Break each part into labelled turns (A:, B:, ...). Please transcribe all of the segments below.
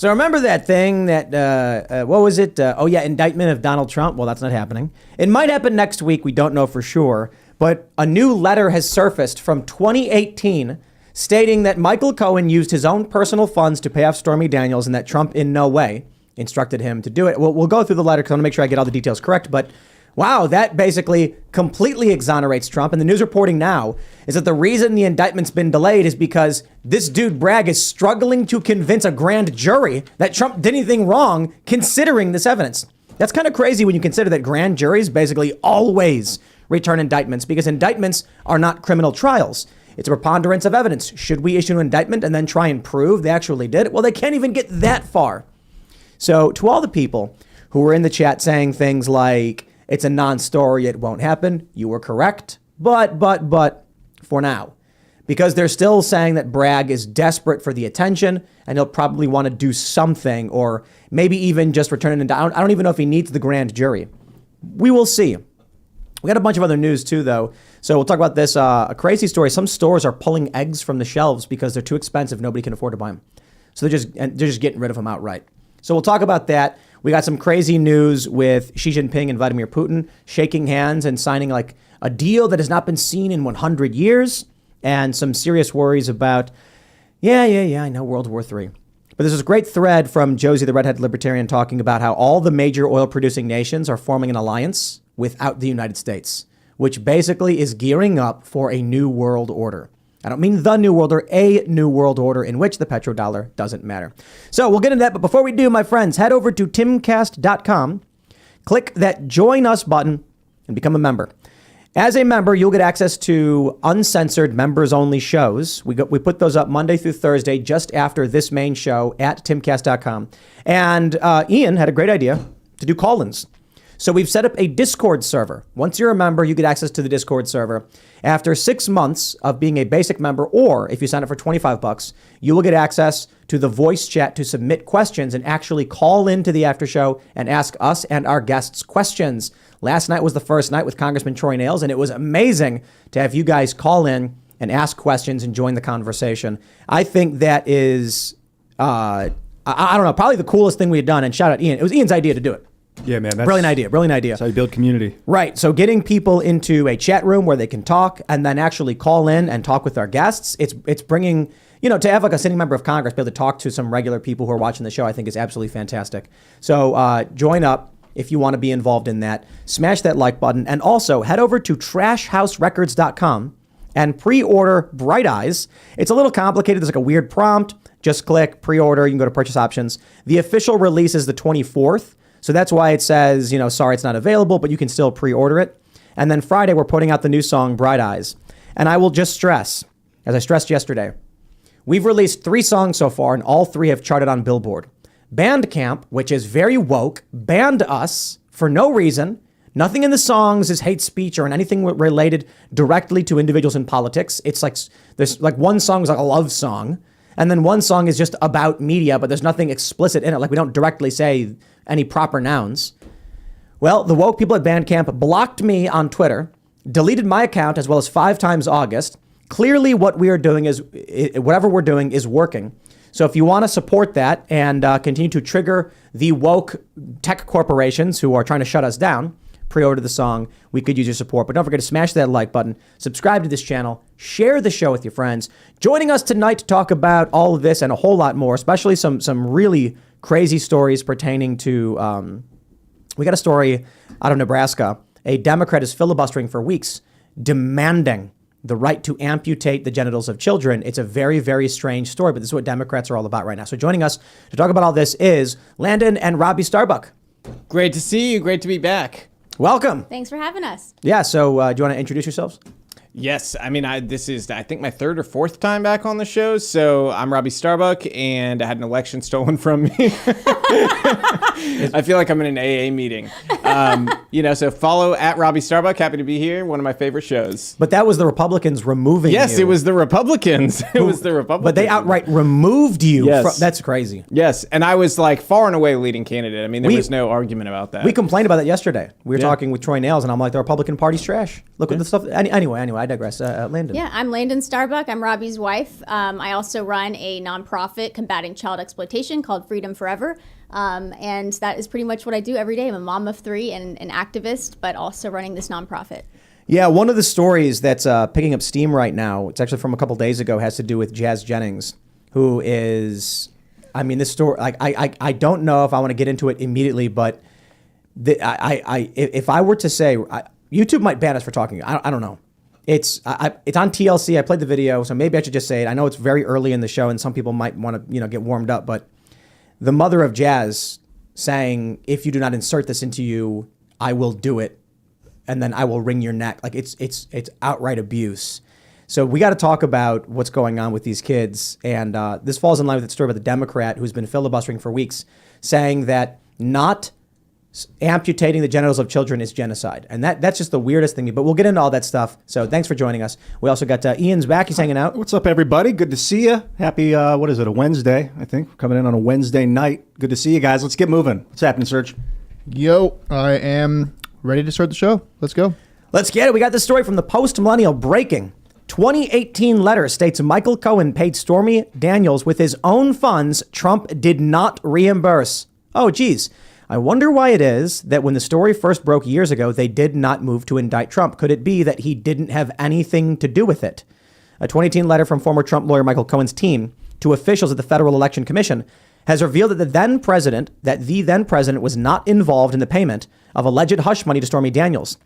A: So remember that thing that, what was it? Indictment of Donald Trump. Well, that's not happening. It might happen next week. We don't know for sure. But a new letter has surfaced from 2018 stating that Michael Cohen used his own personal funds to pay off Stormy Daniels and that Trump in no way instructed him to do it. We'll go through the letter because I want to make sure I get all the details correct. But wow, that basically completely exonerates Trump. And the news reporting now is that the reason the indictment's been delayed is because this dude Bragg is struggling to convince a grand jury that Trump did anything wrong considering this evidence. That's kind of crazy when you consider that grand juries basically always return indictments because indictments are not criminal trials. It's a preponderance of evidence. Should we issue an indictment and then try and prove they actually did it? Well, they can't even get that far. So to all the people who were in the chat saying things like, it's a non-story, it won't happen, you were correct. But for now, because they're still saying that Bragg is desperate for the attention and he'll probably want to do something or maybe even just return an indictment. I don't even know if he needs the grand jury. We will see. We got a bunch of other news too, though. So we'll talk about this. A crazy story. Some stores are pulling eggs from the shelves because they're too expensive. Nobody can afford to buy them. So they're just getting rid of them outright. So we'll talk about that. We got some crazy news with Xi Jinping and Vladimir Putin shaking hands and signing like a deal that has not been seen in 100 years. And some serious worries about, I know, World War III. But there's this great thread from Josie, the redhead libertarian, talking about how all the major oil producing nations are forming an alliance without the United States, which basically is gearing up for a new world order. I don't mean the new world order, a new world order in which the petrodollar doesn't matter. So we'll get into that. But before we do, my friends, head over to timcast.com, click that join us button and become a member. As a member, you'll get access to uncensored members only shows. We put those up Monday through Thursday, just after this main show at timcast.com. And Ian had a great idea to do call-ins. So we've set up a Discord server. Once you're a member, you get access to the Discord server. After 6 months of being a basic member, or if you sign up for $25, you will get access to the voice chat to submit questions and actually call into the after show and ask us and our guests questions. Last night was the first night with Congressman Troy Nails, and it was amazing to have you guys call in and ask questions and join the conversation. I think that is, I don't know, probably the coolest thing we had done. And shout out Ian. It was Ian's idea to do it.
B: Yeah, man. That's
A: brilliant idea.
B: That's how you build community.
A: Right. So getting people into a chat room where they can talk and then actually call in and talk with our guests. It's bringing, to have like a sitting member of Congress be able to talk to some regular people who are watching the show, I think is absolutely fantastic. So join up if you want to be involved in that. Smash that like button. And also head over to trashhouserecords.com and pre-order Bright Eyes. It's a little complicated. There's like a weird prompt. Just click pre-order. You can go to purchase options. The official release is the 24th. So that's why it says, sorry, it's not available, but you can still pre-order it. And then Friday, we're putting out the new song, Bright Eyes. And I will just stress, as I stressed yesterday, we've released 3 songs so far, and all 3 have charted on Billboard. Bandcamp, which is very woke, banned us for no reason. Nothing in the songs is hate speech or anything related directly to individuals in politics. It's like, there's like one song is like a love song. And then one song is just about media, but there's nothing explicit in it. Like we don't directly say any proper nouns. Well, the woke people at Bandcamp blocked me on Twitter, deleted my account as well as 5 times August. Clearly what we are doing is, whatever we're doing is working. So if you want to support that and continue to trigger the woke tech corporations who are trying to shut us down, pre-order the song. We could use your support. But don't forget to smash that like button, subscribe to this channel, share the show with your friends. Joining us tonight to talk about all of this and a whole lot more, especially some really crazy stories pertaining to, we got a story out of Nebraska. A Democrat is filibustering for weeks, demanding the right to amputate the genitals of children. It's a very, very strange story, but this is what Democrats are all about right now. So joining us to talk about all this is Landon and Robby Starbuck.
C: Great to see you. Great to be back.
A: Welcome.
D: Thanks for having us.
A: Yeah, so do you want to introduce yourselves?
C: Yes, I mean, this is, I think, my 3rd or 4th time back on the show. So I'm Robby Starbuck, and I had an election stolen from me. I feel like I'm in an AA meeting. So follow at Robby Starbuck. Happy to be here. One of my favorite shows.
A: But that was the Republicans removing
C: Yes,
A: you.
C: it was the Republicans.
A: But they outright removed you.
C: Yes.
A: That's crazy.
C: Yes, and I was like far and away leading candidate. I mean, there was no argument about that.
A: We complained about that yesterday. We were talking with Troy Nails, and I'm like, the Republican Party's trash. Look at the stuff. Anyway, I digress. Landon.
D: Yeah, I'm Landon Starbuck. I'm Robby's wife. I also run a nonprofit combating child exploitation called Freedom Forever. And that is pretty much what I do every day. I'm a mom of 3 and an activist, but also running this nonprofit.
A: Yeah, one of the stories that's picking up steam right now, it's actually from a couple days ago, has to do with Jennings, who is, I mean, this story, like, I don't know if I want to get into it immediately, but if I were to say, YouTube might ban us for talking. I don't know. It's on TLC. I played the video, so maybe I should just say it. I know it's very early in the show, and some people might want to, get warmed up. But the mother of Jazz saying, "If you do not insert this into you, I will do it, and then I will wring your neck." Like it's outright abuse. So we got to talk about what's going on with these kids, and this falls in line with the story about the Democrat who's been filibustering for weeks, saying that not amputating the genitals of children is genocide. And that's just the weirdest thing. But we'll get into all that stuff. So thanks for joining us. We also got Ian's back. He's hanging out.
B: What's up, everybody? Good to see you. Happy, what is it, a Wednesday, I think. Coming in on a Wednesday night. Good to see you guys. Let's get moving. What's happening, Serge?
E: Yo, I am ready to start the show. Let's go.
A: Let's get it. We got this story from the Post-Millennial. Breaking. 2018 letter states Michael Cohen paid Stormy Daniels with his own funds Trump did not reimburse. Oh, geez. I wonder why it is that when the story first broke years ago, they did not move to indict Trump. Could it be that he didn't have anything to do with it? A 2018 letter from former Trump lawyer Michael Cohen's team to officials at the Federal Election Commission has revealed that the then president was not involved in the payment of alleged hush money to Stormy Daniels.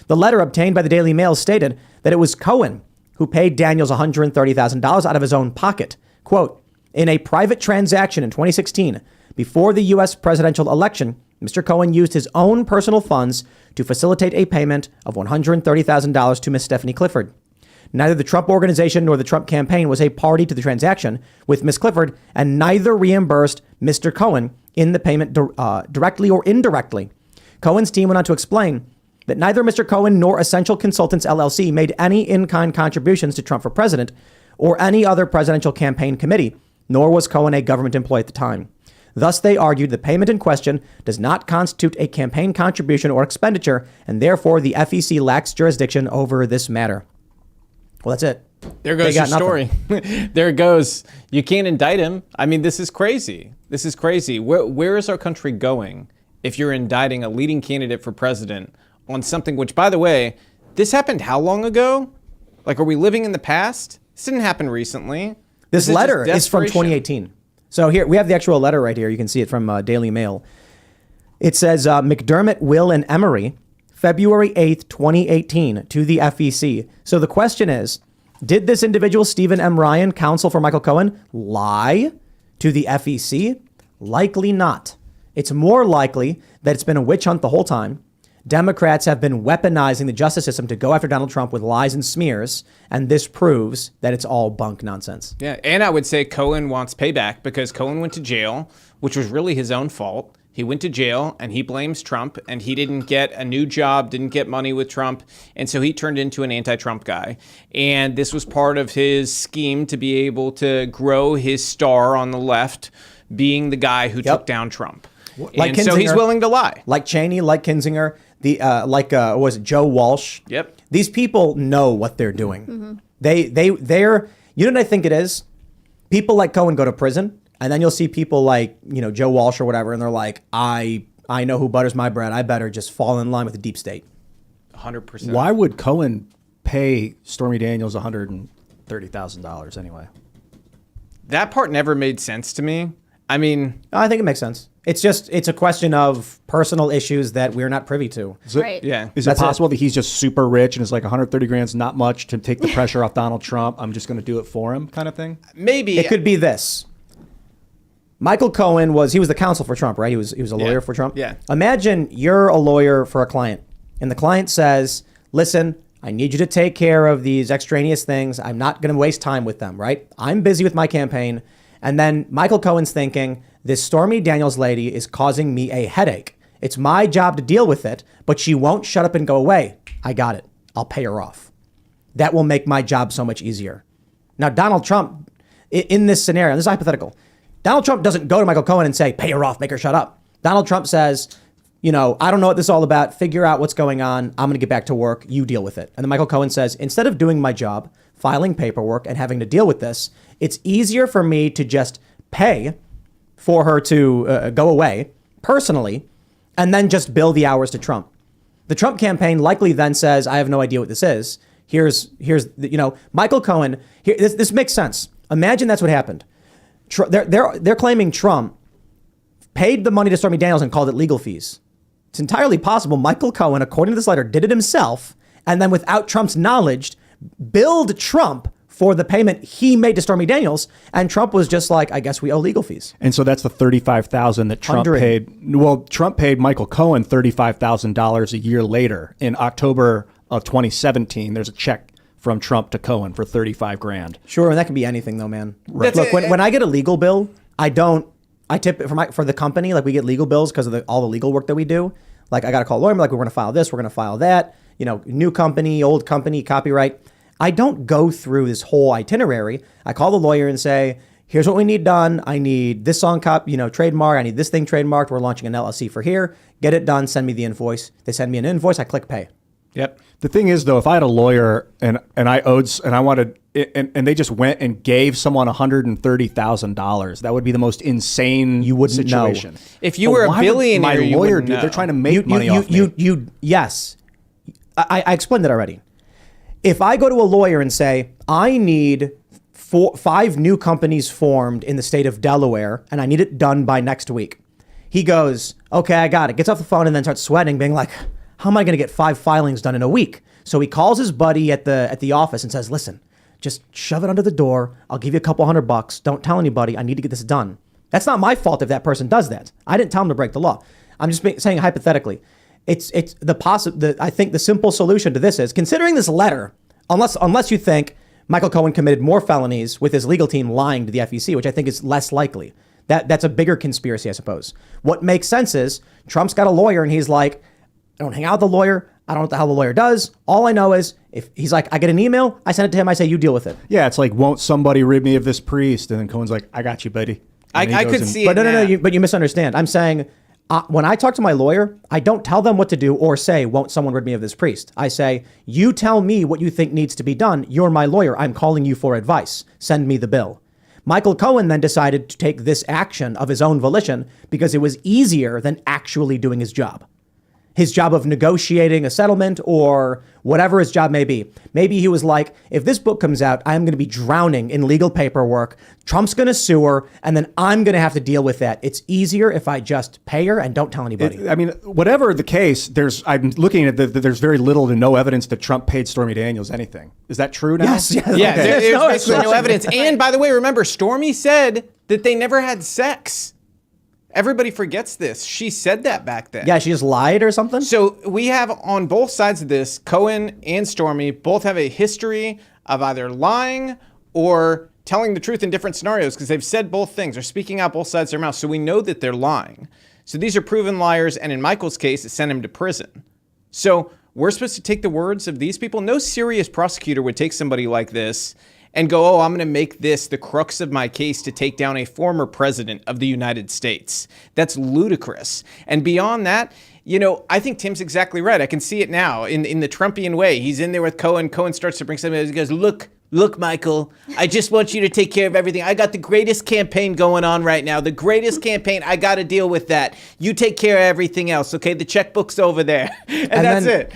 A: The letter obtained by the Daily Mail stated that it was Cohen who paid Daniels $130,000 out of his own pocket. Quote, in a private transaction in 2016, before the U.S. presidential election, Mr. Cohen used his own personal funds to facilitate a payment of $130,000 to Ms. Stephanie Clifford. Neither the Trump organization nor the Trump campaign was a party to the transaction with Ms. Clifford, and neither reimbursed Mr. Cohen in the payment directly or indirectly. Cohen's team went on to explain that neither Mr. Cohen nor Essential Consultants LLC made any in-kind contributions to Trump for president or any other presidential campaign committee, nor was Cohen a government employee at the time. Thus, they argued the payment in question does not constitute a campaign contribution or expenditure, and therefore the FEC lacks jurisdiction over this matter. Well, that's it.
C: There goes your story. There it goes. You can't indict him. I mean, this is crazy. This is crazy. Where is our country going if you're indicting a leading candidate for president on something which, by the way, this happened how long ago? Like, are we living in the past? This didn't happen recently.
A: This letter is from 2018. So here, we have the actual letter right here. You can see it from Daily Mail. It says, McDermott, Will, and Emery, February 8th, 2018, to the FEC. So the question is, did this individual, Stephen M. Ryan, counsel for Michael Cohen, lie to the FEC? Likely not. It's more likely that it's been a witch hunt the whole time. Democrats have been weaponizing the justice system to go after Donald Trump with lies and smears, and this proves that it's all bunk nonsense.
C: Yeah, and I would say Cohen wants payback because Cohen went to jail, which was really his own fault. He went to jail, and he blames Trump, and he didn't get a new job, didn't get money with Trump, and so he turned into an anti-Trump guy. And this was part of his scheme to be able to grow his star on the left, being the guy who took down Trump.
A: Like
C: and so he's willing to lie.
A: Like Cheney, like Kinzinger. Was it Joe Walsh?
C: Yep.
A: These people know what they're doing. Mm-hmm. They're, you know what I think it is? People like Cohen go to prison, and then you'll see people like, Joe Walsh or whatever, and they're like, I know who butters my bread. I better just fall in line with the deep state.
C: 100%.
B: Why would Cohen pay Stormy Daniels $130,000 anyway?
C: That part never made sense to me. I mean,
A: I think it makes sense. It's a question of personal issues that we're not privy to.
D: Right.
C: Yeah.
B: Is it possible that he's just super rich and it's like 130 grand's not much to take the pressure off Donald Trump? I'm just going to do it for him kind of thing?
C: Maybe.
A: It could be this. Michael Cohen was the counsel for Trump, right? He was a lawyer for Trump.
C: Yeah.
A: Imagine you're a lawyer for a client and the client says, listen, I need you to take care of these extraneous things. I'm not going to waste time with them, right? I'm busy with my campaign. And then Michael Cohen's thinking, this Stormy Daniels lady is causing me a headache. It's my job to deal with it, but she won't shut up and go away. I got it. I'll pay her off. That will make my job so much easier. Now, Donald Trump, in this scenario, this is hypothetical. Donald Trump doesn't go to Michael Cohen and say, pay her off, make her shut up. Donald Trump says, I don't know what this is all about. Figure out what's going on. I'm going to get back to work. You deal with it. And then Michael Cohen says, instead of doing my job, filing paperwork and having to deal with this, it's easier for me to just pay for her to go away personally and then just bill the hours to Trump. The Trump campaign likely then says, I have no idea what this is. Here's Michael Cohen. Here, this makes sense. Imagine that's what happened. They're claiming Trump paid the money to Stormy Daniels and called it legal fees. It's entirely possible Michael Cohen, according to this letter, did it himself and then without Trump's knowledge, billed Trump for the payment he made to Stormy Daniels, and Trump was just like, I guess we owe legal fees.
B: And so that's the $35,000 that Trump paid. Well, Trump paid Michael Cohen $35,000 a year later. In October of 2017, there's a check from Trump to Cohen for $35,000.
A: Sure, and that can be anything though, man. Right. Look, when I get a legal bill, I tip it for the company. Like we get legal bills because of all the legal work that we do. Like I got to call a lawyer. Like we're going to file this, we're going to file that. New company, old company, copyright. I don't go through this whole itinerary. I call the lawyer and say, here's what we need done. I need this song trademark. I need this thing trademarked. We're launching an LLC for here. Get it done. Send me the invoice. They send me an invoice. I click pay.
C: Yep.
B: The thing is, though, if I had a lawyer and I owed and I wanted and they just went and gave someone $130,000, that would be the most insane situation.
C: If you were a billionaire,
B: my lawyer, dude, they're trying to make money off me.
A: Yes. I explained that already. If I go to a lawyer and say, I need 5 new companies formed in the state of Delaware, and I need it done by next week. He goes, okay, I got it. Gets off the phone and then starts sweating, being like, how am I going to get 5 filings done in a week? So he calls his buddy at the office and says, listen, just shove it under the door. I'll give you a couple $100. Don't tell anybody. I need to get this done. That's not my fault if that person does that. I didn't tell him to break the law. I'm just saying hypothetically. I think the simple solution to this is, considering this letter, unless you think Michael Cohen committed more felonies with his legal team lying to the FEC, which I think is less likely. That's a bigger conspiracy, I suppose. What makes sense is Trump's got a lawyer and he's like, I don't hang out with the lawyer. I don't know what the hell the lawyer does. All I know is if he's like, I get an email, I send it to him, I say, you deal with it.
B: Yeah, it's like, won't somebody rid me of this priest? And then Cohen's like, I got you, buddy.
C: I could see
A: it. But no,
C: but
A: you misunderstand. I'm saying, when I talk to my lawyer, I don't tell them what to do or say, won't someone rid me of this priest? I say, you tell me what you think needs to be done. You're my lawyer. I'm calling you for advice. Send me the bill. Michael Cohen then decided to take this action of his own volition because it was easier than actually doing his job. His job of negotiating a settlement or whatever his job may be. Maybe he was like, if this book comes out, I'm going to be drowning in legal paperwork. Trump's going to sue her, and then I'm going to have to deal with that. It's easier if I just pay her and don't tell anybody.
B: Whatever the case, I'm looking at there's very little to no evidence that Trump paid Stormy Daniels anything. Is that true now?
A: Yes.
C: Yeah,
A: Okay.
C: there's no evidence. And by the way, remember, Stormy said that they never had sex. Everybody forgets this. She said that back then.
A: Yeah, she just lied or something?
C: So we have on both sides of this, Cohen and Stormy both have a history of either lying or telling the truth in different scenarios because they've said both things. They're speaking out both sides of their mouth. So we know that they're lying. So these are proven liars. And in Michael's case, it sent him to prison. So we're supposed to take the words of these people. No serious prosecutor would take somebody like this and go, oh, I'm going to make this the crux of my case to take down a former president of the United States. That's ludicrous. And beyond that, I think Tim's exactly right. I can see it now in the Trumpian way. He's in there with Cohen. Cohen starts to bring something up. He goes, look, Michael, I just want you to take care of everything. I got the greatest campaign going on right now. The greatest campaign. I got to deal with that. You take care of everything else, okay? The checkbook's over there. and that's it,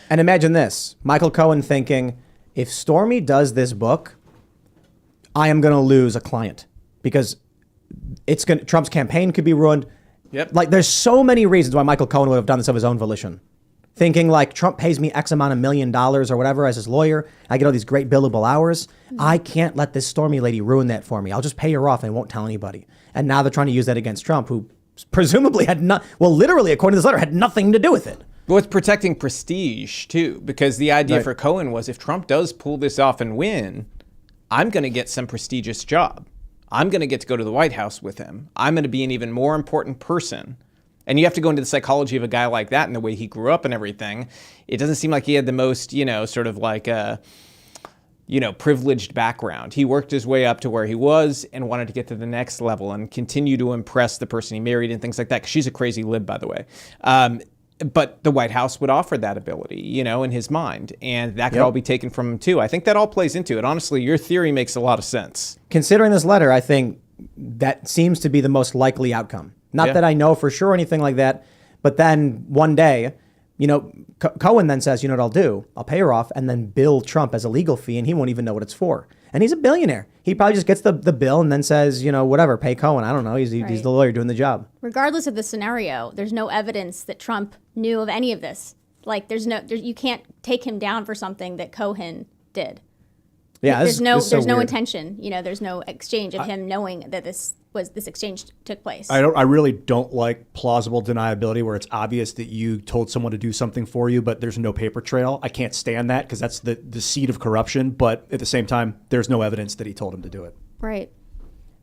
A: And imagine this. Michael Cohen thinking, if Stormy does this book, I am going to lose a client because Trump's campaign could be ruined.
C: Yep.
A: Like there's so many reasons why Michael Cohen would have done this of his own volition. Thinking like Trump pays me X amount of $1 million or whatever as his lawyer. I get all these great billable hours. I can't let this Stormy lady ruin that for me. I'll just pay her off and won't tell anybody. And now they're trying to use that against Trump, who presumably literally, according to this letter, had nothing to do with it.
C: Well, it's protecting prestige, too, because the idea for Cohen was if Trump does pull this off and win, I'm going to get some prestigious job. I'm going to get to go to the White House with him. I'm going to be an even more important person. And you have to go into the psychology of a guy like that and the way he grew up and everything. It doesn't seem like he had the most, sort of like privileged background. He worked his way up to where he was and wanted to get to the next level and continue to impress the person he married and things like that. 'Cause she's a crazy lib, by the way. But the White House would offer that ability, in his mind. And that could all be taken from him, too. I think that all plays into it. Honestly, your theory makes a lot of sense.
A: Considering this letter, I think that seems to be the most likely outcome. Not that I know for sure anything like that, but then one day, Cohen then says, you know what I'll do? I'll pay her off and then bill Trump as a legal fee, and he won't even know what it's for. And he's a billionaire. He probably just gets the bill and then says, whatever, pay Cohen. I don't know. He's the lawyer doing the job.
D: Regardless of the scenario, there's no evidence that Trump knew of any of this. Like, you can't take him down for something that Cohen did.
A: Yeah,
D: there's no intention. There's no exchange of him knowing that this exchange took place.
B: I really don't like plausible deniability where it's obvious that you told someone to do something for you, but there's no paper trail. I can't stand that because that's the seed of corruption. But at the same time, there's no evidence that he told him to do it.
D: Right.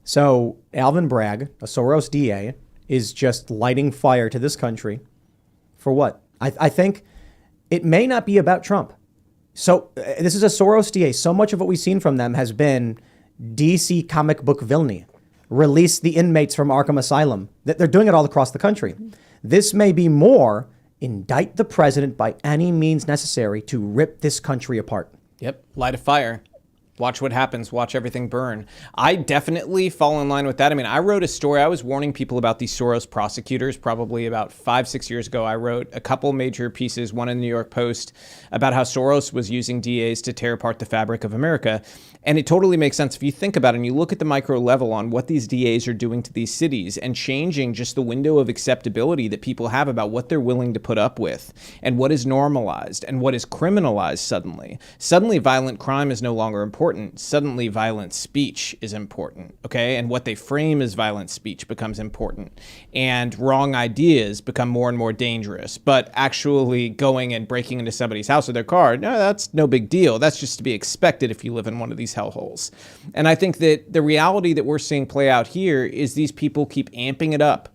A: So Alvin Bragg, a Soros DA, is just lighting fire to this country for what? I think it may not be about Trump. So this is a Soros DA. So much of what we've seen from them has been DC comic book villainy. Release the inmates from Arkham Asylum. They're doing it all across the country. This may be more indict the president by any means necessary to rip this country apart.
C: Yep. Light a fire. Watch what happens. Watch everything burn. I definitely fall in line with that. I mean, I wrote a story. I was warning people about these Soros prosecutors probably about 5-6 years ago. I wrote a couple major pieces, one in the New York Post, about how Soros was using DAs to tear apart the fabric of America. And it totally makes sense if you think about it and you look at the micro level on what these DAs are doing to these cities and changing just the window of acceptability that people have about what they're willing to put up with and what is normalized and what is criminalized suddenly. Suddenly, violent crime is no longer important. Suddenly, violent speech is important, okay? And what they frame as violent speech becomes important. And wrong ideas become more and more dangerous. But actually going and breaking into somebody's house with their car, no, that's no big deal. That's just to be expected if you live in one of these hellholes. And I think that the reality that we're seeing play out here is these people keep amping it up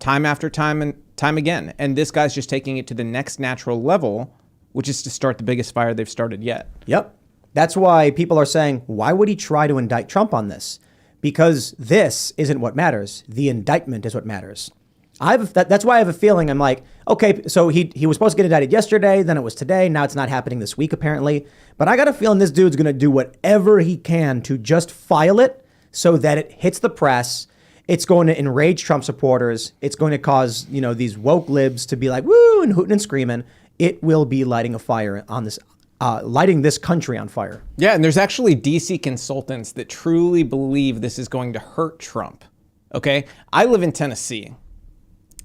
C: time after time and time again. And this guy's just taking it to the next natural level, which is to start the biggest fire they've started yet.
A: Yep. That's why people are saying, why would he try to indict Trump on this? Because this isn't what matters. The indictment is what matters. That's why I have a feeling I'm like, okay, so he was supposed to get indicted yesterday, then it was today, now it's not happening this week apparently. But I got a feeling this dude's going to do whatever he can to just file it so that it hits the press. It's going to enrage Trump supporters. It's going to cause, these woke libs to be like, woo, and hooting and screaming. It will be lighting a fire on this, lighting this country on fire.
C: Yeah, and there's actually DC consultants that truly believe this is going to hurt Trump. Okay? I live in Tennessee.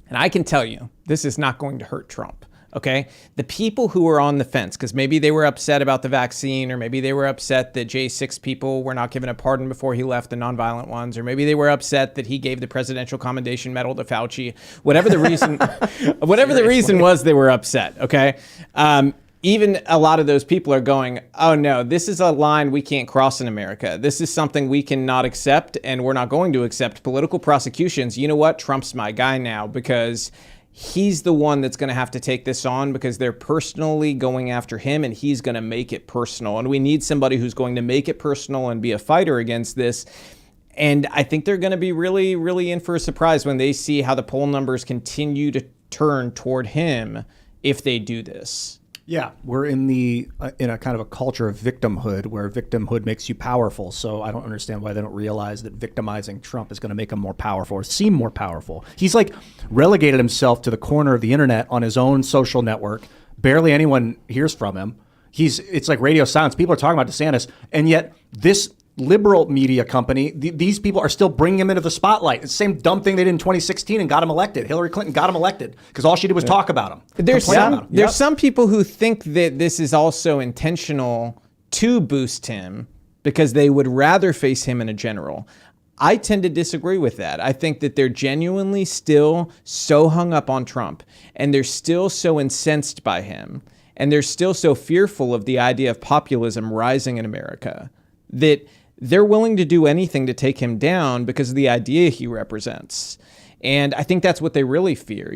C: And I can tell you, this is not going to hurt Trump, okay? The people who are on the fence, because maybe they were upset about the vaccine, or maybe they were upset that J6 people were not given a pardon before he left, the nonviolent ones, or maybe they were upset that he gave the Presidential Commendation Medal to Fauci. Whatever the reason, the reason was, they were upset, okay? Even a lot of those people are going, oh no, this is a line we can't cross in America. This is something we cannot accept, and we're not going to accept political prosecutions. You know what? Trump's my guy now, because he's the one that's going to have to take this on, because they're personally going after him, and he's going to make it personal. And we need somebody who's going to make it personal and be a fighter against this. And I think they're going to be really, really in for a surprise when they see how the poll numbers continue to turn toward him if they do this.
B: Yeah, we're in a kind of a culture of victimhood where victimhood makes you powerful. So I don't understand why they don't realize that victimizing Trump is going to make him more powerful or seem more powerful. He's like relegated himself to the corner of the internet on his own social network. Barely anyone hears from him. It's like radio silence. People are talking about DeSantis, and yet this liberal media company, these people are still bringing him into the spotlight. It's the same dumb thing they did in 2016 and got him elected. Hillary Clinton got him elected because all she did was talk about him.
C: There's some people who think that this is also intentional to boost him because they would rather face him in a general. I tend to disagree with that. I think that they're genuinely still so hung up on Trump, and they're still so incensed by him, and they're still so fearful of the idea of populism rising in America that they're willing to do anything to take him down because of the idea he represents. And I think that's what they really fear,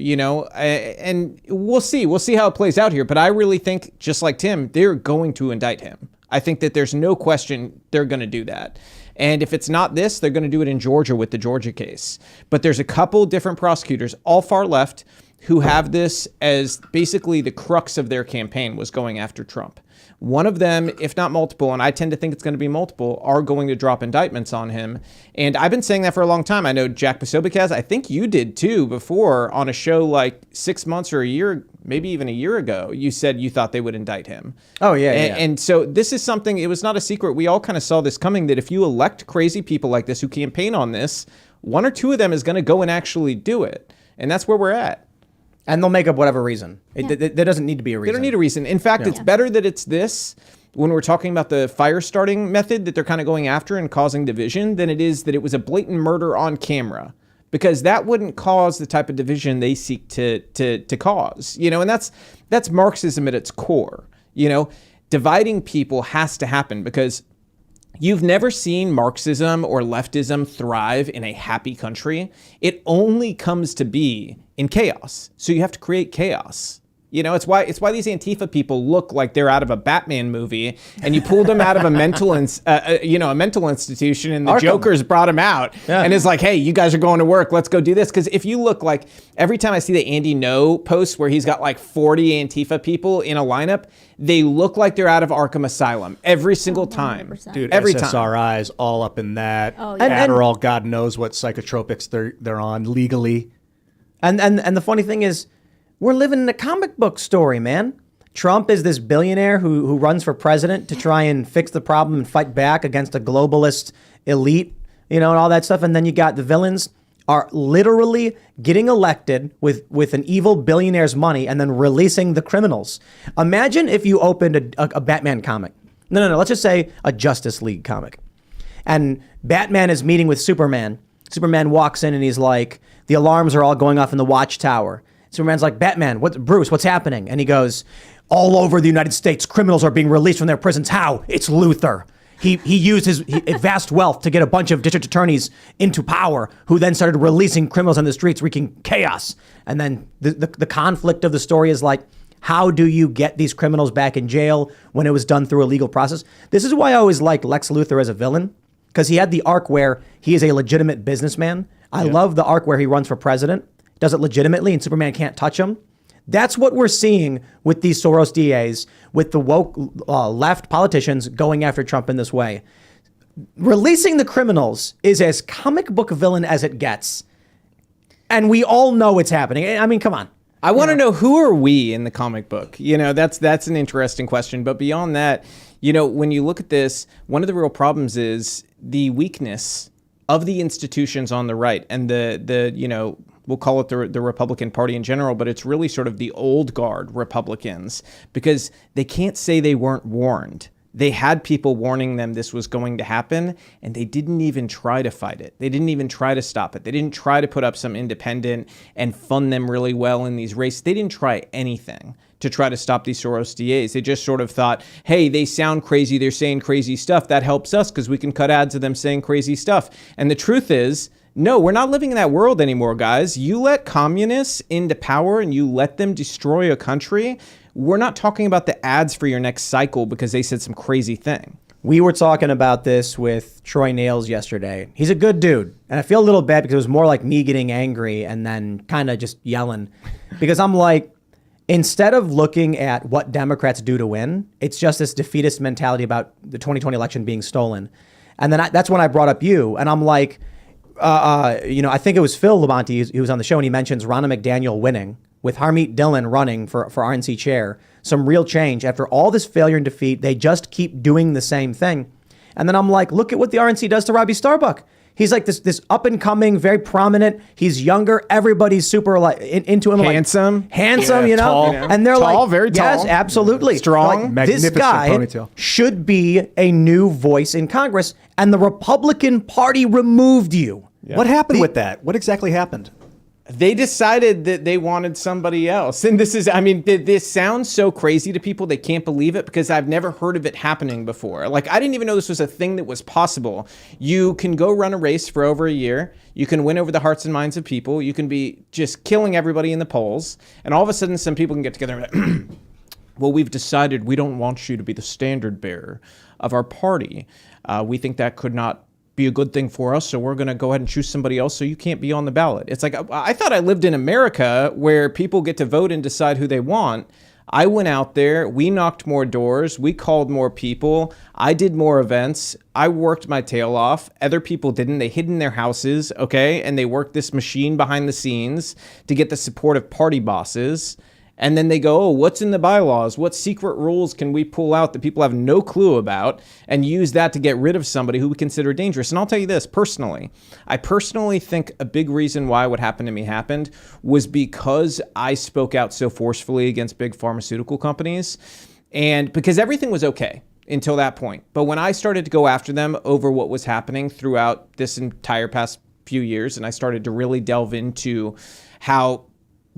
C: and we'll see how it plays out here. But I really think, just like Tim, they're going to indict him. I think that there's no question they're going to do that. And if it's not this, they're going to do it in Georgia with the Georgia case. But there's a couple different prosecutors, all far left, who have this as basically the crux of their campaign was going after Trump. One of them, if not multiple, and I tend to think it's going to be multiple, are going to drop indictments on him. And I've been saying that for a long time. I know Jack Posobiec has. I think you did too before on a show like 6 months or a year, maybe even a year ago. You said you thought they would indict him.
A: Oh, yeah.
C: And so this is something, it was not a secret. We all kind of saw this coming, that if you elect crazy people like this who campaign on this, one or two of them is going to go and actually do it. And that's where we're at.
A: And they'll make up whatever reason. There doesn't need to be a reason.
C: They don't need a reason. In fact, it's better that it's this, when we're talking about the fire starting method that they're kind of going after and causing division, than it is that it was a blatant murder on camera. Because that wouldn't cause the type of division they seek to cause. You know, and that's Marxism at its core. You know, dividing people has to happen because you've never seen Marxism or leftism thrive in a happy country. It only comes to be in chaos. So you have to create chaos. You know, it's why these Antifa people look like they're out of a Batman movie, and you pulled them out of a mental institution, and the
A: Arkham.
C: Joker's brought them out, and it's like, hey, you guys are going to work, let's go do this. Because if you look, like, every time I see the Andy No post where he's got like 40 Antifa people in a lineup, they look like they're out of Arkham Asylum every single time.
D: 100%.
B: Dude,
C: every time.
B: SSRIs all up in that.
D: Oh, yeah.
B: Adderall, God knows what psychotropics they're on legally.
A: And the funny thing is, we're living in a comic book story, man. Trump is this billionaire who runs for president to try and fix the problem and fight back against a globalist elite, you know, and all that stuff. And then you got the villains are literally getting elected with an evil billionaire's money and then releasing the criminals. Imagine if you opened a Batman comic. No. Let's just say a Justice League comic. And Batman is meeting with Superman. Superman walks in and he's like, the alarms are all going off in the Watchtower. Superman's like, Batman, Bruce, what's happening? And he goes, all over the United States, criminals are being released from their prisons. How? It's Luthor. He used his vast wealth to get a bunch of district attorneys into power, who then started releasing criminals on the streets, wreaking chaos. And then the conflict of the story is like, how do you get these criminals back in jail when it was done through a legal process? This is why I always liked Lex Luthor as a villain, because he had the arc where he is a legitimate businessman. I love the arc where he runs for president, does it legitimately, and Superman can't touch him. That's what we're seeing with these Soros DAs, with the woke left politicians going after Trump in this way. Releasing the criminals is as comic book villain as it gets. And we all know it's happening. I mean, come on.
C: I want to know, who are we in the comic book? You know, that's an interesting question. But beyond that, you know, when you look at this, one of the real problems is the weakness of the institutions on the right and the you know, we'll call it the Republican Party in general, but it's really sort of the old guard Republicans, because they can't say they weren't warned. They had people warning them this was going to happen, and they didn't even try to fight it. They didn't even try to stop it. They didn't try to put up some independent and fund them really well in these races. They didn't try anything to try to stop these Soros DAs. They just sort of thought, hey, they sound crazy. They're saying crazy stuff. That helps us because we can cut ads of them saying crazy stuff. And the truth is, no, we're not living in that world anymore, guys. You let communists into power and you let them destroy a country. We're not talking about the ads for your next cycle because they said some crazy thing.
A: We were talking about this with Troy Nails yesterday. He's a good dude. And I feel a little bad because it was more like me getting angry and then kind of just yelling. Because I'm like, instead of looking at what Democrats do to win, it's just this defeatist mentality about the 2020 election being stolen. And then that's when I brought up you. And I'm like, you know, I think it was Phil Labonte, he was on the show, and he mentions Ronna McDaniel winning with Harmeet Dillon running for RNC chair. Some real change. After all this failure and defeat, they just keep doing the same thing. And then I'm like, look at what the RNC does to Robby Starbuck. He's like this up and coming, very prominent. He's younger. Everybody's super like into him.
C: Handsome.
A: Handsome, you know?
B: Tall.
A: And they're
C: Tall,
A: like,
C: very tall.
A: yes, absolutely.
C: Strong.
A: Like, this
B: Magnificent
A: guy
B: ponytail.
A: should be a new voice in Congress. And the Republican Party removed you.
B: Yeah. What happened with that? What exactly happened?
C: They decided that they wanted somebody else. And this is, I mean, this sounds so crazy to people. They can't believe it because I've never heard of it happening before. Like, I didn't even know this was a thing that was possible. You can go run a race for over a year. You can win over the hearts and minds of people. You can be just killing everybody in the polls. And all of a sudden, some people can get together and be like, well, we've decided we don't want you to be the standard bearer of our party. We think that could not be a good thing for us, so we're going to go ahead and choose somebody else so you can't be on the ballot. It's like, I thought I lived in America where people get to vote and decide who they want. I went out there, we knocked more doors, we called more people, I did more events, I worked my tail off. Other people didn't. They hid in their houses, okay? And they worked this machine behind the scenes to get the support of party bosses. And then they go, oh, what's in the bylaws? What secret rules can we pull out that people have no clue about and use that to get rid of somebody who we consider dangerous? And I'll tell you this personally. I personally think a big reason why what happened to me happened was because I spoke out so forcefully against big pharmaceutical companies, and because everything was okay until that point. But when I started to go after them over what was happening throughout this entire past few years, and I started to really delve into how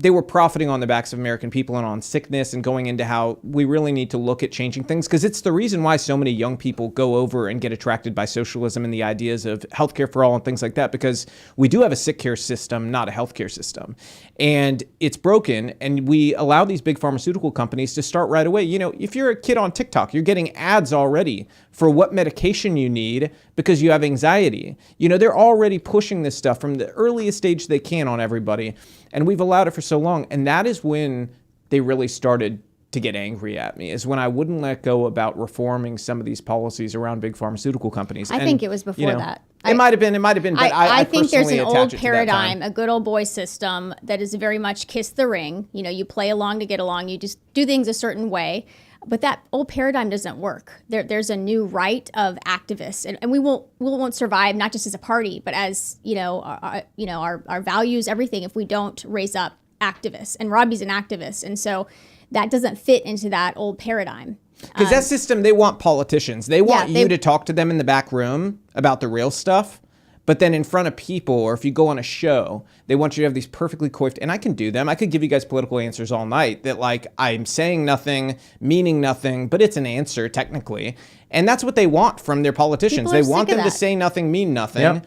C: they were profiting on the backs of American people and on sickness, and going into how we really need to look at changing things, because it's the reason why so many young people go over and get attracted by socialism and the ideas of healthcare for all and things like that, because we do have a sick care system, not a healthcare system. And it's broken, and we allow these big pharmaceutical companies to start right away. You know, if you're a kid on TikTok, you're getting ads already for what medication you need because you have anxiety. You know, they're already pushing this stuff from the earliest stage they can on everybody. And we've allowed it for so long. And that is when they really started to get angry at me, is when I wouldn't let go about reforming some of these policies around big pharmaceutical companies.
D: I think it was before that.
C: It might have been, but I
D: think there's an
C: personally attach
D: old
C: it to that
D: paradigm,
C: time.
D: a good old boy system that is very much kiss the ring. You know, you play along to get along. You just do things a certain way. But that old paradigm doesn't work. There's a new right of activists, and we won't survive, not just as a party, but as our values, everything, if we don't raise up activists. And Robby's an activist, and so that doesn't fit into that old paradigm.
C: Because that system, they want politicians. They want you to talk to them in the back room about the real stuff. But then in front of people, or if you go on a show, they want you to have these perfectly coiffed, and I can do them. I could give you guys political answers all night that, like, I'm saying nothing, meaning nothing, but it's an answer technically. And that's what they want from their politicians. They want them to say nothing, mean nothing.
A: Yep.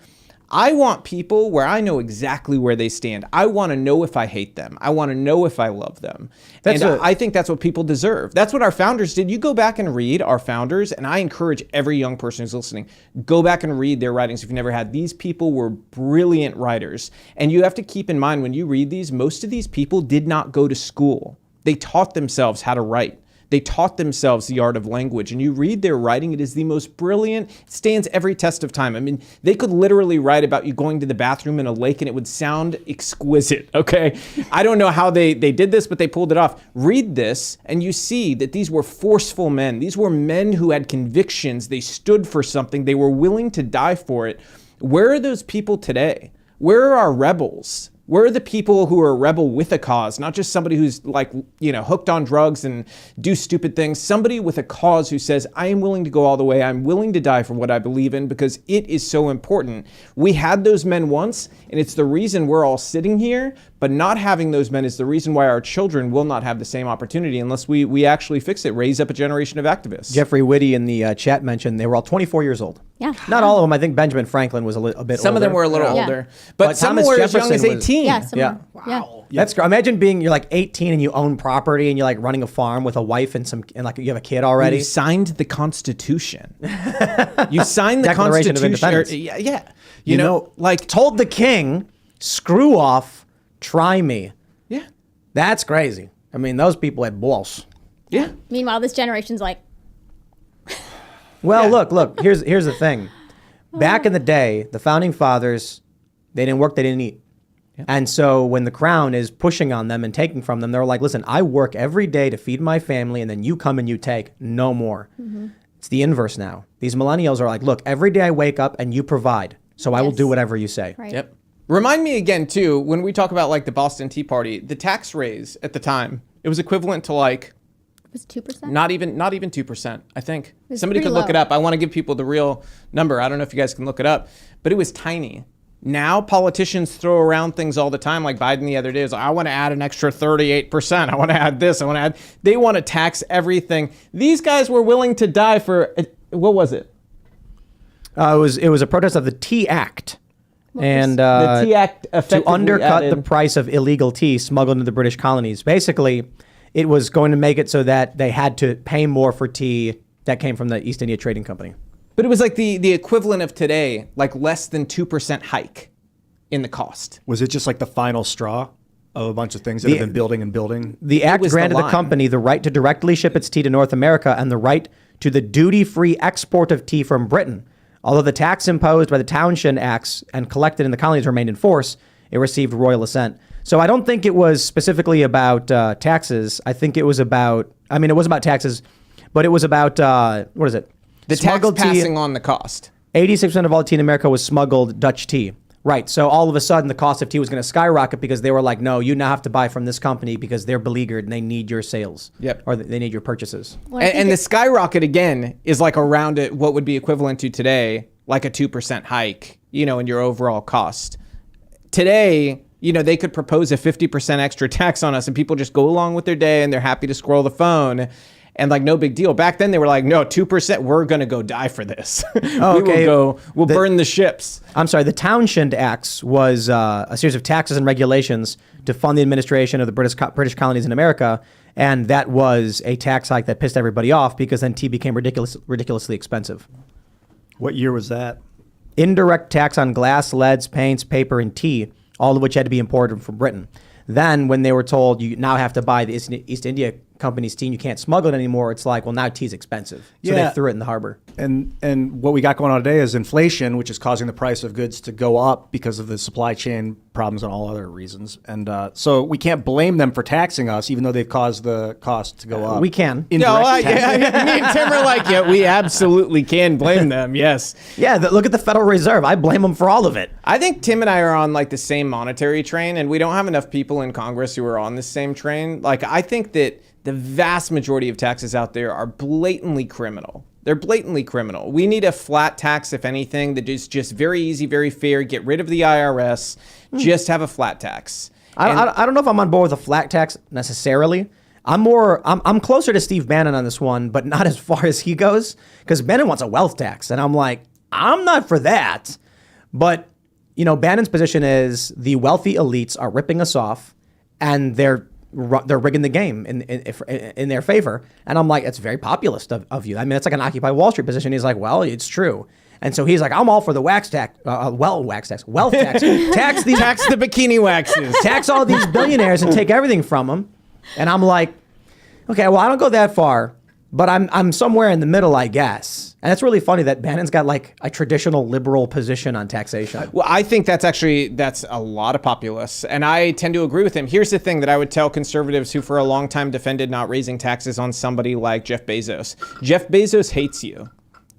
C: I want people where I know exactly where they stand. I want to know if I hate them. I want to know if I love them. I think that's what people deserve. That's what our founders did. You go back and read our founders, and I encourage every young person who's listening, go back and read their writings if you've never had. These people were brilliant writers. And you have to keep in mind when you read these, most of these people did not go to school. They taught themselves how to write. They taught themselves the art of language. And you read their writing, it is the most brilliant, it stands every test of time. I mean, they could literally write about you going to the bathroom in a lake and it would sound exquisite, okay? I don't know how they did this, but they pulled it off. Read this and you see that these were forceful men. These were men who had convictions. They stood for something. They were willing to die for it. Where are those people today? Where are our rebels? Where are the people who are a rebel with a cause, not just somebody who's like, hooked on drugs and do stupid things, somebody with a cause who says, I am willing to go all the way. I'm willing to die for what I believe in because it is so important. We had those men once, and it's the reason we're all sitting here, but not having those men is the reason why our children will not have the same opportunity unless we actually fix it, raise up a generation of activists.
A: Jeffrey Whitty in the chat mentioned they were all 24 years old.
D: Yeah.
A: Not all of them. I think Benjamin Franklin was a bit older.
C: Some of them were a little older. But some
A: Thomas
C: were as young
A: Jefferson
C: as 18.
D: Yeah.
A: Wow. That's great. Imagine you're like 18 and you own property and you're like running a farm with a wife and like you have a kid already.
C: You signed the Constitution. You signed the
A: Declaration of
C: Constitution.
A: Independence.
C: Yeah.
A: You know, like told the king, screw off, try me.
C: Yeah.
A: That's crazy. I mean, those people had balls.
C: Yeah.
D: Meanwhile, this generation's like,
A: well, look. Here's the thing. Back in the day, the founding fathers, they didn't work, they didn't eat. Yeah. And so when the crown is pushing on them and taking from them, they're like, listen, I work every day to feed my family, and then you come and you take. No more. Mm-hmm. It's the inverse now. These millennials are like, look, every day I wake up and you provide, so I will do whatever you say.
D: Right.
C: Yep. Remind me again, too, when we talk about like the Boston Tea Party, the tax raise at the time, it was equivalent to like,
D: it was 2%?
C: Not even 2%, I think. Somebody
D: pretty
C: could look
D: low.
C: it up. I want to give people the real number. I don't know if you guys can look it up, but it was tiny. Now politicians throw around things all the time, like Biden the other day was like, I want to add an extra 38%. I want to add this. They want to tax everything. These guys were willing to die for, what was it?
A: It was a protest of the Tea Act. And
C: the Tea Act
A: to undercut the price of illegal tea smuggled into the British colonies. Basically, it was going to make it so that they had to pay more for tea that came from the East India Trading Company.
C: But it was like the equivalent of today, like less than 2% hike in the cost.
B: Was it just like the final straw of a bunch of things that have been building and building?
A: The act granted the company the right to directly ship its tea to North America and the right to the duty-free export of tea from Britain. Although the tax imposed by the Townshend Acts and collected in the colonies remained in force, it received royal assent. So I don't think it was specifically about taxes. I think it was about, it was about taxes, but it was about, what is it?
C: The smuggled tax passing on the cost.
A: 86% of all tea in America was smuggled Dutch tea. Right. So all of a sudden, the cost of tea was going to skyrocket because they were like, no, you now have to buy from this company because they're beleaguered and they need your sales.
C: Yep.
A: Or they need your purchases.
D: Well,
C: and the skyrocket, again, is like around it, what would be equivalent to today, like a 2% hike, in your overall cost. Today, they could propose a 50% extra tax on us and people just go along with their day and they're happy to scroll the phone. And like, no big deal. Back then, they were like, no, 2%, we're going to go die for this.
A: Okay.
C: We'll burn the ships.
A: I'm sorry, the Townshend Acts was a series of taxes and regulations to fund the administration of the British colonies in America. And that was a tax hike that pissed everybody off because then tea became ridiculously expensive.
B: What year was that?
A: Indirect tax on glass, leads, paints, paper, and tea, all of which had to be imported from Britain. Then when they were told you now have to buy the East India Company's tea and you can't smuggle it anymore, it's like, well, now tea's expensive. So they threw it in the harbor.
B: And what we got going on today is inflation, which is causing the price of goods to go up because of the supply chain problems and all other reasons. And so we can't blame them for taxing us, even though they've caused the cost to go up.
A: We can.
C: Me and Tim are like, we absolutely can blame them, yes.
A: Yeah, look at the Federal Reserve. I blame them for all of it.
C: I think Tim and I are on like the same monetary train, and we don't have enough people in Congress who are on the same train. Like, I think that the vast majority of taxes out there are blatantly criminal. They're blatantly criminal. We need a flat tax, if anything, that is just very easy, very fair. Get rid of the IRS. Just have a flat tax.
A: I don't know if I'm on board with a flat tax necessarily. I'm closer to Steve Bannon on this one, but not as far as he goes, because Bannon wants a wealth tax. And I'm like, I'm not for that. But, Bannon's position is the wealthy elites are ripping us off and they're rigging the game in their favor. And I'm like, it's very populist of you. I mean, it's like an Occupy Wall Street position. He's like, well, it's true. And so he's like, I'm all for the wealth tax. Tax the
C: bikini waxes.
A: Tax all these billionaires and take everything from them. And I'm like, okay, well, I don't go that far, but I'm somewhere in the middle, I guess. And it's really funny that Bannon's got like a traditional liberal position on taxation.
C: Well, I think that's a lot of populists, and I tend to agree with him. Here's the thing that I would tell conservatives who for a long time defended not raising taxes on somebody like Jeff Bezos. Jeff Bezos hates you.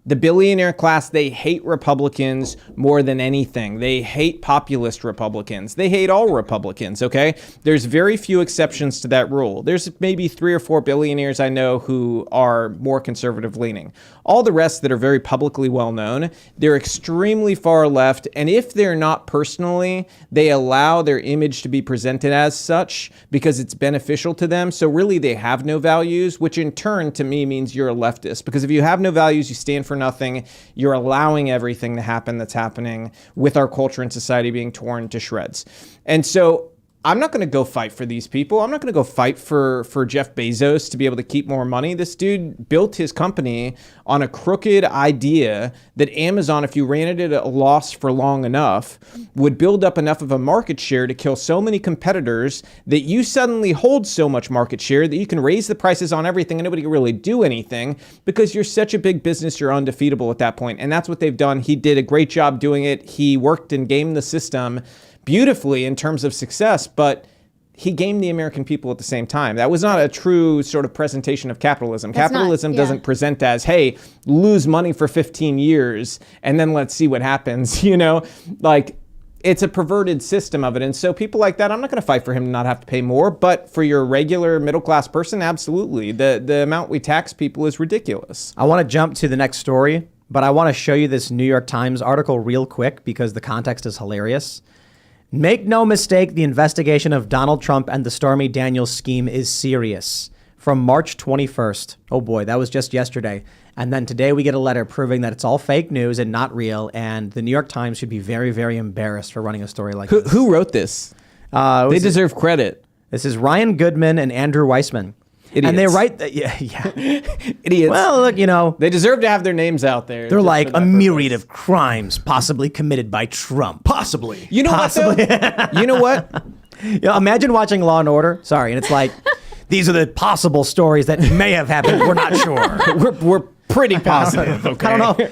C: The billionaire class, they hate Republicans more than anything. They hate populist Republicans. They hate all Republicans, okay? There's very few exceptions to that rule. There's maybe 3 or 4 billionaires I know who are more conservative leaning. All the rest that are very publicly well known, they're extremely far left, and if they're not personally, they allow their image to be presented as such because it's beneficial to them. So really they have no values, which in turn to me means you're a leftist, because if you have no values, you stand for nothing. You're allowing everything to happen that's happening with our culture and society being torn to shreds. And so I'm not going to go fight for these people. I'm not going to go fight for Jeff Bezos to be able to keep more money. This dude built his company on a crooked idea that Amazon, if you ran it at a loss for long enough, would build up enough of a market share to kill so many competitors that you suddenly hold so much market share that you can raise the prices on everything and nobody can really do anything because you're such a big business, you're undefeatable at that point. And that's what they've done. He did a great job doing it. He worked and gamed the system beautifully in terms of success, but he gamed the American people at the same time. That was not a true sort of presentation of capitalism. Capitalism doesn't present as, hey, lose money for 15 years and then let's see what happens, Like, it's a perverted system of it. And so people like that, I'm not going to fight for him to not have to pay more, but for your regular middle-class person, absolutely. The amount we tax people is ridiculous.
A: I want to jump to the next story, but I want to show you this New York Times article real quick because the context is hilarious. Make no mistake, the investigation of Donald Trump and the Stormy Daniels scheme is serious. From March 21st. Oh boy, that was just yesterday. And then today we get a letter proving that it's all fake news and not real. And the New York Times should be very, very embarrassed for running a story like this.
C: Who wrote this? They deserve credit.
A: This is Ryan Goodman and Andrew Weissman. And they
C: Idiots.
A: write that, yeah.
C: Idiots.
A: Well, look,
C: they deserve to have their names out there.
A: they're
C: just
A: like
C: for
A: a
C: that
A: myriad
C: purpose.
A: of crimes possibly committed by Trump.
B: Possibly.
C: You know what, though? You know what?
A: Imagine watching Law and Order. Sorry, and it's like, these are the possible stories that may have happened. We're not sure.
C: We're pretty positive. Okay?
A: I don't know.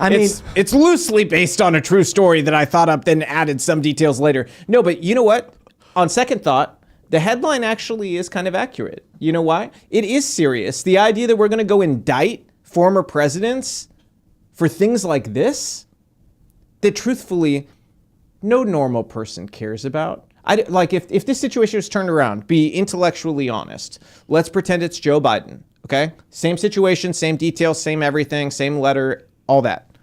A: I mean,
C: it's loosely based on a true story that I thought up, then added some details later. No, but you know what? On second thought, the headline actually is kind of accurate. You know why? It is serious. The idea that we're going to go indict former presidents for things like this, that truthfully, no normal person cares about. If this situation was turned around, be intellectually honest. Let's pretend it's Joe Biden, okay? Same situation, same details, same everything, same letter, all that.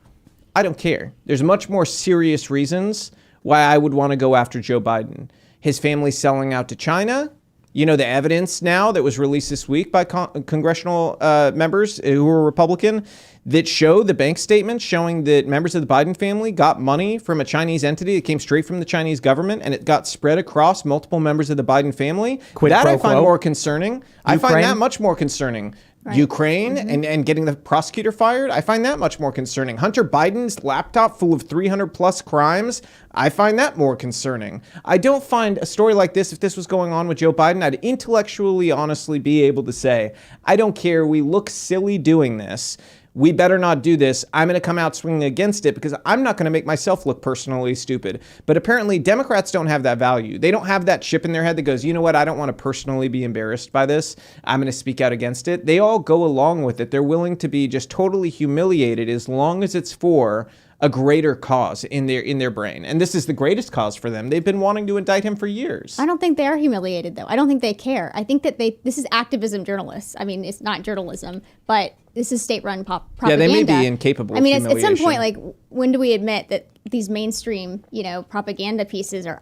C: I don't care. There's much more serious reasons why I would want to go after Joe Biden. His family selling out to China. You know, the evidence now that was released this week by congressional members who were Republican that show the bank statements showing that members of the Biden family got money from a Chinese entity that came straight from the Chinese government, and it got spread across multiple members of the Biden family.
A: Quid
C: That
A: pro
C: I find
A: quo.
C: more concerning. I find
A: Ukraine?
C: that much more concerning.
D: Right.
C: Ukraine and getting the prosecutor fired, I find that much more concerning. Hunter Biden's laptop full of 300 plus crimes, I find that more concerning. I don't find a story like this, if this was going on with Joe Biden, I'd intellectually, honestly be able to say, I don't care, we look silly doing this. We better not do this. I'm going to come out swinging against it because I'm not going to make myself look personally stupid. But apparently Democrats don't have that value. They don't have that chip in their head that goes, you know what, I don't want to personally be embarrassed by this. I'm going to speak out against it. They all go along with it. They're willing to be just totally humiliated as long as it's for a greater cause in their brain. And this is the greatest cause for them. They've been wanting to indict him for years.
D: I don't think they are humiliated, though. I don't think they care. I think that this is activism journalists. I mean, it's not journalism, but this is state-run propaganda.
C: Yeah, they may be incapable of
D: at some
C: humiliation.
D: point, like, when do we admit that these mainstream, propaganda pieces are,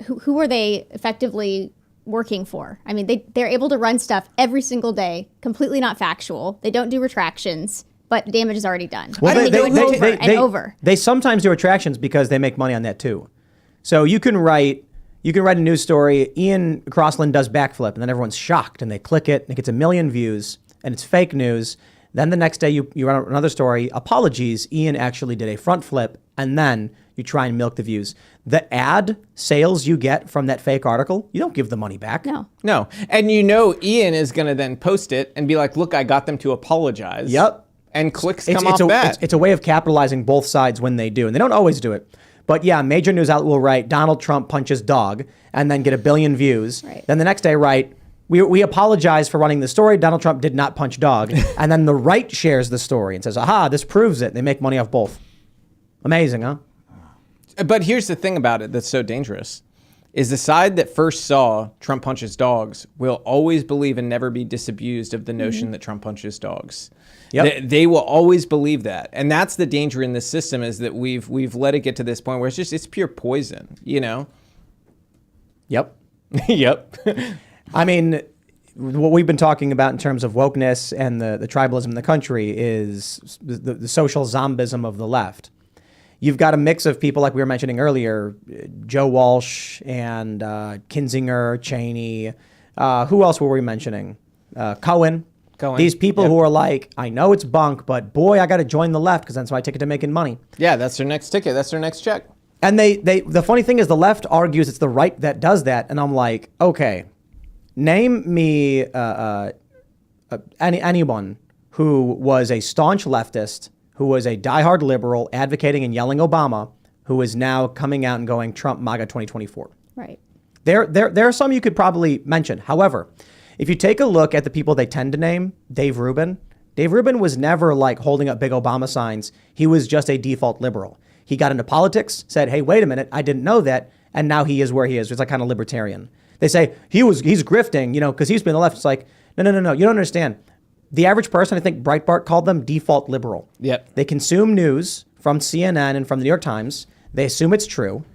D: who are they effectively working for? I mean, they're able to run stuff every single day, completely not factual. They don't do retractions. But the damage is already done.
A: Well,
D: I mean, they do it over and over.
A: They sometimes do attractions because they make money on that too. So you can write a news story. Ian Crossland does backflip, and then everyone's shocked, and they click it, and it gets 1 million views, and it's fake news. Then the next day you run another story. Apologies, Ian actually did a front flip, and then you try and milk the views. The ad sales you get from that fake article, you don't give the money back.
C: No. And Ian is going to then post it and be like, look, I got them to apologize.
A: Yep.
C: And clicks come off that.
A: It's a way of capitalizing both sides when they do. And they don't always do it. But yeah, major news outlet will write, Donald Trump punches dog, and then get 1 billion views.
D: Right.
A: Then the next day write, we apologize for running the story. Donald Trump did not punch dog. And then the right shares the story and says, aha, this proves it. They make money off both. Amazing, huh?
C: But here's the thing about it that's so dangerous, is the side that first saw Trump punches dogs will always believe and never be disabused of the notion that Trump punches dogs.
A: Yep.
C: They will always believe that. And that's the danger in this system, is that we've let it get to this point where it's pure poison,
A: Yep.
C: Yep.
A: I mean, what we've been talking about in terms of wokeness and the tribalism in the country is the social zombism of the left. You've got a mix of people like we were mentioning earlier, Joe Walsh and Kinzinger, Cheney. Who else were we mentioning? Cohen. These people who are like, I know it's bunk, but boy, I got to join the left because that's my ticket to making money.
C: Yeah, that's their next ticket. That's their next check.
A: And the funny thing is the left argues it's the right that does that. And I'm like, okay, name me anyone who was a staunch leftist, who was a diehard liberal advocating and yelling Obama, who is now coming out and going Trump MAGA 2024.
D: Right.
A: There are some you could probably mention. However, if you take a look at the people they tend to name, Dave Rubin was never like holding up big Obama signs. He was just a default liberal. He got into politics, said, hey, wait a minute, I didn't know that. And now he is where he is. It's like kind of libertarian. They say he's grifting, because he's been the left. It's like, no, you don't understand. The average person, I think Breitbart called them default liberal.
C: Yep.
A: They consume news from CNN and from the New York Times. They assume it's true.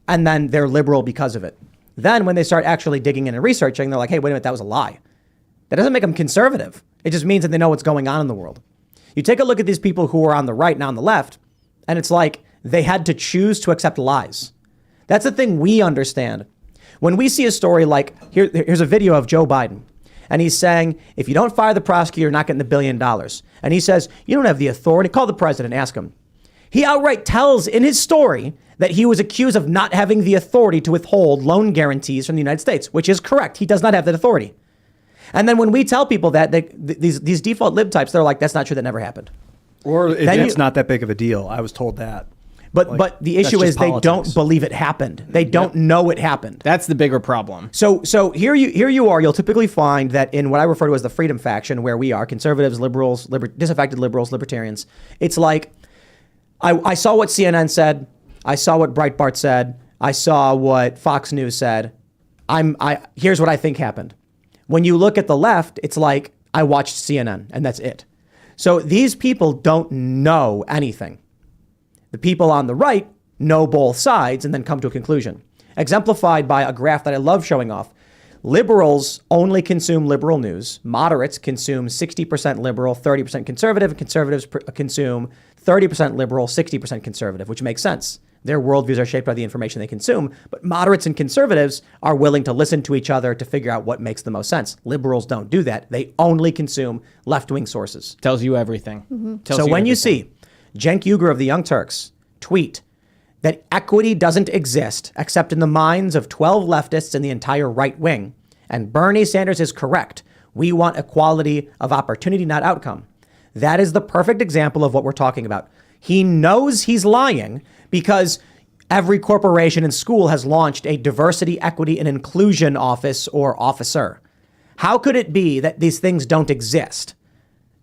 A: And then they're liberal because of it. Then when they start actually digging in and researching, they're like, hey, wait a minute, that was a lie. That doesn't make them conservative. It just means that they know what's going on in the world. You take a look at these people who are on the right and on the left, and it's like they had to choose to accept lies. That's the thing we understand. When we see a story like, here's a video of Joe Biden, and he's saying, if you don't fire the prosecutor, you're not getting the $1 billion. And he says, you don't have the authority. Call the president, ask him. He outright tells in his story that he was accused of not having the authority to withhold loan guarantees from the United States, which is correct. He does not have that authority. And then when we tell people that, these default lib types, they're like, that's not true, that never happened.
B: Or it's not that big of a deal. I was told that.
A: But the issue is they don't believe it happened. They don't know it happened.
C: That's the bigger problem.
A: So here you are. You'll typically find that in what I refer to as the freedom faction, where we are conservatives, liberals, disaffected liberals, libertarians. It's like I saw what CNN said. I saw what Breitbart said. I saw what Fox News said. Here's what I think happened. When you look at the left, it's like I watched CNN and that's it. So these people don't know anything. The people on the right know both sides and then come to a conclusion. Exemplified by a graph that I love showing off. Liberals only consume liberal news. Moderates consume 60% liberal, 30% conservative. And conservatives consume 30% liberal, 60% conservative, which makes sense. Their worldviews are shaped by the information they consume. But moderates and conservatives are willing to listen to each other to figure out what makes the most sense. Liberals don't do that. They only consume left-wing sources.
C: Tells you everything.
D: Mm-hmm.
A: So when you see Cenk Uygur of the Young Turks tweet that equity doesn't exist except in the minds of 12 leftists and the entire right wing, and Bernie Sanders is correct, we want equality of opportunity, not outcome. That is the perfect example of what we're talking about. He knows he's lying because every corporation and school has launched a diversity, equity, and inclusion office or officer. How could it be that these things don't exist?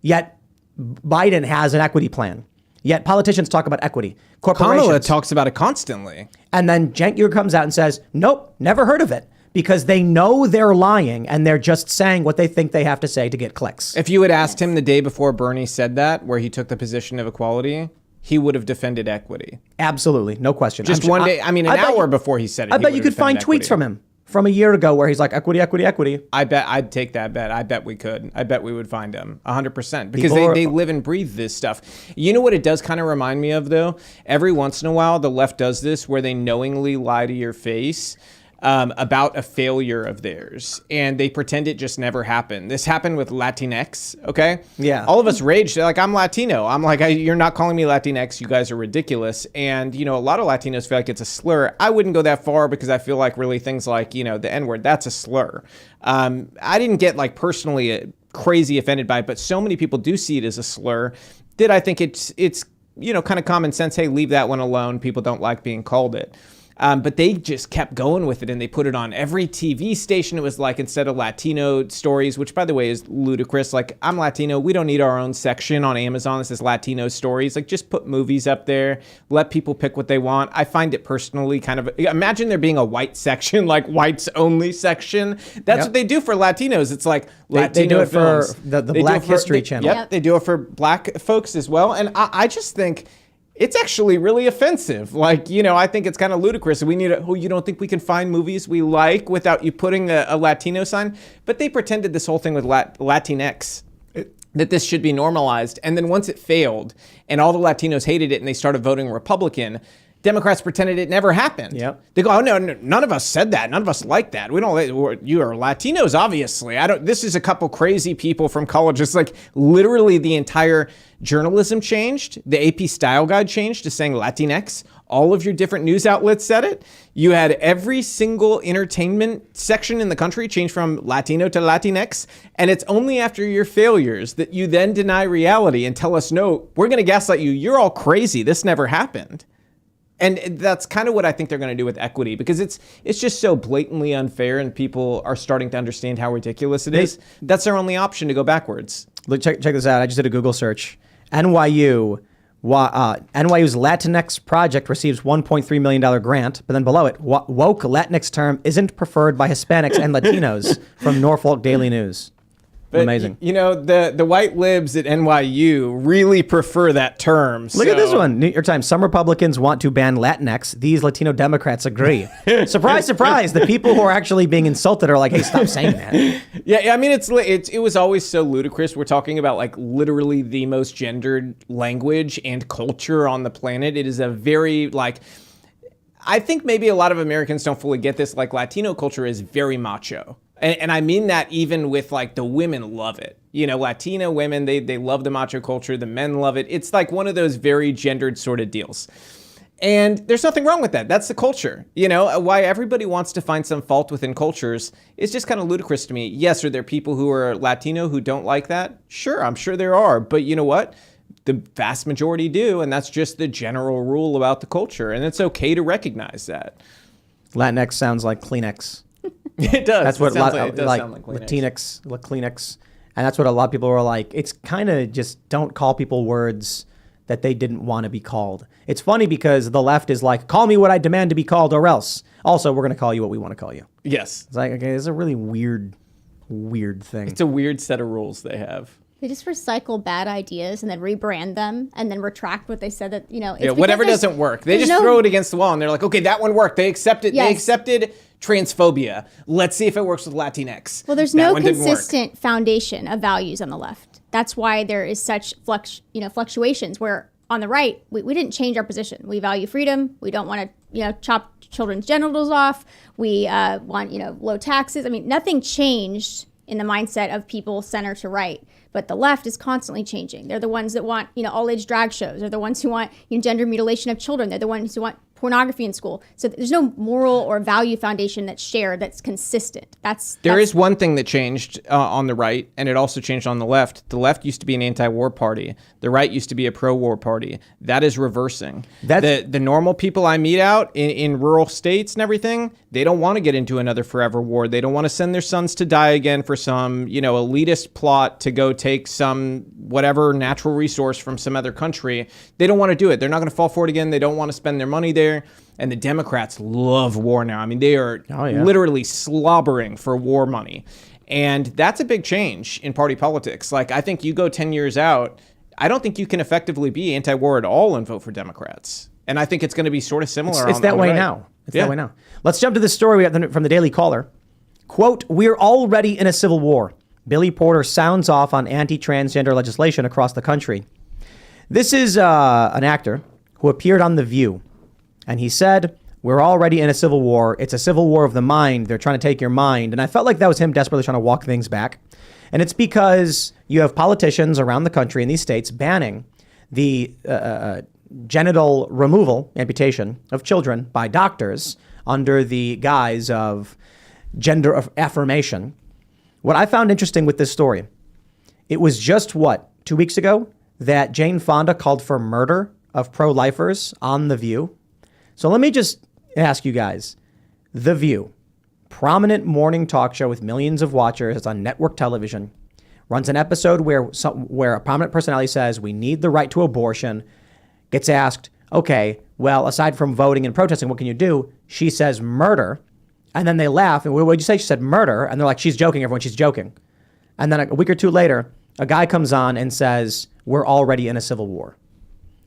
A: Yet Biden has an equity plan. Yet politicians talk about equity. Corporations.
C: Kamala talks about it constantly.
A: And then Cenk Uygur comes out and says, nope, never heard of it. Because they know they're lying and they're just saying what they think they have to say to get clicks.
C: If you had asked him the day before Bernie said that, where he took the position of equality, he would have defended equity.
A: Absolutely. No question.
C: Just one day. I mean, an hour before he said it.
A: I bet you could find tweets from him from a year ago where he's like, equity, equity, equity.
C: I bet I'd take that bet. I bet we could. I bet we would find him 100% because they live and breathe this stuff. You know what it does kind of remind me of, though? Every once in a while, the left does this where they knowingly lie to your face about a failure of theirs, and they pretend it just never happened. This happened with Latinx, okay?
A: Yeah.
C: All of us raged. They're like, I'm Latino. I'm like, you're not calling me Latinx. You guys are ridiculous. And, you know, a lot of Latinos feel like it's a slur. I wouldn't go that far because I feel like really things like, you know, the N-word, that's a slur. I didn't get like personally crazy offended by it, but so many people do see it as a slur that I think it's you know, kind of common sense. Hey, leave that one alone. People don't like being called it. But they just kept going with it, and they put it on every TV station. It was like, instead of Latino stories, which by the way is ludicrous. Like, I'm Latino. We don't need our own section on Amazon that says Latino stories. Like, just put movies up there. Let people pick what they want. I find it personally kind of, imagine there being a white section, like whites only section. That's what they do for Latinos. It's like Latino
A: They do it
C: films.
A: for the Black History Channel.
C: Yep, they do it for black folks as well. And I just think it's actually really offensive. Like, you know, I think it's kind of ludicrous. We need you don't think we can find movies we like without you putting a Latino sign? But they pretended this whole thing with Latinx, that this should be normalized. And then once it failed and all the Latinos hated it and they started voting Republican, Democrats pretended it never happened.
A: Yep.
C: They go, oh, no, none of us said that. None of us like that. We don't, you are Latinos, obviously. This is a couple crazy people from college. It's like literally the entire journalism changed. The AP style guide changed to saying Latinx. All of your different news outlets said it. You had every single entertainment section in the country change from Latino to Latinx. And it's only after your failures that you then deny reality and tell us, no, we're going to gaslight you. You're all crazy. This never happened. And that's kind of what I think they're going to do with equity, because it's just so blatantly unfair and people are starting to understand how ridiculous it is. That's their only option to go backwards.
A: Look, check this out. I just did a Google search. NYU's Latinx project receives $1.3 million grant, but then below it, woke Latinx term isn't preferred by Hispanics and Latinos from Norfolk Daily News.
C: But,
A: amazing.
C: You know, the white libs at NYU really prefer that term.
A: Look at this one. New York Times. Some Republicans want to ban Latinx. These Latino Democrats agree. Surprise, surprise. The people who are actually being insulted are like, hey, stop saying that.
C: Yeah, I mean, it was always so ludicrous. We're talking about like literally the most gendered language and culture on the planet. It is a very like, I think maybe a lot of Americans don't fully get this. Like, Latino culture is very macho. And I mean that even with like the women love it. Latino women, they love the macho culture. The men love it. It's like one of those very gendered sort of deals. And there's nothing wrong with that. That's the culture. Why everybody wants to find some fault within cultures is just kind of ludicrous to me. Yes, are there people who are Latino who don't like that? Sure, I'm sure there are. But you know what? The vast majority do. And that's just the general rule about the culture. And it's okay to recognize that.
A: Latinx sounds like Kleenex.
C: It does.
A: That's what
C: it does sound like Kleenex.
A: Kleenex. And that's what a lot of people are like. It's kind of just don't call people words that they didn't want to be called. It's funny because the left is like, call me what I demand to be called or else. Also, we're going to call you what we want to call you.
C: Yes.
A: It's like, okay, it's a really weird thing.
C: It's a weird set of rules they have.
D: They just recycle bad ideas and then rebrand them and then retract what they said that,
C: whatever doesn't work. They just throw it against the wall and they're like, okay, that one worked. They accepted.
D: Yes.
C: They accepted transphobia. Let's see if it works with Latinx.
D: Well, there's no consistent foundation of values on the left. That's why there is such fluctuations where on the right, we didn't change our position. We value freedom. We don't want to, chop children's genitals off. We want, low taxes. I mean, nothing changed in the mindset of people center to right. But the left is constantly changing. They're the ones that want, all-age drag shows. They're the ones who want gender mutilation of children. They're the ones who want pornography in school. So there's no moral or value foundation that's shared that's consistent. There
C: is one thing that changed on the right, and it also changed on the left. The left used to be an anti-war party. The right used to be a pro-war party. That is reversing. The normal people I meet out in rural states and everything, they don't want to get into another forever war. They don't want to send their sons to die again for some, elitist plot to go take some whatever natural resource from some other country. They don't want to do it. They're not going to fall for it again. They don't want to spend their money there. And the Democrats love war now. I mean, they are literally slobbering for war money. And that's a big change in party politics. Like, I think you go 10 years out, I don't think you can effectively be anti-war at all and vote for Democrats. And I think it's going to be sort of similar.
A: It's that way now. It's that way now. Let's jump to the story we got from the Daily Caller. Quote, "We're already in a civil war. Billy Porter sounds off on anti-transgender legislation across the country." This is an actor who appeared on The View. And he said, we're already in a civil war. It's a civil war of the mind. They're trying to take your mind. And I felt like that was him desperately trying to walk things back. And it's because you have politicians around the country in these states banning the genital removal, amputation of children by doctors under the guise of gender affirmation. What I found interesting with this story, it was just 2 weeks ago that Jane Fonda called for murder of pro-lifers on The View. So let me just ask you guys, The View, prominent morning talk show with millions of watchers. It's on network television, runs an episode where a prominent personality says, we need the right to abortion, gets asked, okay, well, aside from voting and protesting, what can you do? She says murder. And then they laugh. And what did you say? She said murder. And they're like, she's joking, everyone, she's joking. And then a week or two later, a guy comes on and says, we're already in a civil war.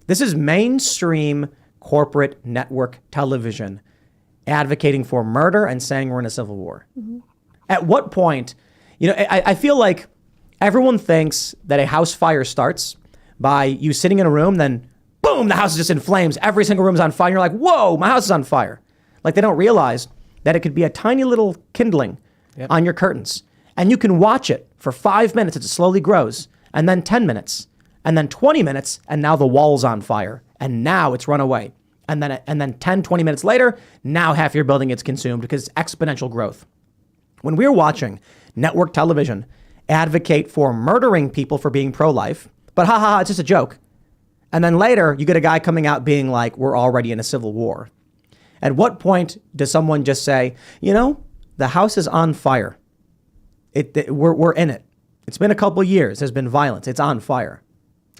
A: This is mainstream corporate network television advocating for murder and saying we're in a civil war. Mm-hmm. At what point, I feel like everyone thinks that a house fire starts by you sitting in a room, then boom, the house is just in flames. Every single room's on fire. And you're like, whoa, my house is on fire. Like they don't realize that it could be a tiny little kindling on your curtains. And you can watch it for 5 minutes as it slowly grows, and then 10 minutes, and then 20 minutes, and now the wall's on fire. And now it's run away. And then 10, 20 minutes later, now half your building gets consumed because it's exponential growth. When we're watching network television advocate for murdering people for being pro-life, but it's just a joke. And then later, you get a guy coming out being like, we're already in a civil war. At what point does someone just say, the house is on fire. We're in it. It's been a couple years. There's been violence. It's on fire.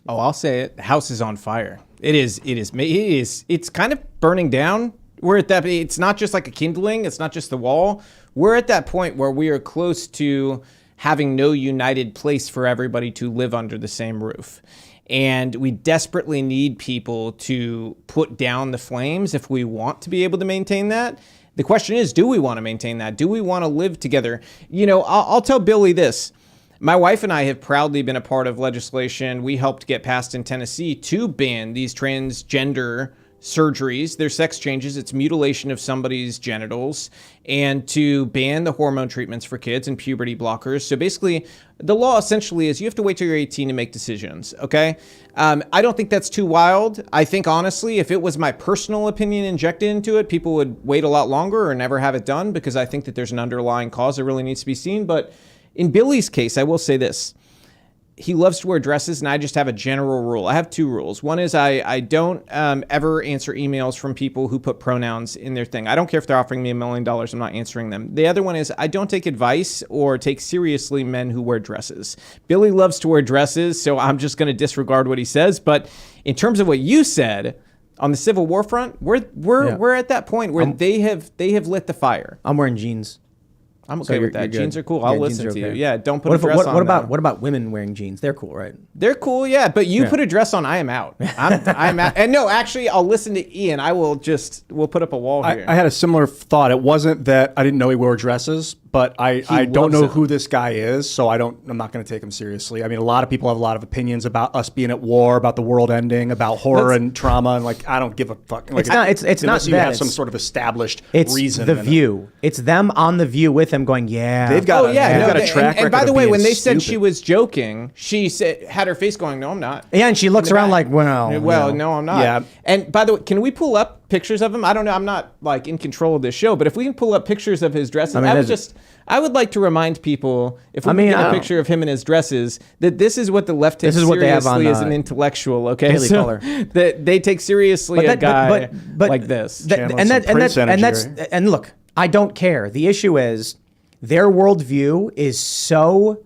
C: Oh, I'll say it. The house is on fire. It is. It's kind of burning down. We're at that. It's not just like a kindling. It's not just the wall. We're at that point where we are close to having no united place for everybody to live under the same roof. And we desperately need people to put down the flames if we want to be able to maintain that. The question is, do we want to maintain that? Do we want to live together? I'll tell Billy this. My wife and I have proudly been a part of legislation we helped get passed in Tennessee to ban these transgender surgeries, they're sex changes, it's mutilation of somebody's genitals, and to ban the hormone treatments for kids and puberty blockers. So basically, the law essentially is you have to wait till you're 18 to make decisions, okay? I don't think that's too wild. I think, honestly, if it was my personal opinion injected into it, people would wait a lot longer or never have it done, because I think that there's an underlying cause that really needs to be seen. But in Billy's case, I will say this. He loves to wear dresses, and I just have a general rule. I have two rules. One is I don't ever answer emails from people who put pronouns in their thing. I don't care if they're offering me $1 million. I'm not answering them. The other one is I don't take advice or take seriously men who wear dresses. Billy loves to wear dresses, so I'm just going to disregard what he says. But in terms of what you said on the Civil War front, we're at that point where they have lit the fire.
A: I'm wearing jeans.
C: I'm okay with that. Jeans are cool.
A: Yeah,
C: I'll listen to
A: okay.
C: you. Yeah, don't put a dress on.
A: What about women wearing jeans? They're cool, right?
C: They're cool, yeah. But you put a dress on, I am out. I'm out. And no, actually, I'll listen to Ian. We'll put up a wall here.
B: I had a similar thought. It wasn't that I didn't know he wore dresses, but I don't know who this guy is, so I'm not going to take him seriously. I mean, a lot of people have a lot of opinions about us being at war, about the world ending, about horror and trauma, and like I don't give a fuck. Like,
A: it's not
B: you
A: that.
B: have some sort of established
A: it's
B: reason.
A: The View. It's them on The View with him going, yeah.
B: They've got a track record.
C: And by the
B: of
C: way,
B: being
C: when they said
B: stupid.
C: she was joking, she had her face going, "No, I'm not."
A: Yeah, and she looks around like, well,
C: no, I'm not.
B: Yeah.
C: And by the way, can we pull up pictures of him? I don't know. I'm not like in control of this show, but if we can pull up pictures of his dresses, I would like to remind people, if we can get a picture of him in his dresses, that this is what the left takes seriously as an intellectual. Okay,
A: Daily Caller.
C: that they take seriously a guy like this.
A: And look, I don't care. The issue is their worldview is so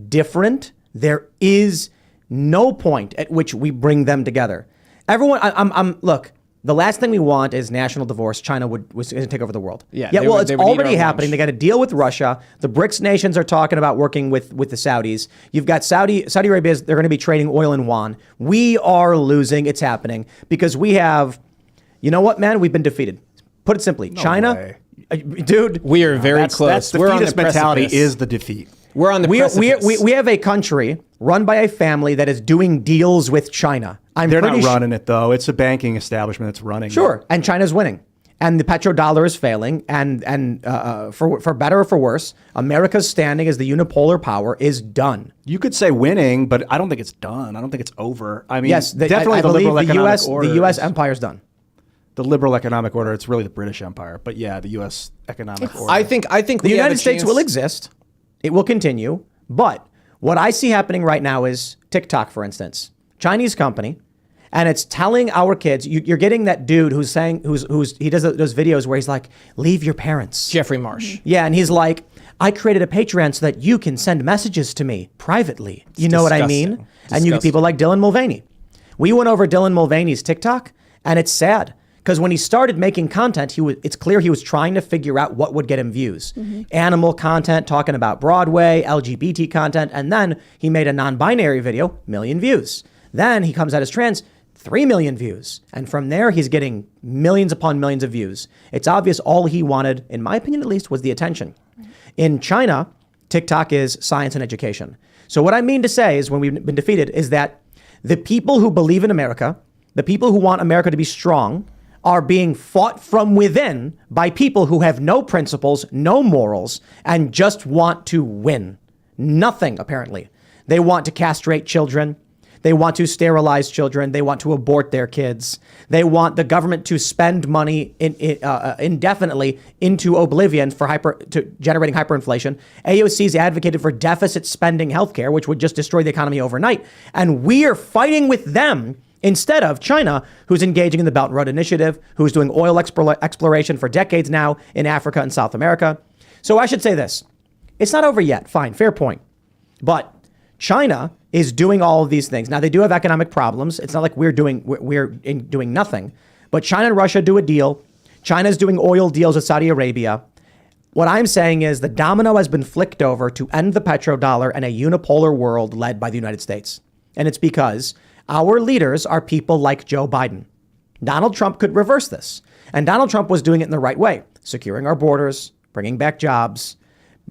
A: different. There is no point at which we bring them together. Everyone, look. The last thing we want is national divorce. China was going to take over the world.
C: Yeah,
A: well, it's already happening. They got to deal with Russia. The BRICS nations are talking about working with the Saudis. You've got Saudi Arabia. They're going to be trading oil and yuan. We are losing. It's happening because we have, you know what, man? We've been defeated. Put it simply, China, dude.
C: We are very close.
B: We're on the mentality is the defeat.
C: We're on the precipice.
A: We have a country run by a family that is doing deals with China.
B: They're not running it, though. It's a banking establishment that's running it.
A: Sure, and China's winning. And the petrodollar is failing. And for better or for worse, America's standing as the unipolar power is done.
B: You could say winning, but I don't think it's done. I don't think it's over. I mean,
A: yes,
B: definitely
A: I
B: the
A: believe
B: liberal economic order.
A: The U.S. empire's done.
B: The liberal economic order, it's really the British Empire. But yeah, the U.S. economic order.
C: I think
A: the United States will exist. It will continue. But what I see happening right now is TikTok, for instance, Chinese company, and it's telling our kids. You're getting that dude who's saying he does those videos where he's like, leave your parents.
C: Jeffrey Marsh.
A: Yeah, and he's like, I created a Patreon so that you can send messages to me privately. You know what I mean? And you get people like Dylan Mulvaney. We went over Dylan Mulvaney's TikTok, and it's sad. Because when he started making content, it's clear he was trying to figure out what would get him views. Mm-hmm. Animal content, talking about Broadway, LGBT content, and then he made a non-binary video, 1 million views. Then he comes out as trans, 3 million views. And from there, he's getting millions upon millions of views. It's obvious all he wanted, in my opinion at least, was the attention. Right. In China, TikTok is science and education. So what I mean to say is when we've been defeated is that the people who believe in America, the people who want America to be strong, are being fought from within by people who have no principles, no morals, and just want to win. Nothing, apparently. They want to castrate children. They want to sterilize children. They want to abort their kids. They want the government to spend money indefinitely into oblivion to generating hyperinflation. AOC's advocated for deficit spending healthcare, which would just destroy the economy overnight. And we are fighting with them instead of China, who's engaging in the Belt and Road Initiative, who's doing oil exploration for decades now in Africa and South America. So I should say this. It's not over yet. Fine, fair point. But China is doing all of these things. Now, they do have economic problems. It's not like we're doing nothing. But China and Russia do a deal. China's doing oil deals with Saudi Arabia. What I'm saying is the domino has been flicked over to end the petrodollar and a unipolar world led by the United States. And it's because our leaders are people like Joe Biden. Donald Trump could reverse this. And Donald Trump was doing it in the right way. Securing our borders, bringing back jobs.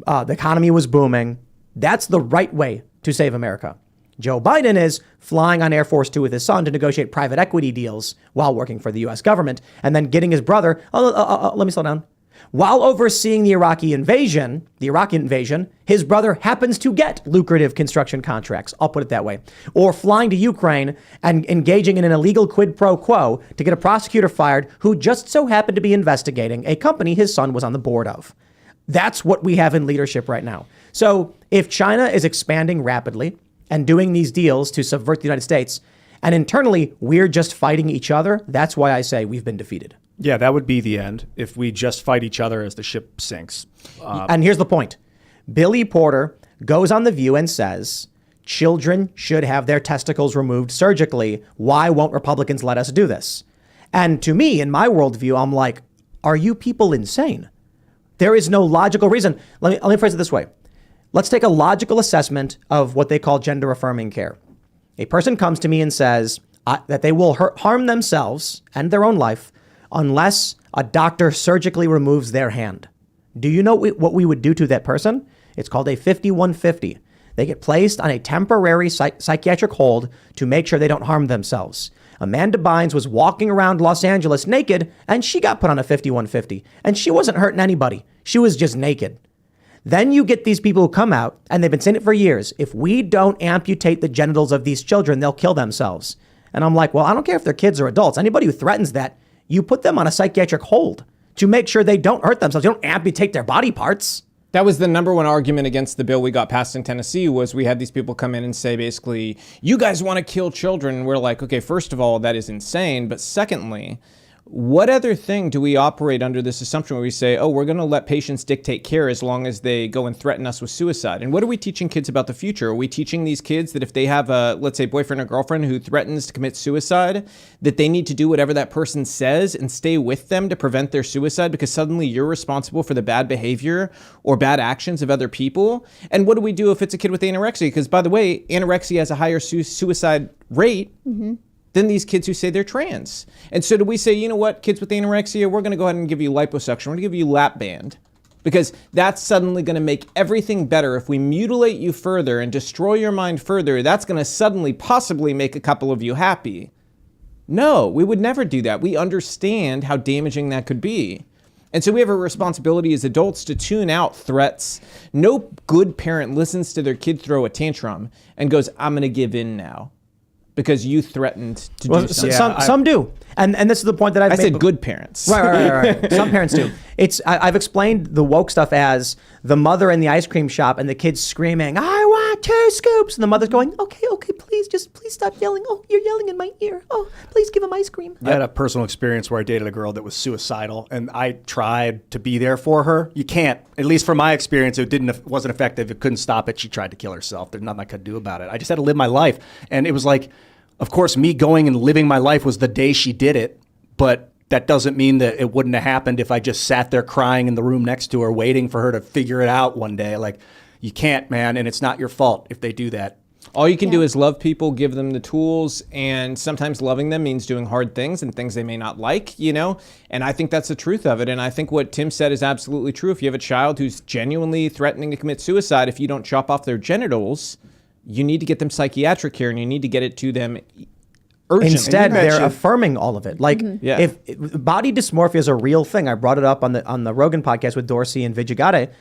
A: The economy was booming. That's the right way to save America. Joe Biden is flying on Air Force Two with his son to negotiate private equity deals while working for the U.S. government, and then getting his brother, let me slow down. While overseeing the Iraqi invasion, his brother happens to get lucrative construction contracts. I'll put it that way. Or flying to Ukraine and engaging in an illegal quid pro quo to get a prosecutor fired who just so happened to be investigating a company his son was on the board of. That's what we have in leadership right now. So if China is expanding rapidly and doing these deals to subvert the United States, and internally we're just fighting each other, that's why I say we've been defeated.
B: Yeah, that would be the end if we just fight each other as the ship sinks.
A: And here's the point. Billy Porter goes on The View and says, children should have their testicles removed surgically. Why won't Republicans let us do this? And to me, in my worldview, I'm like, are you people insane? There is no logical reason. Let me phrase it this way. Let's take a logical assessment of what they call gender affirming care. A person comes to me and says that they will harm themselves and their own life unless a doctor surgically removes their hand. Do you know what we would do to that person? It's called a 5150. They get placed on a temporary psychiatric hold to make sure they don't harm themselves. Amanda Bynes was walking around Los Angeles naked, and she got put on a 5150. And she wasn't hurting anybody. She was just naked. Then you get these people who come out, and they've been saying it for years. If we don't amputate the genitals of these children, they'll kill themselves. And I'm like, well, I don't care if they're kids or adults. Anybody who threatens that, you put them on a psychiatric hold to make sure they don't hurt themselves. You don't amputate their body parts.
C: That was the number one argument against the bill we got passed in Tennessee, was we had these people come in and say, basically, you guys want to kill children. And we're like, okay, first of all, that is insane. But secondly, what other thing do we operate under this assumption where we say, oh, we're going to let patients dictate care as long as they go and threaten us with suicide? And what are we teaching kids about the future? Are we teaching these kids that if they have a, let's say, boyfriend or girlfriend who threatens to commit suicide, that they need to do whatever that person says and stay with them to prevent their suicide because suddenly you're responsible for the bad behavior or bad actions of other people? And what do we do if it's a kid with anorexia? Because, by the way, anorexia has a higher suicide rate than these kids who say they're trans. And so do we say, you know what, kids with anorexia, we're going to go ahead and give you liposuction. We're going to give you lap band. Because that's suddenly going to make everything better. If we mutilate you further and destroy your mind further, that's going to suddenly possibly make a couple of you happy. No, we would never do that. We understand how damaging that could be. And so we have a responsibility as adults to tune out threats. No good parent listens to their kid throw a tantrum and goes, I'm going to give in now because you threatened to do something.
A: Some do. And this is the point that I've made.
C: I said good parents.
A: Right. Some parents do. I've explained the woke stuff as the mother in the ice cream shop and the kids screaming, I want 2 scoops. And the mother's going, okay, please stop yelling. Oh, you're yelling in my ear. Oh, please give him ice cream.
B: I had a personal experience where I dated a girl that was suicidal, and I tried to be there for her. You can't. At least from my experience, it wasn't effective. It couldn't stop it. She tried to kill herself. There's nothing I could do about it. I just had to live my life. And it was like, of course, me going and living my life was the day she did it, but that doesn't mean that it wouldn't have happened if I just sat there crying in the room next to her, waiting for her to figure it out one day. Like, you can't, man, and it's not your fault if they do that.
C: All you can do is love people, give them the tools, and sometimes loving them means doing hard things and things they may not like, you know? And I think that's the truth of it. And I think what Tim said is absolutely true. If you have a child who's genuinely threatening to commit suicide, if you don't chop off their genitals, you need to get them psychiatric care and you need to get it to them urgently.
A: Instead, they're affirming all of it. Like, if body dysmorphia is a real thing, I brought it up on the Rogan podcast with Dorsey and Vijagade,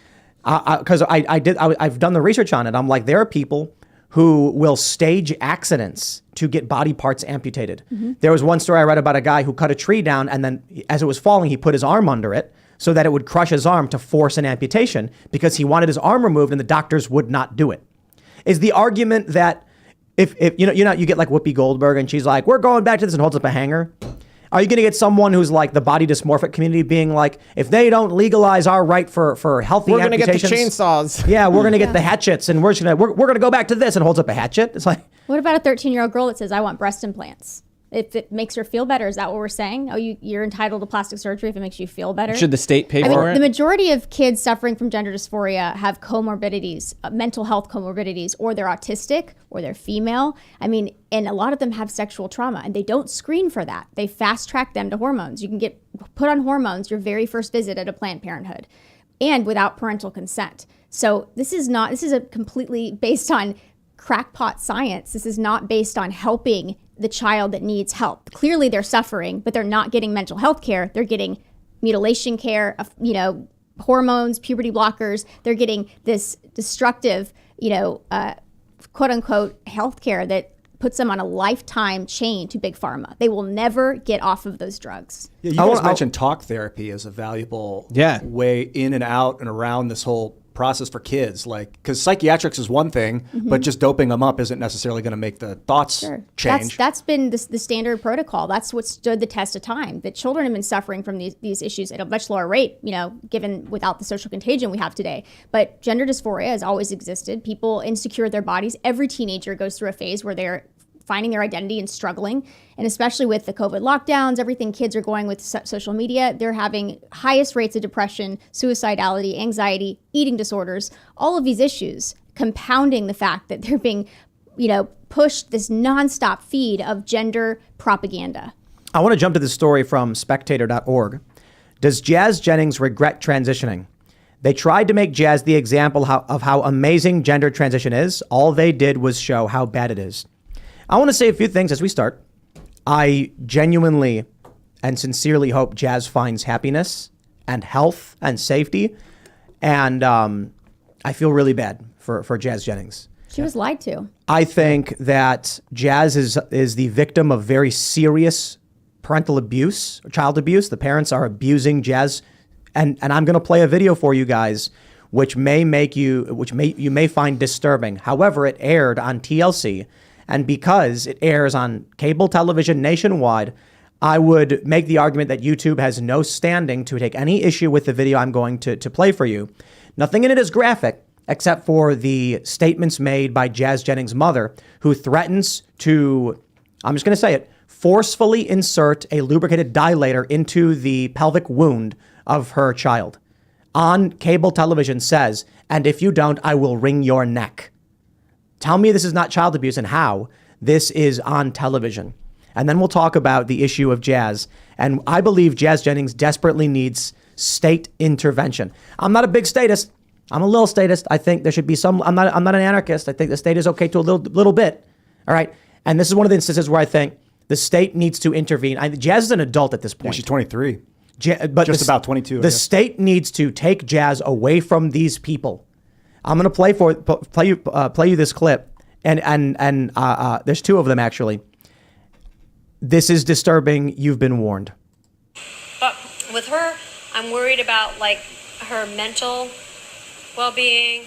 A: because I've done the research on it. I'm like, there are people who will stage accidents to get body parts amputated. There was one story I read about a guy who cut a tree down, and then as it was falling, he put his arm under it so that it would crush his arm to force an amputation because he wanted his arm removed and the doctors would not do it. Is the argument that if you get like Whoopi Goldberg and she's like, we're going back to this and holds up a hanger. Are you going to get someone who's like the body dysmorphic community being like, if they don't legalize our right for healthy
C: we're
A: amputations.
C: We're going to get the chainsaws.
A: Yeah, we're going to get the hatchets and we're going to go back to this and holds up a hatchet. It's like,
D: what about a 13-year-old girl that says, I want breast implants? If it makes her feel better, is that what we're saying? Oh, you're entitled to plastic surgery if it makes you feel better?
C: Should the state pay for it?
D: The majority of kids suffering from gender dysphoria have comorbidities, mental health comorbidities, or they're autistic, or they're female. I mean, and a lot of them have sexual trauma, and they don't screen for that. They fast track them to hormones. You can get put on hormones your very first visit at a Planned Parenthood, and without parental consent. So this is a completely based on crackpot science. This is not based on helping the child that needs help. Clearly they're suffering, but they're not getting mental health care. They're getting mutilation care, hormones, puberty blockers. They're getting this destructive, quote unquote health care that puts them on a lifetime chain to big pharma. They will never get off of those drugs.
B: Yeah, you guys mentioned talk therapy as a valuable way in and out and around this whole process for kids, like, because psychiatrics is one thing, but just doping them up isn't necessarily going to make the thoughts change.
D: That's been the standard protocol. That's what stood the test of time. That children have been suffering from these issues at a much lower rate, given without the social contagion we have today. But gender dysphoria has always existed. People insecure with their bodies. Every teenager goes through a phase where they're finding their identity and struggling. And especially with the COVID lockdowns, everything kids are going with social media, they're having highest rates of depression, suicidality, anxiety, eating disorders, all of these issues compounding the fact that they're being, pushed this nonstop feed of gender propaganda.
A: I want to jump to the story from spectator.org. Does Jazz Jennings regret transitioning? They tried to make Jazz the example of how amazing gender transition is. All they did was show how bad it is. I want to say a few things as we start. I genuinely and sincerely hope Jazz finds happiness and health and safety. And I feel really bad for Jazz Jennings.
D: She was lied to.
A: I think that Jazz is the victim of very serious parental abuse, or child abuse. The parents are abusing Jazz. And I'm going to play a video for you guys, which you may find disturbing. However, it aired on TLC. And because it airs on cable television nationwide, I would make the argument that YouTube has no standing to take any issue with the video I'm going to play for you. Nothing in it is graphic, except for the statements made by Jazz Jennings' mother, who threatens to, I'm just going to say it, forcefully insert a lubricated dilator into the pelvic wound of her child. On cable television says, "And if you don't, I will wring your neck." Tell me this is not child abuse and how this is on television. And then we'll talk about the issue of Jazz. And I believe Jazz Jennings desperately needs state intervention. I'm not a big statist. I'm a little statist. I think there should be some, I'm not an anarchist. I think the state is okay to a little bit. All right. And this is one of the instances where I think the state needs to intervene. Jazz is an adult at this point.
B: Yeah, she's 23.
A: But
B: just about 22.
A: The state needs to take Jazz away from these people. I'm going to play you this clip, and there's two of them actually. This is disturbing. You've been warned.
F: But with her, I'm worried about her mental well-being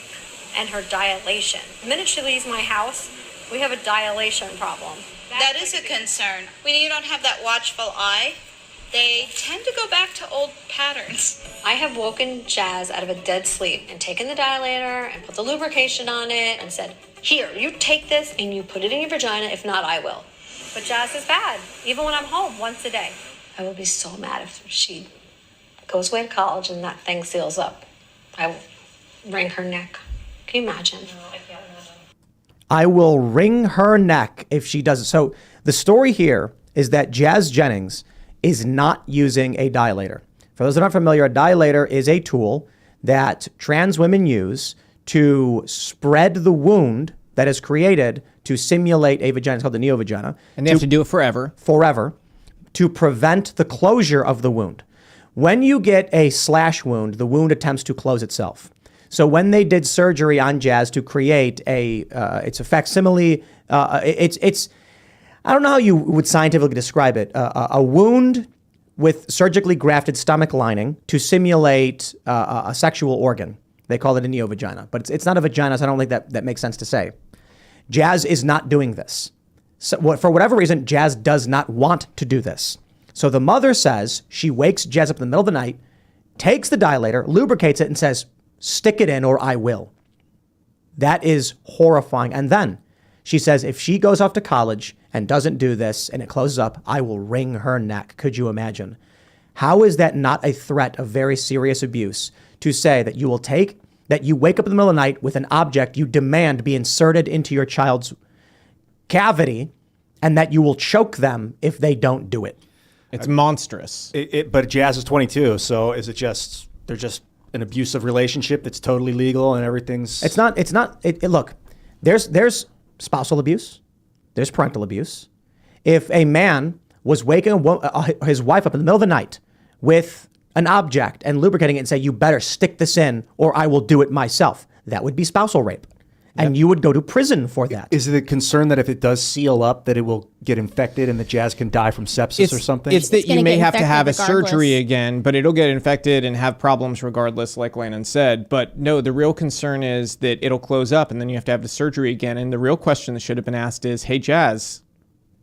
F: and her dilation. The minute she leaves my house, we have a dilation problem.
G: That is a concern. When you don't have that watchful eye, they tend to go back to old patterns.
F: I have woken Jazz out of a dead sleep and taken the dilator and put the lubrication on it and said, "Here, you take this and you put it in your vagina. If not, I will." But Jazz is bad, even when I'm home once a day. I will be so mad if she goes away to college and that thing seals up. I will wring her neck. Can you imagine? No, I can't imagine.
A: I will wring her neck if she doesn't. So the story here is that Jazz Jennings is not using a dilator. For those that aren't familiar, a dilator is a tool that trans women use to spread the wound that is created to simulate a vagina. It's called the neovagina.
C: And they have to do it forever.
A: Forever, to prevent the closure of the wound. When you get a slash wound, the wound attempts to close itself. So when they did surgery on Jazz to create it's a facsimile, it's I don't know how you would scientifically describe it. A wound with surgically grafted stomach lining to simulate a sexual organ. They call it a neovagina, but it's not a vagina, so I don't think that makes sense to say. Jazz is not doing this. So for whatever reason, Jazz does not want to do this. So the mother says she wakes Jazz up in the middle of the night, takes the dilator, lubricates it, and says, "Stick it in or I will." That is horrifying. And then she says if she goes off to college and doesn't do this and it closes up, I will wring her neck. Could you imagine? How is that not a threat of very serious abuse to say that you wake up in the middle of the night with an object you demand be inserted into your child's cavity and that you will choke them if they don't do it?
C: It's monstrous.
B: But Jazz is 22, so is it they're just an abusive relationship that's totally legal and everything's...
A: Look, there's spousal abuse. There's parental abuse. If a man was waking his wife up in the middle of the night with an object and lubricating it and say, you better stick this in or I will do it myself, that would be spousal rape. And you would go to prison for that.
B: Is it a concern that if it does seal up, that it will get infected and that Jazz can die from sepsis or something?
C: It's that you may have to have a
D: regardless.
C: surgery again, but it'll get infected and have problems regardless, like Landon said. But no, the real concern is that it'll close up and then you have to have the surgery again. And the real question that should have been asked is, hey, Jazz,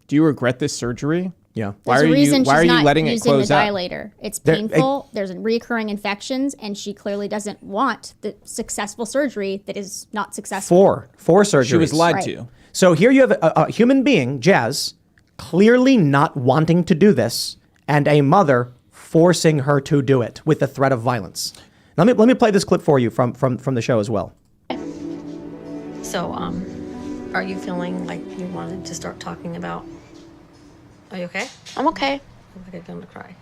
C: do you regret this surgery?
A: Yeah.
C: Why
D: There's
C: are
D: a reason
C: you
D: she's not
C: letting it
D: using
C: close
D: the
C: up?
D: dilator. It's painful. There's recurring infections, and she clearly doesn't want the successful surgery that is not successful.
A: Four surgeries.
C: She was lied
D: Right.
C: to.
A: So here you have a human being, Jazz, clearly not wanting to do this, and a mother forcing her to do it with the threat of violence. Let me play this clip for you from the show as well.
F: So, are you feeling like you wanted to start talking about? Are you okay?
H: I'm okay.
F: I'm like I'm gonna cry.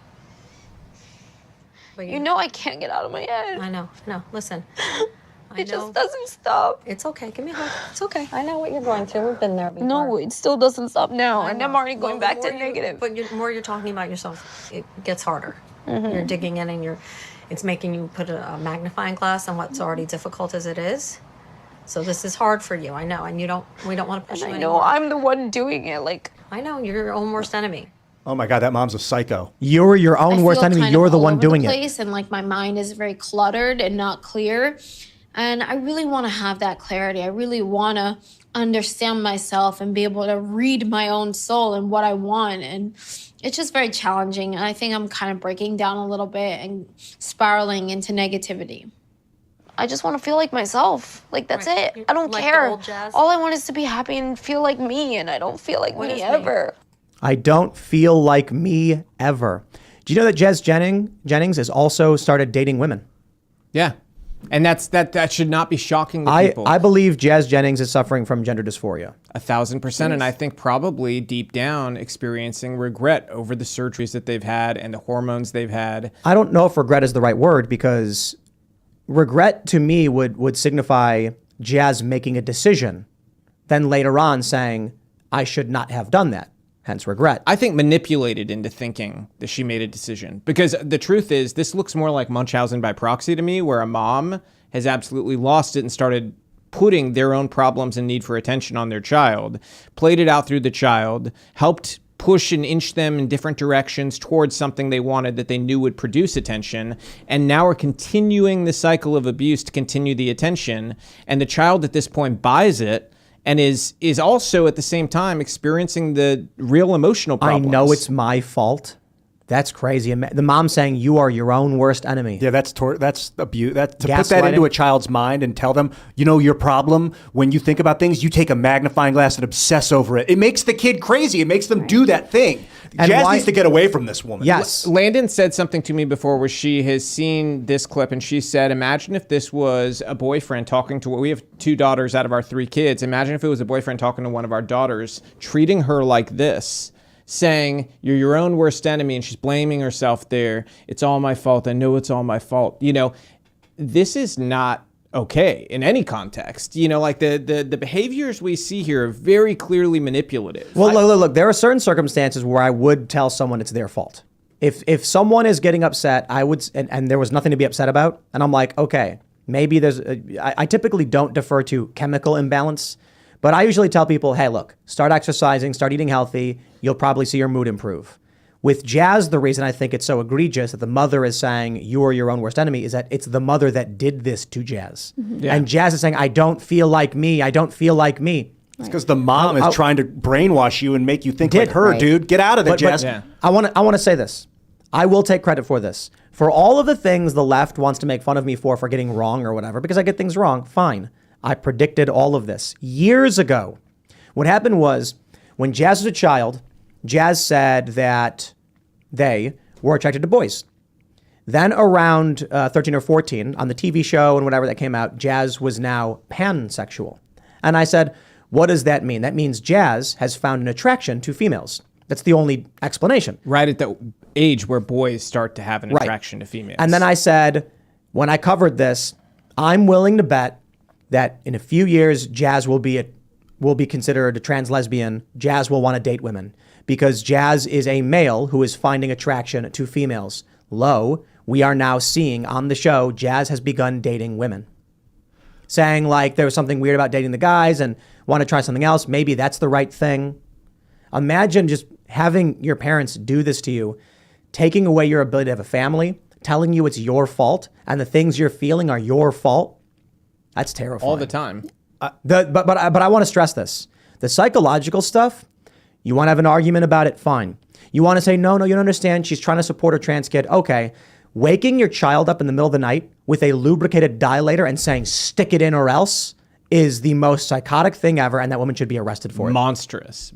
F: But
H: You know I can't get out of my head.
F: I know. No, listen. I
H: It
F: know.
H: just doesn't stop.
F: It's okay. Give me a hug. It's okay. I know what you're going through. We've been there before.
H: No, it still doesn't stop now.
F: I
H: And I'm
F: know.
H: already going
F: Well,
H: back
F: the
H: to
F: more you-
H: negative.
F: But the more you're talking about yourself, it gets harder.
H: Mm-hmm.
F: You're digging in, and it's making you put a magnifying glass on what's already difficult as it is. So this is hard for you. I know, and we don't want to push
H: And
F: you
H: I know
F: anymore.
H: I'm the one doing it. Like,
F: I know you're your own worst enemy.
B: Oh my God, that mom's a psycho.
A: You're your own worst enemy. You're the one doing it.
H: place, and like my mind is very cluttered and not clear. And I really want to have that clarity. I really want to understand myself and be able to read my own soul and what I want. And it's just very challenging. And I think I'm kind of breaking down a little bit and spiraling into negativity. I just want to feel like myself. Like, that's
F: Right.
H: it. I don't
F: Like the
H: care.
F: old Jazz?
H: All I want is to be happy and feel like me. And I don't feel like
F: What
H: me
F: is me?
H: ever.
A: I don't feel like me ever. Do you know that Jennings has also started dating women?
C: Yeah. And that should not be shocking to people.
A: I believe Jazz Jennings is suffering from gender dysphoria.
C: 1,000%. And I think probably deep down experiencing regret over the surgeries that they've had and the hormones they've had.
A: I don't know if regret is the right word, because regret to me would signify Jazz making a decision, then later on saying, I should not have done that. Hence regret.
C: I think manipulated into thinking that she made a decision. Because the truth is, this looks more like Munchausen by proxy to me, where a mom has absolutely lost it and started putting their own problems and need for attention on their child, played it out through the child, helped push and inch them in different directions towards something they wanted that they knew would produce attention, and now are continuing the cycle of abuse to continue the attention, and the child at this point buys it, and is also at the same time experiencing the real emotional problems.
A: I know it's my fault. That's crazy. The mom saying you are your own worst enemy.
B: Yeah, that's abuse. To put that
A: Gaslighting.
B: into a child's mind and tell them, you know, your problem when you think about things, you take a magnifying glass and obsess over it. It makes the kid crazy. It makes them do that thing.
A: And
B: Jazz
A: why-
B: needs to get away from this woman.
A: Yes.
C: Landon said something to me before where she has seen this clip and she said, imagine if this was a boyfriend talking to, we have 2 daughters out of our 3 kids. Imagine if it was a boyfriend talking to one of our daughters, treating her like this, saying, you're your own worst enemy, and she's blaming herself there. It's all my fault. I know it's all my fault. You know, this is not okay in any context. You know, like the behaviors we see here are very clearly manipulative.
A: Well, look, there are certain circumstances where I would tell someone it's their fault. If someone is getting upset, I would, and there was nothing to be upset about, and I'm like, okay, maybe I typically don't defer to chemical imbalance, but I usually tell people, hey, look, start exercising, start eating healthy, you'll probably see your mood improve. With Jazz, the reason I think it's so egregious that the mother is saying you are your own worst enemy is that it's the mother that did this to Jazz.
C: Yeah.
A: And Jazz is saying, I don't feel like me, I don't feel like me.
B: It's because the mom is trying to brainwash you and make you think like her,
A: Right.
B: dude. Get out of there,
A: But
B: Jazz.
C: Yeah.
A: I want to say this. I will take credit for this. For all of the things the left wants to make fun of me for getting wrong or whatever, because I get things wrong, fine. I predicted all of this years ago. What happened was, when Jazz was a child, Jazz said that they were attracted to boys. Then around 13 or 14, on the TV show and whatever that came out, Jazz was now pansexual. And I said, what does that mean? That means Jazz has found an attraction to females. That's the only explanation.
C: Right at the age where boys start to have an
A: Right.
C: attraction to females.
A: And then I said, when I covered this, I'm willing to bet that in a few years, Jazz will be will be considered a trans lesbian, Jazz will want to date women because Jazz is a male who is finding attraction to females. Lo, we are now seeing on the show, Jazz has begun dating women. Saying like there was something weird about dating the guys and want to try something else. Maybe that's the right thing. Imagine just having your parents do this to you, taking away your ability to have a family, telling you it's your fault and the things you're feeling are your fault. That's terrifying.
C: All the time.
A: But I want to stress this. The psychological stuff, you want to have an argument about it, fine. You want to say, no, you don't understand. She's trying to support her trans kid. Okay. Waking your child up in the middle of the night with a lubricated dilator and saying, stick it in or else is the most psychotic thing ever. And that woman should be arrested for it.
C: Monstrous.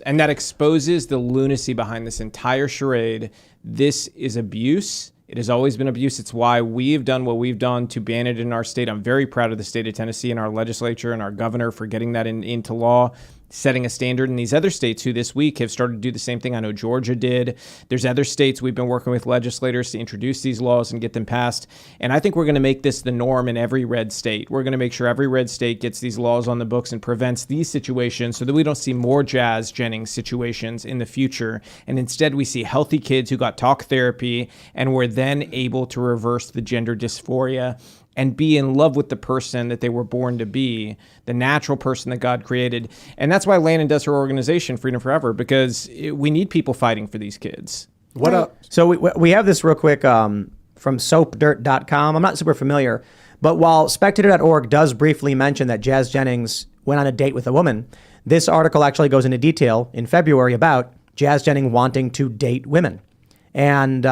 C: And that exposes the lunacy behind this entire charade. This is abuse. It has always been abuse. It's why we've done what we've done to ban it in our state. I'm very proud of the state of Tennessee and our legislature and our governor for getting that into law, setting a standard in these other states who this week have started to do the same thing. I know Georgia did. There's other states we've been working with legislators to introduce these laws and get them passed. And I think we're going to make this the norm in every red state. We're going to make sure every red state gets these laws on the books and prevents these situations so that we don't see more Jazz Jennings situations in the future. And instead we see healthy kids who got talk therapy and were then able to reverse the gender dysphoria and be in love with the person that they were born to be, the natural person that God created. And that's why Landon does her organization, Freedom Forever, because we need people fighting for these kids.
A: What up? So we have this real quick from soapdirt.com. I'm not super familiar, but while spectator.org does briefly mention that Jazz Jennings went on a date with a woman, this article actually goes into detail in February about Jazz Jennings wanting to date women and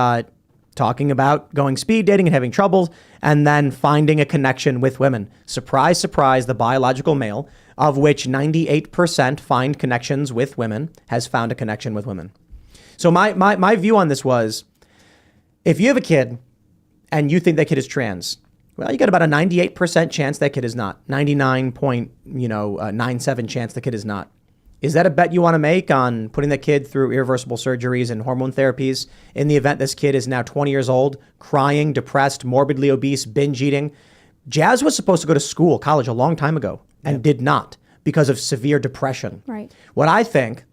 A: talking about going speed dating and having trouble and then finding a connection with women. Surprise, surprise, the biological male, of which 98% find connections with women, has found a connection with women. So my view on this was, if you have a kid and you think that kid is trans, well, you got about a 98% chance that kid is not. 99.97 chance the kid is not. Is that a bet you want to make on putting that kid through irreversible surgeries and hormone therapies in the event this kid is now 20 years old, crying, depressed, morbidly obese, binge eating? Jazz was supposed to go to college a long time ago and did not because of severe depression.
D: Right.
A: What I think,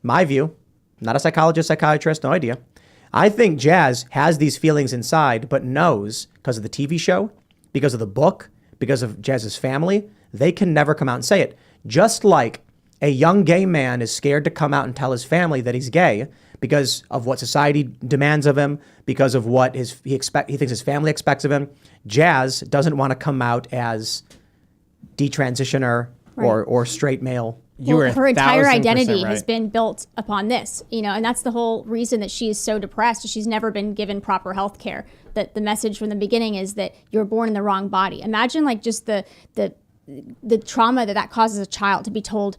A: my view, not a psychologist, psychiatrist, no idea. I think Jazz has these feelings inside, but knows because of the TV show, because of the book, because of Jazz's family, they can never come out and say it. Just like a young gay man is scared to come out and tell his family that he's gay because of what society demands of him, because of what he thinks his family expects of him. Jazz doesn't want to come out as detransitioner or straight male.
D: Her entire identity
C: right.
D: has been built upon this, and that's the whole reason that she is so depressed. She's never been given proper health care. That the message from the beginning is that you were born in the wrong body. Imagine like just the trauma that causes a child to be told,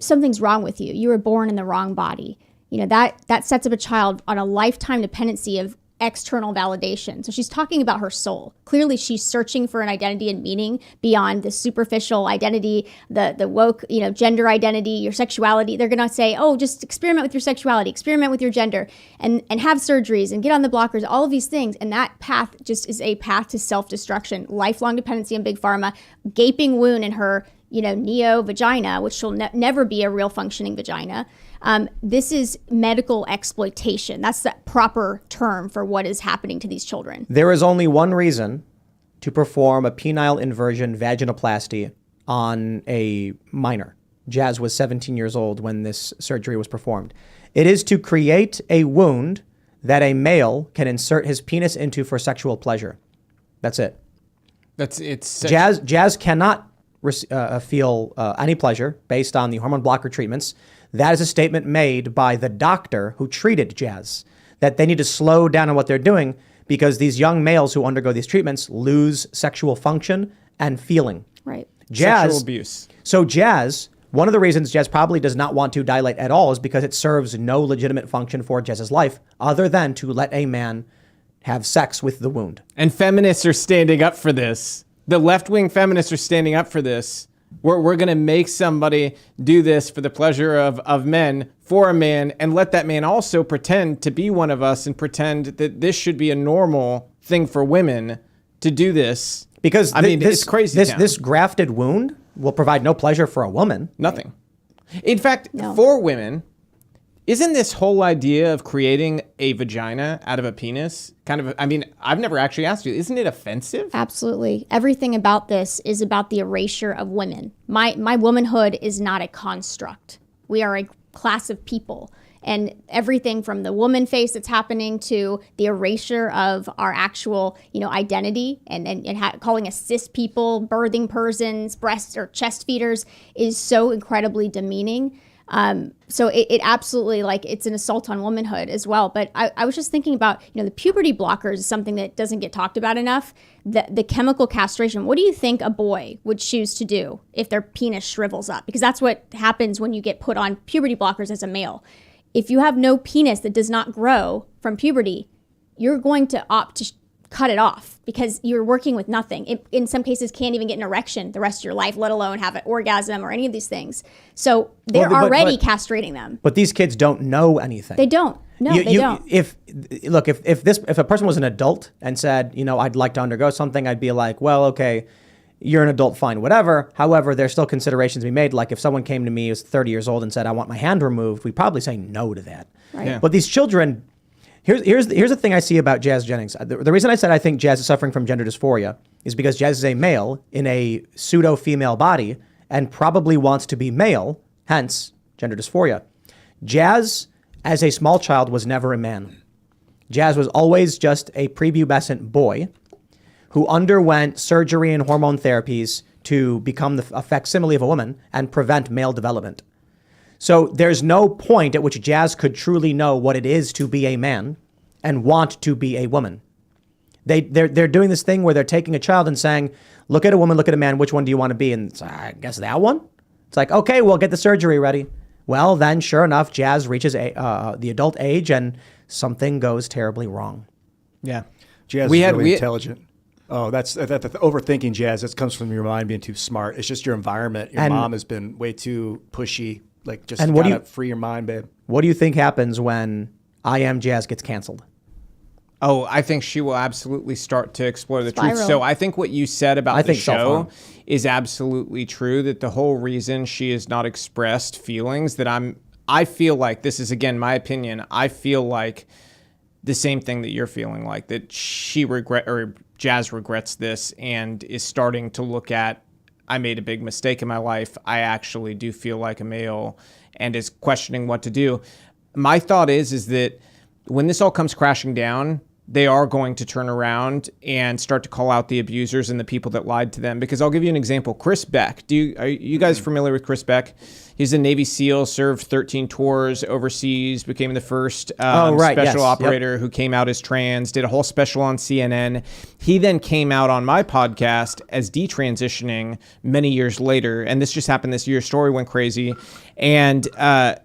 D: something's wrong with you. You were born in the wrong body. That sets up a child on a lifetime dependency of external validation. So she's talking about her soul. Clearly, she's searching for an identity and meaning beyond the superficial identity, the woke, gender identity, your sexuality. They're going to say, oh, just experiment with your sexuality, experiment with your gender, and have surgeries and get on the blockers, all of these things. And that path just is a path to self-destruction, lifelong dependency on big pharma, gaping wound in her neo vagina, which will never be a real functioning vagina. This is medical exploitation. That's the proper term for what is happening to these children.
A: There is only one reason to perform a penile inversion vaginoplasty on a minor. Jazz was 17 years old when this surgery was performed. It is to create a wound that a male can insert his penis into for sexual pleasure. That's it. Jazz cannot feel any pleasure based on the hormone blocker treatments. That is a statement made by the doctor who treated Jazz, that they need to slow down on what they're doing because these young males who undergo these treatments lose sexual function and feeling.
D: Right.
C: Sexual abuse.
A: So Jazz, one of the reasons Jazz probably does not want to dilate at all is because it serves no legitimate function for Jazz's life other than to let a man have sex with the wound.
C: And feminists are standing up for this. The left-wing feminists are standing up for this. We're going to make somebody do this for the pleasure of men, for a man, and let that man also pretend to be one of us and pretend that this should be a normal thing for women to do this.
A: Because
C: it's crazy.
A: This grafted wound will provide no pleasure for a woman.
C: Nothing. In fact,
D: No.
C: for women, isn't this whole idea of creating a vagina out of a penis kind of, I mean, I've never actually asked you, isn't it offensive?
D: Absolutely. Everything about this is about the erasure of women. My womanhood is not a construct. We are a class of people. And everything from the woman face that's happening to the erasure of our actual, identity and calling us cis people, birthing persons, breast or chest feeders is so incredibly demeaning. So it absolutely, it's an assault on womanhood as well. But I was just thinking about, the puberty blockers is something that doesn't get talked about enough. The chemical castration. What do you think a boy would choose to do if their penis shrivels up? Because that's what happens when you get put on puberty blockers as a male. If you have no penis that does not grow from puberty, you're going to opt to cut it off because you're working with nothing. It, in some cases, can't even get an erection the rest of your life, let alone have an orgasm or any of these things. So they're already castrating them.
A: But these kids don't know anything.
D: They don't. No, they don't.
A: If a person was an adult and said, I'd like to undergo something, I'd be like, well, okay, you're an adult, fine, whatever. However, there's still considerations to be made. Like if someone came to me who's 30 years old and said, I want my hand removed, we'd probably say no to that.
D: Right.
C: Yeah.
A: But these children, here's the thing I see about Jazz Jennings. The reason I said I think Jazz is suffering from gender dysphoria is because Jazz is a male in a pseudo-female body and probably wants to be male, hence gender dysphoria. Jazz, as a small child, was never a man. Jazz was always just a prepubescent boy who underwent surgery and hormone therapies to become a facsimile of a woman and prevent male development. So there's no point at which Jazz could truly know what it is to be a man and want to be a woman. They're doing this thing where they're taking a child and saying, look at a woman, look at a man, which one do you want to be? And it's, I guess that one. It's like, okay, well, get the surgery ready. Well, then sure enough, Jazz reaches the adult age and something goes terribly wrong.
C: Yeah.
B: Jazz is really intelligent. Oh, that's overthinking, Jazz. That comes from your mind being too smart. It's just your environment. Your mom has been way too pushy. Just gotta free your mind, babe.
A: What do you think happens when I Am Jazz gets canceled?
C: Oh, I think she will absolutely start to explore the
D: Spiral.
C: truth. So I think what you said about the show is absolutely true, that the whole reason she has not expressed feelings that I feel like, this is again my opinion, I feel like the same thing that you're feeling like, that Jazz regrets this and is starting to look at, I made a big mistake in my life. I actually do feel like a male, and is questioning what to do. My thought is that when this all comes crashing down, they are going to turn around and start to call out the abusers and the people that lied to them. Because I'll give you an example. Chris Beck. Are you guys familiar with Chris Beck? He's a Navy SEAL, served 13 tours overseas, became the first special operator who came out as trans, did a whole special on CNN. He then came out on my podcast as detransitioning many years later. And this just happened this year. Story went crazy. And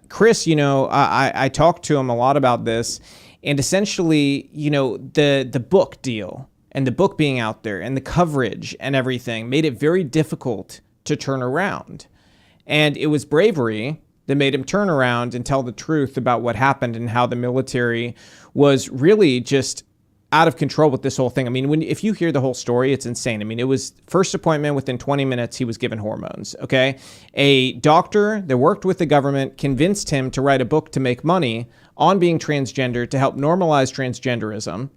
C: Chris, I talked to him a lot about this. And essentially, the book deal and the book being out there and the coverage and everything made it very difficult to turn around. And it was bravery that made him turn around and tell the truth about what happened and how the military was really just out of control with this whole thing. I mean, if you hear the whole story, it's insane. I mean, it was first appointment, within 20 minutes, he was given hormones, okay? A doctor that worked with the government convinced him to write a book to make money on being transgender to help normalize transgenderism.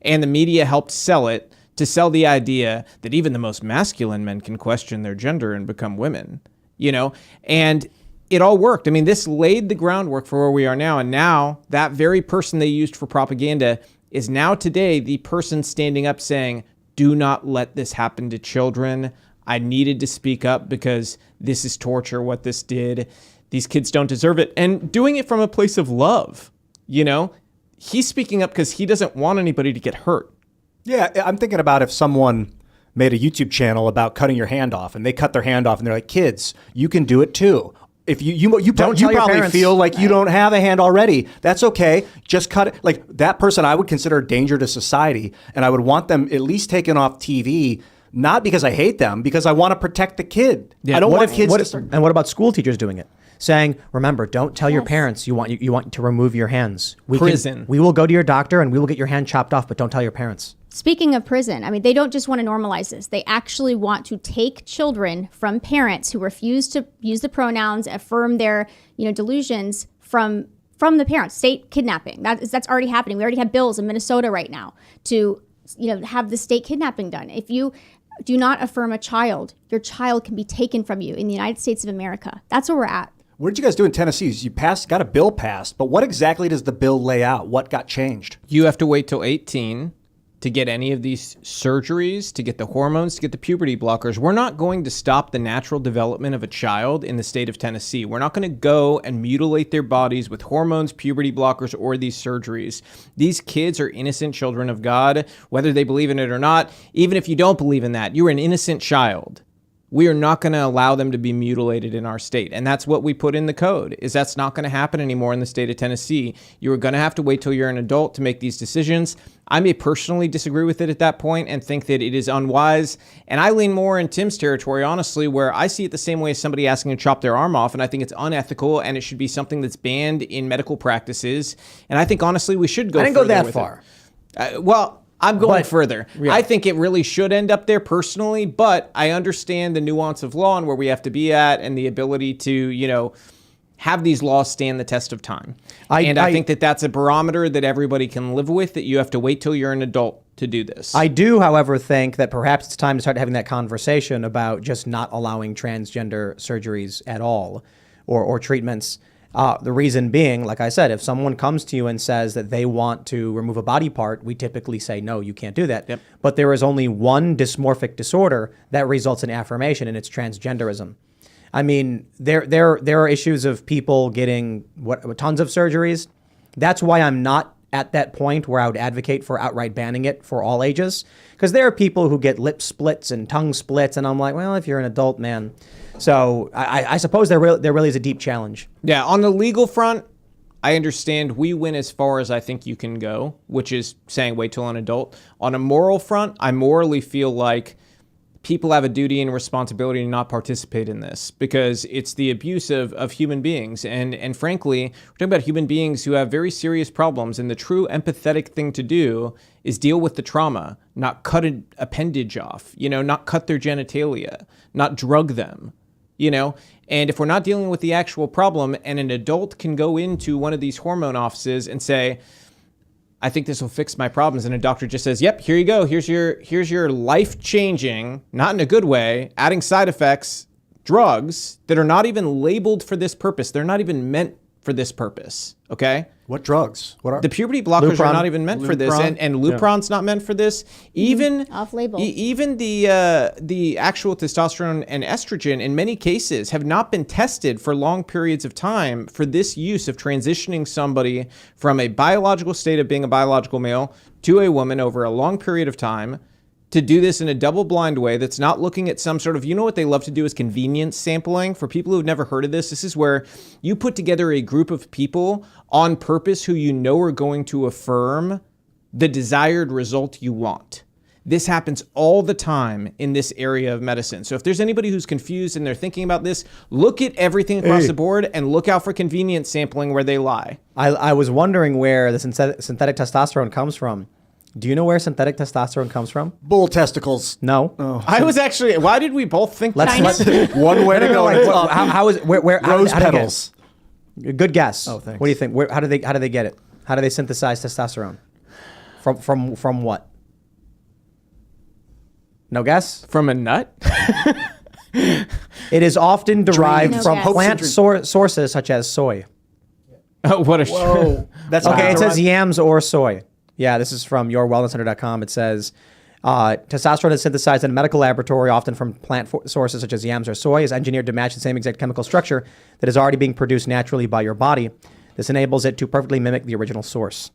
C: And the media helped sell it, to sell the idea that even the most masculine men can question their gender and become women, and it all worked. I mean, this laid the groundwork for where we are now. And now that very person they used for propaganda is now today the person standing up saying, do not let this happen to children. I needed to speak up because this is torture, what this did. These kids don't deserve it. And doing it from a place of love, He's speaking up because he doesn't want anybody to get hurt.
B: Yeah, I'm thinking about if someone made a YouTube channel about cutting your hand off and they cut their hand off and they're like, kids, you can do it too. If you probably feel like you don't have a hand already, that's okay. Just cut it. Like that person I would consider a danger to society, and I would want them at least taken off TV, not because I hate them, because I want to protect the kid.
A: Yeah.
B: I don't want kids to start.
A: And what about school teachers doing it? Saying, remember, don't tell your parents you want to remove your hands. We will go to your doctor and we will get your hand chopped off, but don't tell your parents.
D: Speaking of prison, I mean, they don't just want to normalize this. They actually want to take children from parents who refuse to use the pronouns, affirm their, delusions from the parents. State kidnapping. That's already happening. We already have bills in Minnesota right now to, have the state kidnapping done. If you do not affirm a child, your child can be taken from you in the United States of America. That's where we're at.
B: What did you guys do in Tennessee? You got a bill passed, but what exactly does the bill lay out? What got changed?
C: You have to wait till 18 to get any of these surgeries, to get the hormones, to get the puberty blockers. We're not going to stop the natural development of a child in the state of Tennessee. We're not going to go and mutilate their bodies with hormones, puberty blockers, or these surgeries. These kids are innocent children of God, whether they believe in it or not. Even if you don't believe in that, you're an innocent child. We are not going to allow them to be mutilated in our state. And that's what we put in the code, is that's not going to happen anymore in the state of Tennessee. You are going to have to wait till you're an adult to make these decisions. I may personally disagree with it at that point and think that it is unwise. And I lean more in Tim's territory, honestly, where I see it the same way as somebody asking to chop their arm off. And I think it's unethical and it should be something that's banned in medical practices. And I think, honestly, we should go
A: I didn't go that
C: with
A: far.
C: I'm going further.
A: Yeah.
C: I think it really should end up there personally, but I understand the nuance of law and where we have to be at and the ability to, have these laws stand the test of time. I think that that's a barometer that everybody can live with, that you have to wait till you're an adult to do this.
A: I do, however, think that perhaps it's time to start having that conversation about just not allowing transgender surgeries at all or treatments. The reason being, like I said, if someone comes to you and says that they want to remove a body part, we typically say, no, you can't do that.
C: Yep.
A: But there is only one dysmorphic disorder that results in affirmation, and it's transgenderism. I mean, there are issues of people getting tons of surgeries. That's why I'm not at that point where I would advocate for outright banning it for all ages, because there are people who get lip splits and tongue splits, and I'm like, well, if you're an adult, man. So I suppose there really is a deep challenge.
C: Yeah, on the legal front, I understand we win as far as I think you can go, which is saying wait till an adult. On a moral front, I morally feel like people have a duty and responsibility to not participate in this because it's the abuse of human beings. And frankly, we're talking about human beings who have very serious problems. And the true empathetic thing to do is deal with the trauma, not cut an appendage off, not cut their genitalia, not drug them, And if we're not dealing with the actual problem and an adult can go into one of these hormone offices and say, I think this will fix my problems. And a doctor just says, yep, here you go. Here's your life-changing, not in a good way, adding side effects, drugs that are not even labeled for this purpose. They're not even meant for this purpose, okay?
B: What drugs? What are
C: the puberty blockers
A: Lupron.
C: are not even meant for this, and Lupron's not meant for this. Even
D: Off-label.
C: Even the actual testosterone and estrogen in many cases have not been tested for long periods of time for this use of transitioning somebody from a biological state of being a biological male to a woman over a long period of time. To do this in a double-blind way that's not looking at some sort of, what they love to do is convenience sampling. For people who've never heard of this, this is where you put together a group of people on purpose who are going to affirm the desired result you want. This happens all the time in this area of medicine. So if there's anybody who's confused and they're thinking about this, look at everything across the board and look out for convenience sampling where they lie.
A: I was wondering where the synthetic testosterone comes from. Do you know where synthetic testosterone comes from?
B: bull testicles?
A: No.
B: Oh.
C: I was actually, why did we both think
A: Let's
B: One way to go.
A: how is where
B: Rose
A: how do they get
B: petals.
A: it? Good guess.
B: Oh, thanks.
A: What do you think? How do they get it? How do they synthesize testosterone? From what? No guess?
C: From a nut?
A: It is often derived
D: No
A: from
D: guess.
A: plant sources such as soy.
C: Oh, what a
B: Whoa. That's
A: Okay,
B: not
A: it says
B: derived-
A: yams or soy. Yeah, this is from yourwellnesscenter.com. It says testosterone is synthesized in a medical laboratory, often from plant sources such as yams or soy, is engineered to match the same exact chemical structure that is already being produced naturally by your body. This enables it to perfectly mimic the original source.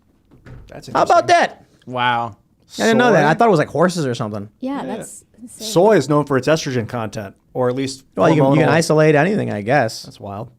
B: That's
A: How about that?
C: Wow.
A: I didn't know that.
B: Soy?
A: I thought it was like horses or something.
D: Yeah, that's insane.
B: Soy is known for its estrogen content, or at least
A: Well, you can
B: hormonal.
A: isolate anything, I guess.
B: That's wild.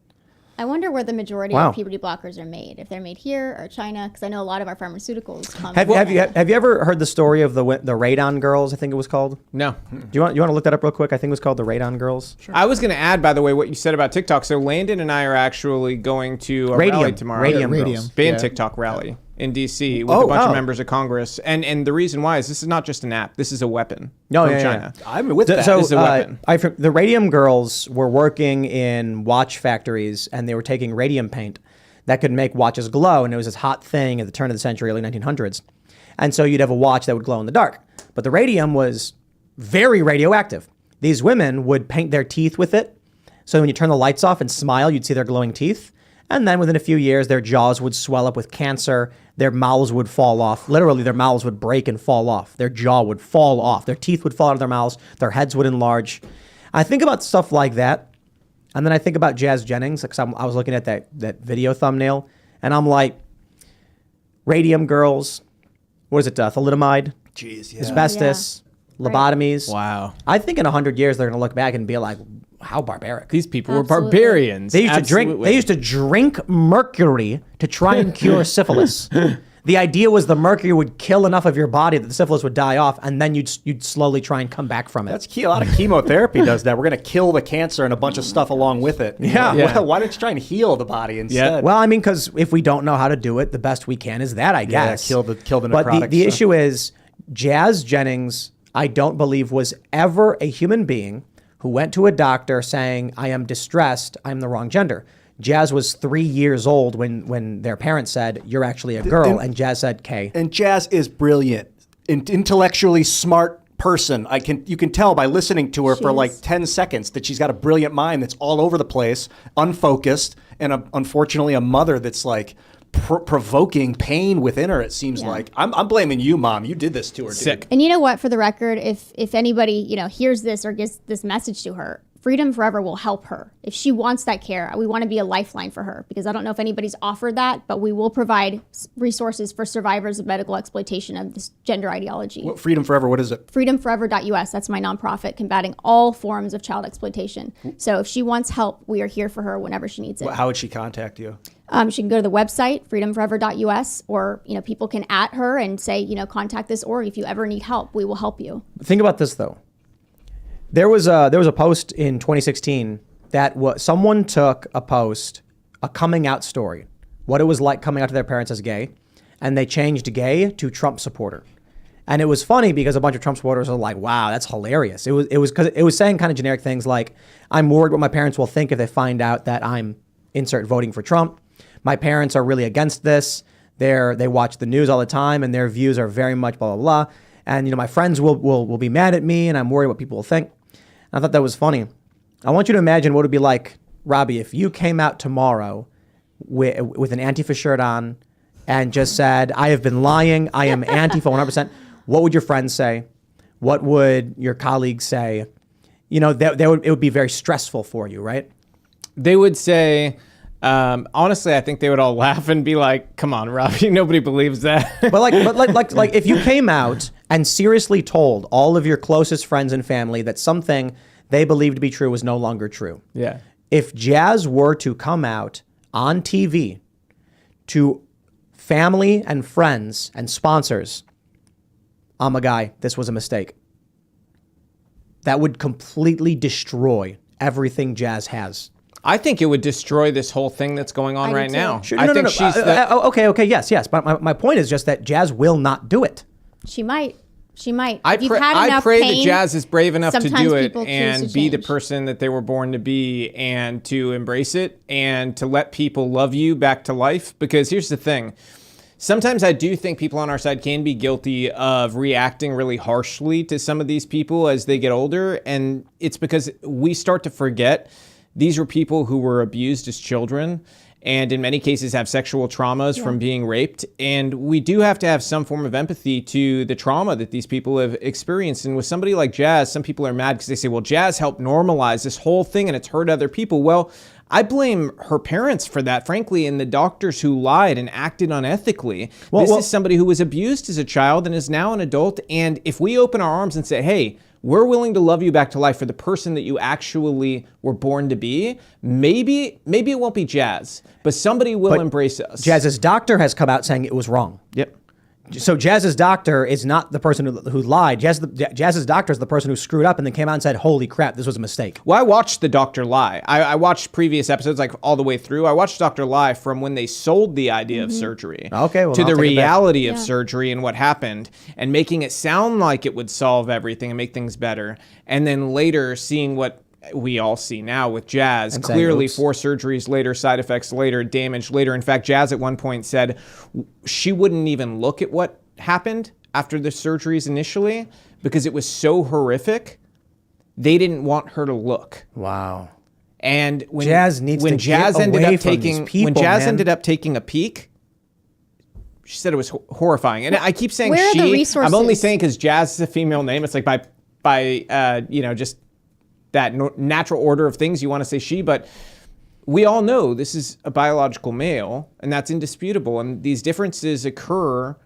D: I wonder where the majority
A: Wow.
D: of puberty blockers are made. If they're made here or China, because I know a lot of our pharmaceuticals come.
A: Have you ever heard the story of the Radon Girls? I think it was called.
C: No.
A: Do you want to look that up real quick? I think it was called the Radon Girls. Sure.
C: I was going to add, by the way, what you said about TikTok. So Landon and I are actually going to a rally tomorrow.
A: Radium
E: Radium.
A: Girls.
C: Ban
E: Yeah.
C: TikTok rally. in D.C. with a bunch of members of Congress. And the reason why is this is not just an app. This is a weapon from China.
B: I'm with that.
A: So
C: This is a weapon.
A: the radium girls were working in watch factories, and they were taking radium paint that could make watches glow. And it was this hot thing at the turn of the century, early 1900s. And so you'd have a watch that would glow in the dark. But the radium was very radioactive. These women would paint their teeth with it. So when you turn the lights off and smile, you'd see their glowing teeth. And then within a few years, their jaws would swell up with cancer. Their mouths would fall off. Literally, their mouths would break and fall off. Their jaw would fall off. Their teeth would fall out of their mouths. Their heads would enlarge. I think about stuff like that. And then I think about Jazz Jennings, because I was looking at that video thumbnail. And I'm like, radium girls, what is it, thalidomide?
B: Jeez, yeah.
A: Asbestos, lobotomies.
C: Wow.
A: I think in 100 years, they're going to look back and be like, how barbaric.
C: These people were
D: Absolutely.
C: barbarians.
A: They used to drink mercury to try and cure syphilis. The idea was the mercury would kill enough of your body that the syphilis would die off, and then you'd slowly try and come back from it.
B: That's key. A lot of chemotherapy does that. We're going to kill the cancer and a bunch of stuff along with it.
A: Yeah.
B: Well, why don't you try and heal the body instead?
A: Well, I mean, because if we don't know how to do it, the best we can is that, I guess.
B: kill the necrotic
A: But the
B: stuff.
A: issue is, Jazz Jennings, I don't believe, was ever a human being who went to a doctor saying, I am distressed, I'm the wrong gender. Jazz was 3 years old when their parents said, you're actually a girl, and Jazz said, K.
B: And Jazz is brilliant, intellectually smart person. You can tell by listening to her for like 10 seconds that she's got a brilliant mind that's all over the place, unfocused, and unfortunately a mother that's like provoking pain within her. It seems like I'm blaming you, Mom. You did this to her.
C: Sick.
B: Dude.
D: And you know what? For the record, if anybody hears this or gets this message to her, Freedom Forever will help her. If she wants that care, we want to be a lifeline for her, because I don't know if anybody's offered that, but we will provide resources for survivors of medical exploitation of this gender ideology.
B: Freedom Forever, what is it?
D: Freedomforever.us, that's my nonprofit combating all forms of child exploitation. So if she wants help, we are here for her whenever she needs it.
B: How would she contact you?
D: She can go to the website, freedomforever.us, or people can @ her and say, contact this org. If you ever need help, we will help you.
A: Think about this, though. There was a post in 2016 that someone took a post, a coming out story, what it was like coming out to their parents as gay, and they changed gay to Trump supporter. And it was funny because a bunch of Trump supporters are like, wow, that's hilarious. It was saying kind of generic things like, I'm worried what my parents will think if they find out that I'm insert voting for Trump. My parents are really against this. They watch the news all the time, and their views are very much blah, blah, blah. And, my friends will be mad at me, and I'm worried what people will think. I thought that was funny. I want you to imagine what it would be like, Robby, if you came out tomorrow with an Antifa shirt on and just said, I have been lying, I am Antifa 100%. What would your friends say? What would your colleagues say? It would be very stressful for you, right?
C: They would say, honestly, I think they would all laugh and be like, come on, Robby, nobody believes that.
A: But if you came out and seriously told all of your closest friends and family that something they believed to be true was no longer true.
C: Yeah.
A: If Jazz were to come out on TV to family and friends and sponsors, I'm a guy, this was a mistake, that would completely destroy everything Jazz has.
C: I think it would destroy this whole thing that's going on right now.
A: Sure,
C: I think she's
A: okay, yes. But my point is just that Jazz will not do it.
D: She might.
C: I
D: If you've had
C: pray
D: enough
C: that
D: pain,
C: Jazz is brave enough to
D: sometimes
C: do it
D: people choose
C: and
D: to
C: be the
D: change.
C: person that they were born to be, and to embrace it and to let people love you back to life. Because here's the thing. Sometimes I do think people on our side can be guilty of reacting really harshly to some of these people as they get older. And it's because we start to forget these were people who were abused as children, and in many cases have sexual traumas from being raped. And we do have to have some form of empathy to the trauma that these people have experienced. And with somebody like Jazz, some people are mad because they say, well, Jazz helped normalize this whole thing and it's hurt other people. Well, I blame her parents for that, frankly, and the doctors who lied and acted unethically. This is somebody who was abused as a child and is now an adult. And if we open our arms and say, hey, we're willing to love you back to life for the person that you actually were born to be, maybe it won't be Jazz, but somebody will embrace us.
A: Jazz's doctor has come out saying it was wrong.
C: Yep.
A: So Jazz's doctor is not the person who lied. Jazz's doctor is the person who screwed up and then came out and said, holy crap, this was a mistake.
C: Well, I watched the doctor lie. I watched previous episodes, like all the way through. I watched Doctor lie from when they sold the idea of surgery
A: Okay, well,
C: to
A: I'll
C: the
A: take it back.
C: reality of surgery and what happened, and making it sound like it would solve everything and make things better. And then later seeing what we all see now with Jazz,
A: And saying,
C: clearly
A: oops.
C: 4 surgeries later, side effects later, damage later. In fact, Jazz at one point said she wouldn't even look at what happened after the surgeries initially because it was so horrific. They didn't want her to look.
A: Wow.
C: And when
A: Jazz needs to
C: Jazz
A: get
C: ended
A: away
C: up
A: from
C: taking
A: these people,
C: when Jazz
A: man.
C: ended up taking a peek, she said it was horrifying. And I keep saying
D: Where are the
C: she.
D: resources?
C: I'm only saying because Jazz is a female name. It's like by just that natural order of things. You want to say she, but we all know this is a biological male, and that's indisputable. And these differences occur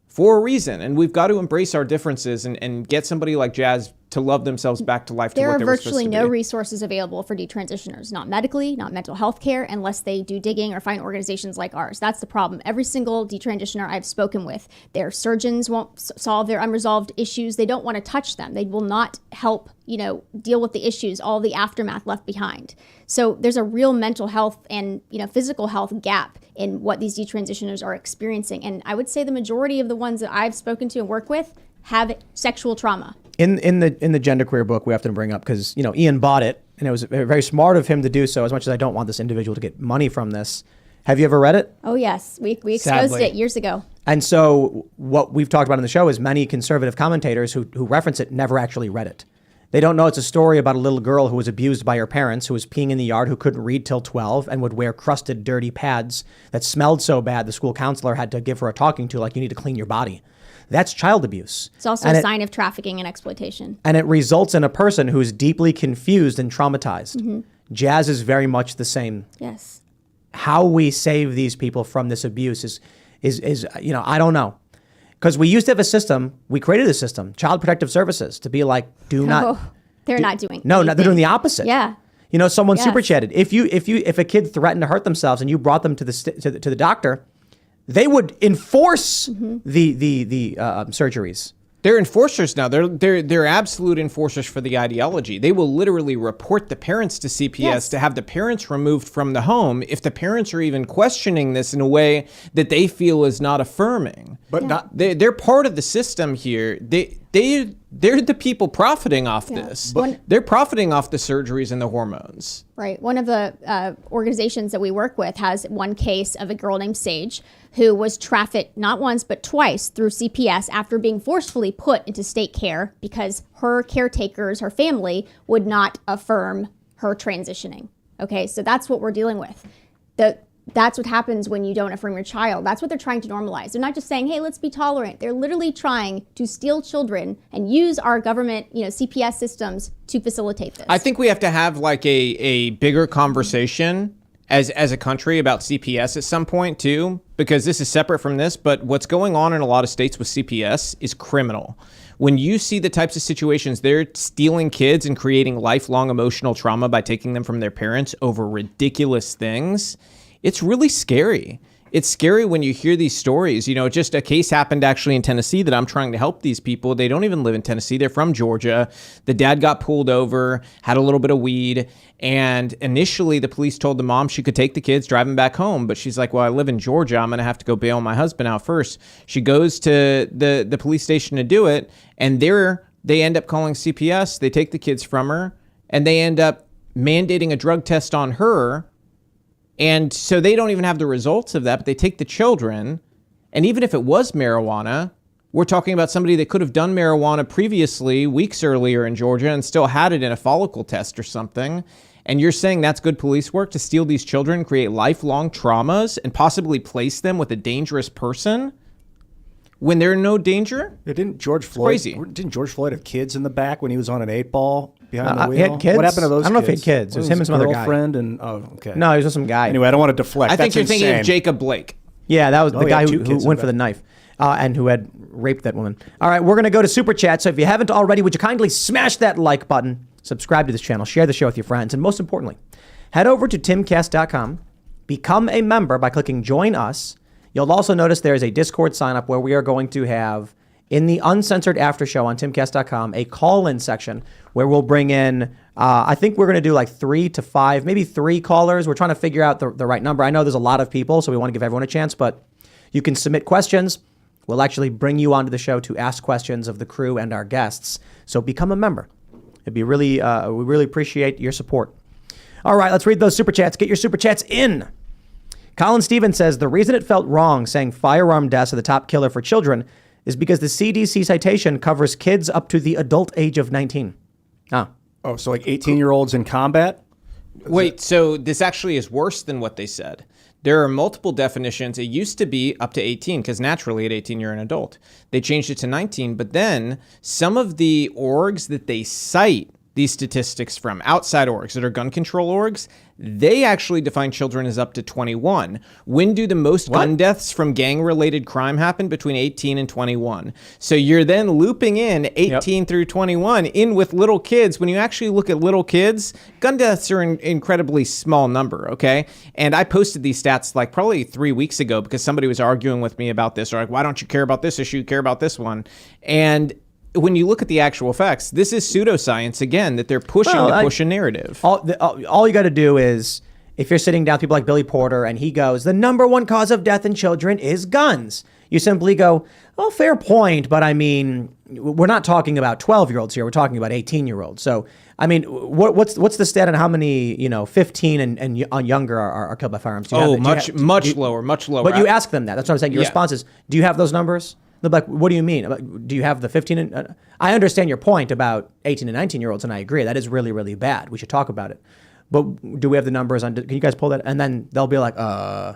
C: for a reason, and we've got to embrace our differences and get somebody like Jazz to love themselves back to life.
D: There
C: to what
D: are
C: they were supposed
D: virtually
C: to
D: no
C: be.
D: resources available for detransitioners, not medically, not mental health care, unless they do digging or find organizations like ours. That's the problem. Every single detransitioner I've spoken with, their surgeons won't solve their unresolved issues. They don't want to touch them. They will not help, deal with the issues, all the aftermath left behind. So there's a real mental health and, physical health gap in what these detransitioners are experiencing. And I would say the majority of the ones that I've spoken to and work with have sexual trauma.
A: In the genderqueer book, we have to bring up because Ian bought it, and it was very smart of him to do so. As much as I don't want this individual to get money from this, have you ever read it?
D: Oh yes, we exposed
A: Sadly.
D: it years ago.
A: And so what we've talked about in the show is many conservative commentators who reference it never actually read it. They don't know it's a story about a little girl who was abused by her parents, who was peeing in the yard, who couldn't read till 12 and would wear crusted, dirty pads that smelled so bad the school counselor had to give her a talking to, like, you need to clean your body. That's child abuse.
D: It's also a sign of trafficking and exploitation.
A: And it results in a person who's deeply confused and traumatized. Jazz is very much the same.
D: Yes.
A: How we save these people from this abuse is I don't know. Because we used to have a system, we created a system, Child Protective Services, to be like, they're not doing No, they're doing
D: anything.
A: the opposite.
D: Yeah.
A: Someone
D: Yes.
A: super chatted. If a kid threatened to hurt themselves and you brought them to the doctor, they would enforce the surgeries.
C: They're enforcers now. They're absolute enforcers for the ideology. They will literally report the parents to CPS
D: Yes.
C: to have the parents removed from the home if the parents are even questioning this in a way that they feel is not affirming.
B: But not
C: They're part of the system here. They're the people profiting off this. They're profiting off the surgeries and the hormones.
D: Right. One of the organizations that we work with has one case of a girl named Sage who was trafficked not once but twice through CPS after being forcefully put into state care because her caretakers, her family, would not affirm her transitioning. Okay, so that's what we're dealing with. That's what happens when you don't affirm your child. That's what they're trying to normalize. They're not just saying, hey, let's be tolerant. They're literally trying to steal children and use our government, CPS systems to facilitate this.
C: I think we have to have like a bigger conversation as a country about CPS at some point too, because this is separate from this, but what's going on in a lot of states with CPS is criminal. When you see the types of situations, they're stealing kids and creating lifelong emotional trauma by taking them from their parents over ridiculous things. It's really scary. It's scary when you hear these stories. Just a case happened actually in Tennessee that I'm trying to help these people. They don't even live in Tennessee. They're from Georgia. The dad got pulled over, had a little bit of weed. And initially the police told the mom she could take the kids, drive them back home. But she's like, well, I live in Georgia. I'm going to have to go bail my husband out first. She goes to the police station to do it. And they end up calling CPS. They take the kids from her and they end up mandating a drug test on her. And so they don't even have the results of that, but they take the children. And even if it was marijuana, we're talking about somebody that could have done marijuana previously, weeks earlier in Georgia, and still had it in a follicle test or something. And you're saying that's good police work to steal these children, create lifelong traumas, and possibly place them with a dangerous person when they're in no danger?
B: Didn't George Floyd
C: Crazy.
B: Didn't George Floyd have kids in the back when he was on an 8-ball behind the wheel?
A: He had kids?
B: What happened to those
A: I don't know if he
B: kids?
A: had kids. It was him and some other guy.
B: Girlfriend and okay.
A: No, he was with some guy.
B: Anyway, I don't want to deflect.
C: I think
B: That's
C: you're thinking of
B: insane.
C: Jacob Blake.
A: Yeah, that was the
B: he
A: guy
B: had
A: who
B: 2 kids in
A: went
B: the
A: for the
B: back.
A: knife and who had raped that woman. All right, we're going to go to Super Chat. So if you haven't already, would you kindly smash that like button, subscribe to this channel, share the show with your friends, and most importantly, head over to timcast.com, become a member by clicking Join Us. You'll also notice there is a Discord sign up where we are going to have, in the uncensored after show on timcast.com, a call-in section where we'll bring in, I think we're going to do like 3 to 5, maybe 3 callers. We're trying to figure out the right number. I know there's a lot of people, so we want to give everyone a chance, but you can submit questions. We'll actually bring you onto the show to ask questions of the crew and our guests. So become a member. It'd be really, we really appreciate your support. All right, let's read those super chats. Get your super chats in. Colin Stevens says, the reason it felt wrong saying firearm deaths are the top killer for children is because the CDC citation covers kids up to the adult age of 19.
B: Oh, so like 18-year-olds in combat?
C: Wait, so this actually is worse than what they said. There are multiple definitions. It used to be up to 18 because naturally at 18 you're an adult. They changed it to 19, but then some of the orgs that they cite these statistics from, outside orgs that are gun control orgs, they actually define children as up to 21. When do the most gun deaths from gang-related crime happen? Between 18 and 21. So you're then looping in 18 through 21 in with little kids. When you actually look at little kids, gun deaths are an incredibly small number, okay? And I posted these stats like probably 3 weeks ago because somebody was arguing with me about this, or like, why don't you care about this issue, you care about this one? And when you look at the actual facts, this is pseudoscience again, that they're pushing to push a narrative.
A: All you got to do is, if you're sitting down with people like Billy Porter and he goes, the number one cause of death in children is guns. You simply go, oh, fair point. But I mean, we're not talking about 12-year-olds here. We're talking about 18-year-olds. So, I mean, what's the stat on how many, 15 and younger are killed by firearms?
C: Much lower.
A: But you ask them that. That's what I'm saying. Your response is, do you have those numbers? They're like, what do you mean? Do you have the 15? And I understand your point about 18 and 19-year-olds, and I agree. That is really, really bad. We should talk about it. But do we have the numbers on? Can you guys pull that? And then they'll be like, I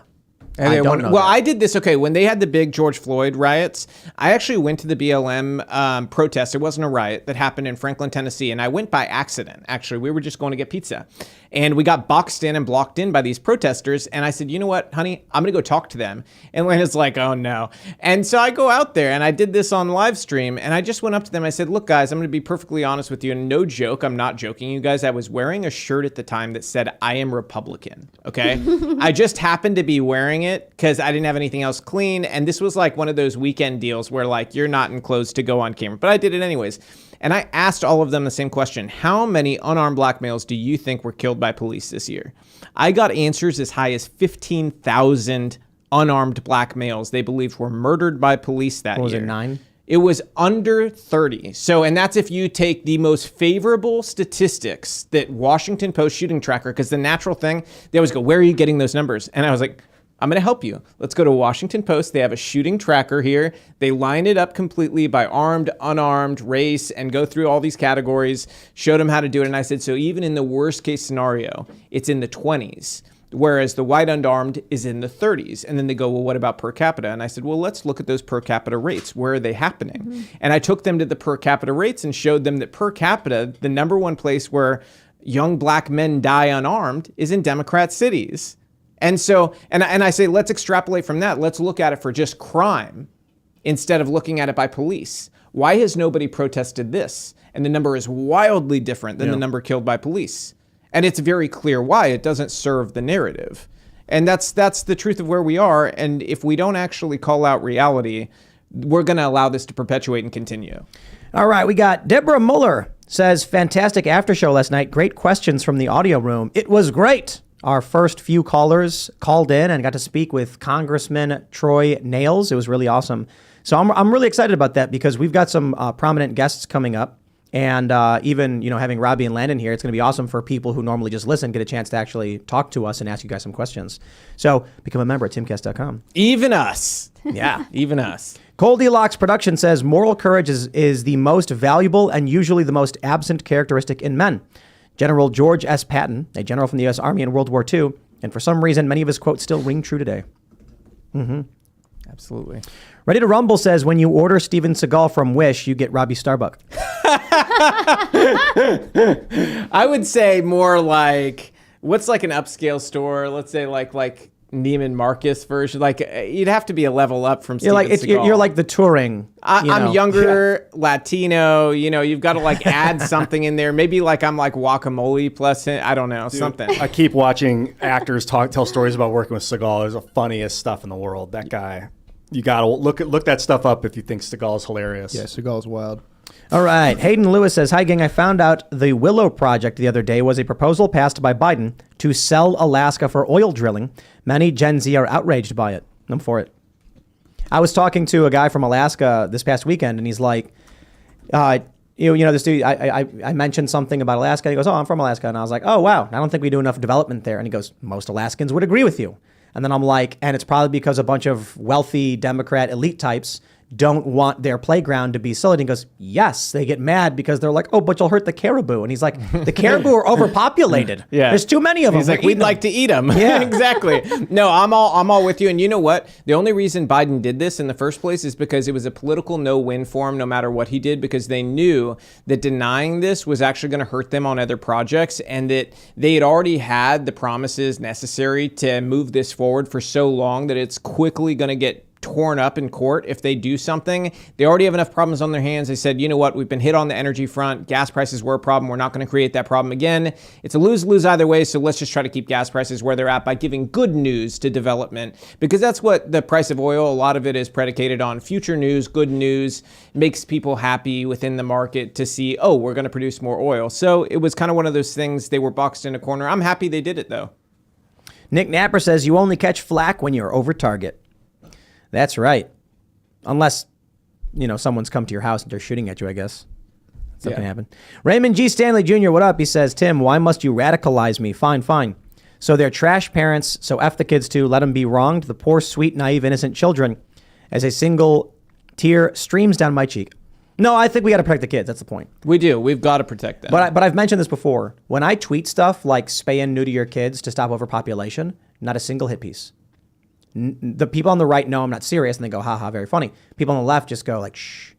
A: don't know.
C: Well, I did this. Okay, when they had the big George Floyd riots, I actually went to the BLM protest. It wasn't a riot that happened in Franklin, Tennessee, and I went by accident. Actually, we were just going to get pizza, and we got boxed in and blocked in by these protesters. And I said, you know what, honey, I'm gonna go talk to them. And Lena's like, oh no. And so I go out there, and I did this on live stream, and I just went up to them. I said, look, guys, I'm gonna be perfectly honest with you, and no joke, I'm not joking, you guys. I was wearing a shirt at the time that said, I am Republican. Okay, I just happened to be wearing it because I didn't have anything else clean. And this was like one of those weekend deals where like you're not in clothes to go on camera, but I did it anyways. And I asked all of them the same question. How many unarmed black males do you think were killed by police this year? I got answers as high as 15,000 unarmed black males they believed were murdered by police that year.
A: Was it 9?
C: It was under 30. So, and that's if you take the most favorable statistics that Washington Post shooting tracker, because the natural thing, they always go, where are you getting those numbers? And I was like, I'm going to help you. Let's go to Washington Post. They have a shooting tracker here. They line it up completely by armed, unarmed, race, and go through all these categories, showed them how to do it. And I said, so even in the worst case scenario, it's in the 20s, whereas the white unarmed is in the 30s. And then they go, well, what about per capita? And I said, well, let's look at those per capita rates. Where are they happening? Mm-hmm. And I took them to the per capita rates and showed them that per capita, the number one place where young black men die unarmed is in Democrat cities. And so, and I say, let's extrapolate from that. Let's look at it for just crime instead of looking at it by police. Why has nobody protested this? And the number is wildly different than the number killed by police. And it's very clear why. It doesn't serve the narrative. And that's the truth of where we are. And if we don't actually call out reality, we're going to allow this to perpetuate and continue.
A: All right, we got Deborah Muller says, fantastic after show last night. Great questions from the audio room. It was great. Our first few callers called in and got to speak with Congressman Troy Nails. It was really awesome. So I'm really excited about that because we've got some prominent guests coming up. And even, having Robby and Landon here, it's going to be awesome for people who normally just listen, get a chance to actually talk to us and ask you guys some questions. So become a member at timcast.com.
C: Even us.
A: Yeah.
C: Even us.
A: Goldilocks Production says moral courage is the most valuable and usually the most absent characteristic in men. General George S. Patton, a general from the U.S. Army in World War II, and for some reason, many of his quotes still ring true today. Mm-hmm.
C: Absolutely.
A: Ready to Rumble says, when you order Steven Seagal from Wish, you get Robby Starbuck.
C: I would say more like, what's like an upscale store? Let's say like Neiman Marcus version. Like you'd have to be a level up from
A: You're
C: Steven
A: like
C: Seagal.
A: you're like the touring.
C: I'm younger, Latino. You've got to like add something in there. Maybe like I'm like guacamole plus I don't know, something.
B: I keep watching actors tell stories about working with Seagal. It's the funniest stuff in the world. That guy, you gotta look that stuff up if you think Seagal is hilarious.
E: Yeah, Seagal's wild.
A: All right. Hayden Lewis says, "Hi, gang. I found out the Willow Project the other day was a proposal passed by Biden to sell Alaska for oil drilling. Many Gen Z are outraged by it. I'm for it." I was talking to a guy from Alaska this past weekend, and he's like, this dude, I mentioned something about Alaska. He goes, "Oh, I'm from Alaska." And I was like, "Oh, wow. I don't think we do enough development there." And he goes, "Most Alaskans would agree with you." And then I'm like, and it's probably because a bunch of wealthy Democrat elite types don't want their playground to be sold. And he goes, "Yes, they get mad because they're like, oh, but you'll hurt the caribou." And he's like, the caribou are overpopulated.
C: Yeah.
A: There's too many of them.
C: He's like, we'd like to eat them.
A: Yeah.
C: Exactly. No, I'm all with you. And you know what? The only reason Biden did this in the first place is because it was a political no-win for him no matter what he did, because they knew that denying this was actually going to hurt them on other projects, and that they had already had the promises necessary to move this forward for so long that it's quickly going to get torn up in court if they do something. They already have enough problems on their hands. They said, you know what, we've been hit on the energy front. Gas prices were a problem. We're not going to create that problem again. It's a lose-lose either way, so let's just try to keep gas prices where they're at by giving good news to development, because that's what the price of oil, a lot of it is predicated on. Future news, good news, makes people happy within the market to see, oh, we're going to produce more oil. So it was kind of one of those things. They were boxed in a corner. I'm happy they did it, though.
A: Nick Napper says, "You only catch flack when you're over target." That's right. Unless, someone's come to your house and they're shooting at you, I guess. Something happened. Raymond G. Stanley Jr., what up? He says, "Tim, why must you radicalize me?" Fine. So they're trash parents, so F the kids too. Let them be wronged. The poor, sweet, naive, innocent children. As a single tear streams down my cheek. No, I think we got to protect the kids. That's the point.
C: We do. We've got to protect them.
A: But I've mentioned this before. When I tweet stuff like spay and neuter your kids to stop overpopulation, not a single hit piece. The people on the right know I'm not serious, and they go, haha, very funny. People on the left just go like, shh.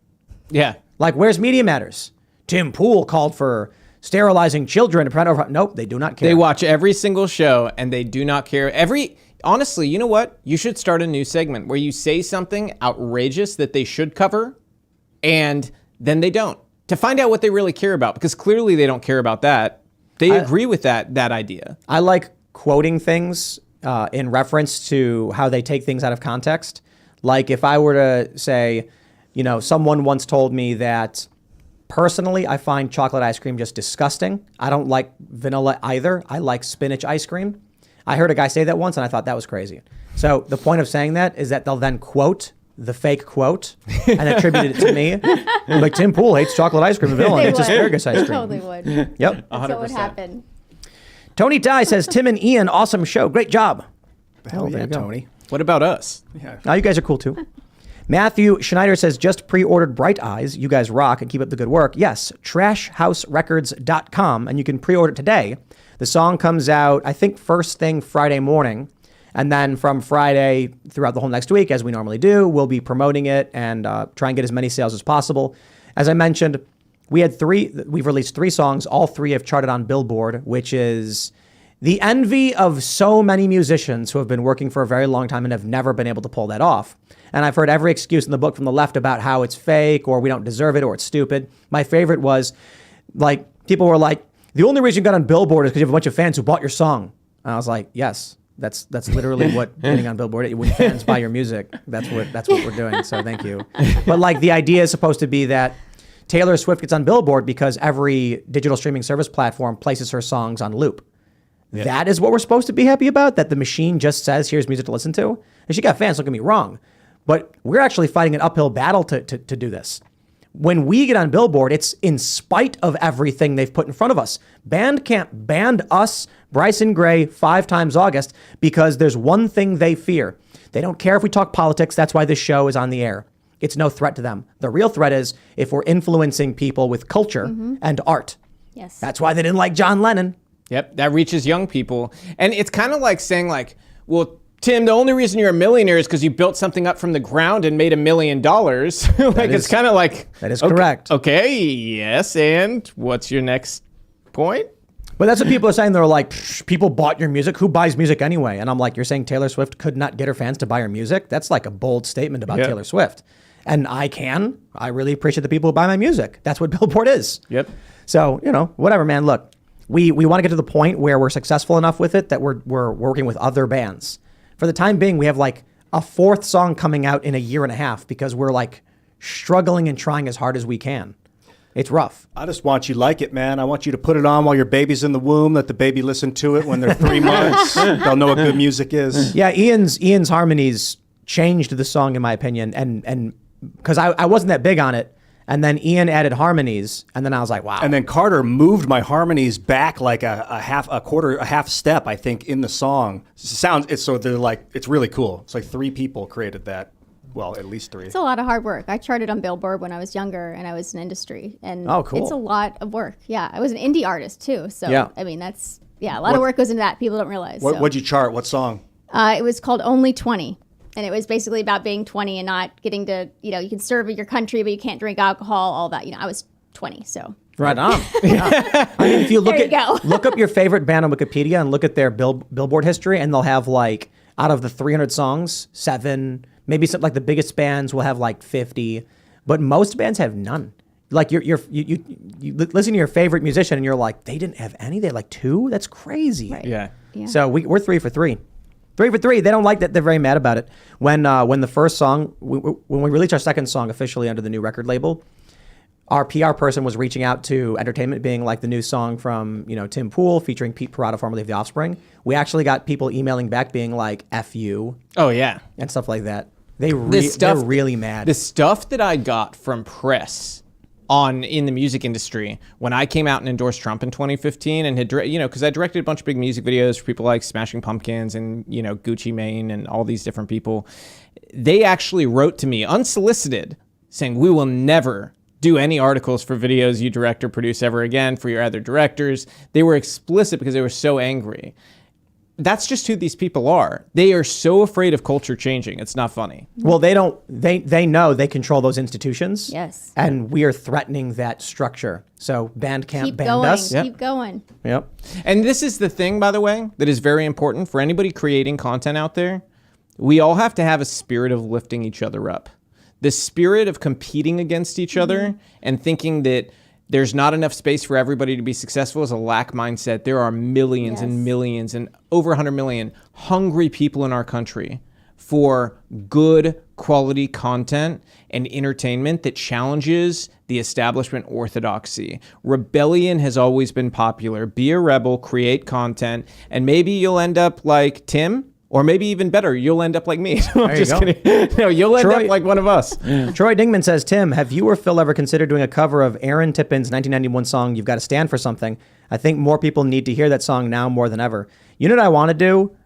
C: Yeah.
A: Like, where's Media Matters? Tim Pool called for sterilizing children to prevent over. Nope, they do not care.
C: They watch every single show, and they do not care. Honestly, you know what? You should start a new segment where you say something outrageous that they should cover, and then they don't. To find out what they really care about, because clearly they don't care about that. They agree with that idea.
A: I like quoting things in reference to how they take things out of context. Like if I were to say, someone once told me that personally, I find chocolate ice cream just disgusting. I don't like vanilla either. I like spinach ice cream. I heard a guy say that once and I thought that was crazy. So the point of saying that is that they'll then quote the fake quote and attribute it to me. Like, Tim Pool hates chocolate ice cream and vanilla and hates asparagus ice cream.
D: Totally would.
A: Yep.
D: That's what would happen.
A: Tony Ty says, "Tim and Ian, awesome show. Great job."
B: Hell
A: there
B: yeah,
A: you go.
B: Tony.
C: What about us?
B: Yeah.
A: Now you guys are cool too. Matthew Schneider says, "Just pre-ordered Bright Eyes. You guys rock and keep up the good work." Yes, trashhouserecords.com, and you can pre-order it today. The song comes out, I think, first thing Friday morning. And then from Friday throughout the whole next week, as we normally do, we'll be promoting it and try and get as many sales as possible. As I mentioned, we've released 3 songs. All 3 have charted on Billboard, which is the envy of so many musicians who have been working for a very long time and have never been able to pull that off. And I've heard every excuse in the book from the left about how it's fake or we don't deserve it or it's stupid. My favorite was, like, people were like, the only reason you got on Billboard is because you have a bunch of fans who bought your song. And I was like, yes, that's literally what getting on Billboard. When fans buy your music, that's what we're doing. So thank you. But like the idea is supposed to be that Taylor Swift gets on Billboard because every digital streaming service platform places her songs on loop. Yeah. That is what we're supposed to be happy about, that the machine just says, here's music to listen to. And she got fans, don't get me wrong. But we're actually fighting an uphill battle to do this. When we get on Billboard, it's in spite of everything they've put in front of us. Bandcamp banned us, Bryson Gray, 5 times August, because there's one thing they fear. They don't care if we talk politics. That's why this show is on the air. It's no threat to them. The real threat is if we're influencing people with culture and art.
D: Yes.
A: That's why they didn't like John Lennon.
C: Yep, that reaches young people. And it's kind of like saying like, well, Tim, the only reason you're a millionaire is because you built something up from the ground and made $1 million. It's kind of like...
A: That is correct.
C: Okay, yes, and what's your next point?
A: But that's what people are saying. They're like, people bought your music. Who buys music anyway? And I'm like, you're saying Taylor Swift could not get her fans to buy her music? That's like a bold statement about Taylor Swift. And I really appreciate the people who buy my music. That's what Billboard is.
C: Yep.
A: So, whatever, man. Look, we want to get to the point where we're successful enough with it that we're working with other bands. For the time being, we have like a 4th song coming out in a year and a half because we're like struggling and trying as hard as we can. It's rough.
B: I just want you to like it, man. I want you to put it on while your baby's in the womb. Let the baby listen to it when they're 3 months. They'll know what good music is.
A: Yeah, Ian's harmonies changed the song in my opinion, and because I wasn't that big on it, and then Ian added harmonies, and then I was like, wow.
B: And then Carter moved my harmonies back like a half step, I think, in the song. It's really cool. It's like 3 people created that. Well, at least 3.
D: It's a lot of hard work. I charted on Billboard when I was younger and I was in industry. And
A: cool.
D: It's a lot of work. Yeah. I was an indie artist too. So, I mean, that's, a lot of work goes into that. People don't realize.
B: What'd you chart? What song?
D: It was called Only 20. And it was basically about being 20 and not getting to, you can serve your country, but you can't drink alcohol, all that. I was 20. So.
A: Right on. Yeah. I mean, if you look
D: look
A: up your favorite band on Wikipedia and look at their Billboard history, and they'll have like, out of the 300 songs, 7, maybe something like the biggest bands will have like 50, but most bands have none. Like you listen to your favorite musician and you're like, they didn't have any. They had like 2. That's crazy.
D: Right.
C: Yeah.
A: So we're 3 for 3. 3 for 3. They don't like that. They're very mad about it. When the first song, when we released our second song officially under the new record label, our PR person was reaching out to Entertainment, being like the new song from, Tim Pool featuring Pete Parada, formerly of The Offspring. We actually got people emailing back being like, F you.
C: Oh, yeah.
A: And stuff like that. They're really mad.
C: The stuff that I got from press in the music industry when I came out and endorsed Trump in 2015 and had, because I directed a bunch of big music videos for people like Smashing Pumpkins and, Gucci Mane and all these different people. They actually wrote to me unsolicited saying, we will never do any articles for videos you direct or produce ever again for your other directors. They were explicit because they were so angry. That's just who these people are. They are so afraid of culture changing. It's not funny.
A: Well, they know they control those institutions.
D: Yes.
A: And we are threatening that structure. So Bandcamp banned us.
D: Keep going.
A: Yep.
C: And this is the thing, by the way, that is very important for anybody creating content out there. We all have to have a spirit of lifting each other up. The spirit of competing against each other and thinking that there's not enough space for everybody to be successful is a lack mindset. There are millions and millions and over 100 million hungry people in our country for good quality content and entertainment that challenges the establishment orthodoxy. Rebellion has always been popular. Be a rebel, create content, and maybe you'll end up like Tim. Or maybe even better, you'll end up like me. I'm just kidding. No, you'll end up like one of us.
A: Troy Dingman says, Tim, have you or Phil ever considered doing a cover of Aaron Tippin's 1991 song, You've Got to Stand for Something? I think more people need to hear that song now more than ever. You know what I want to do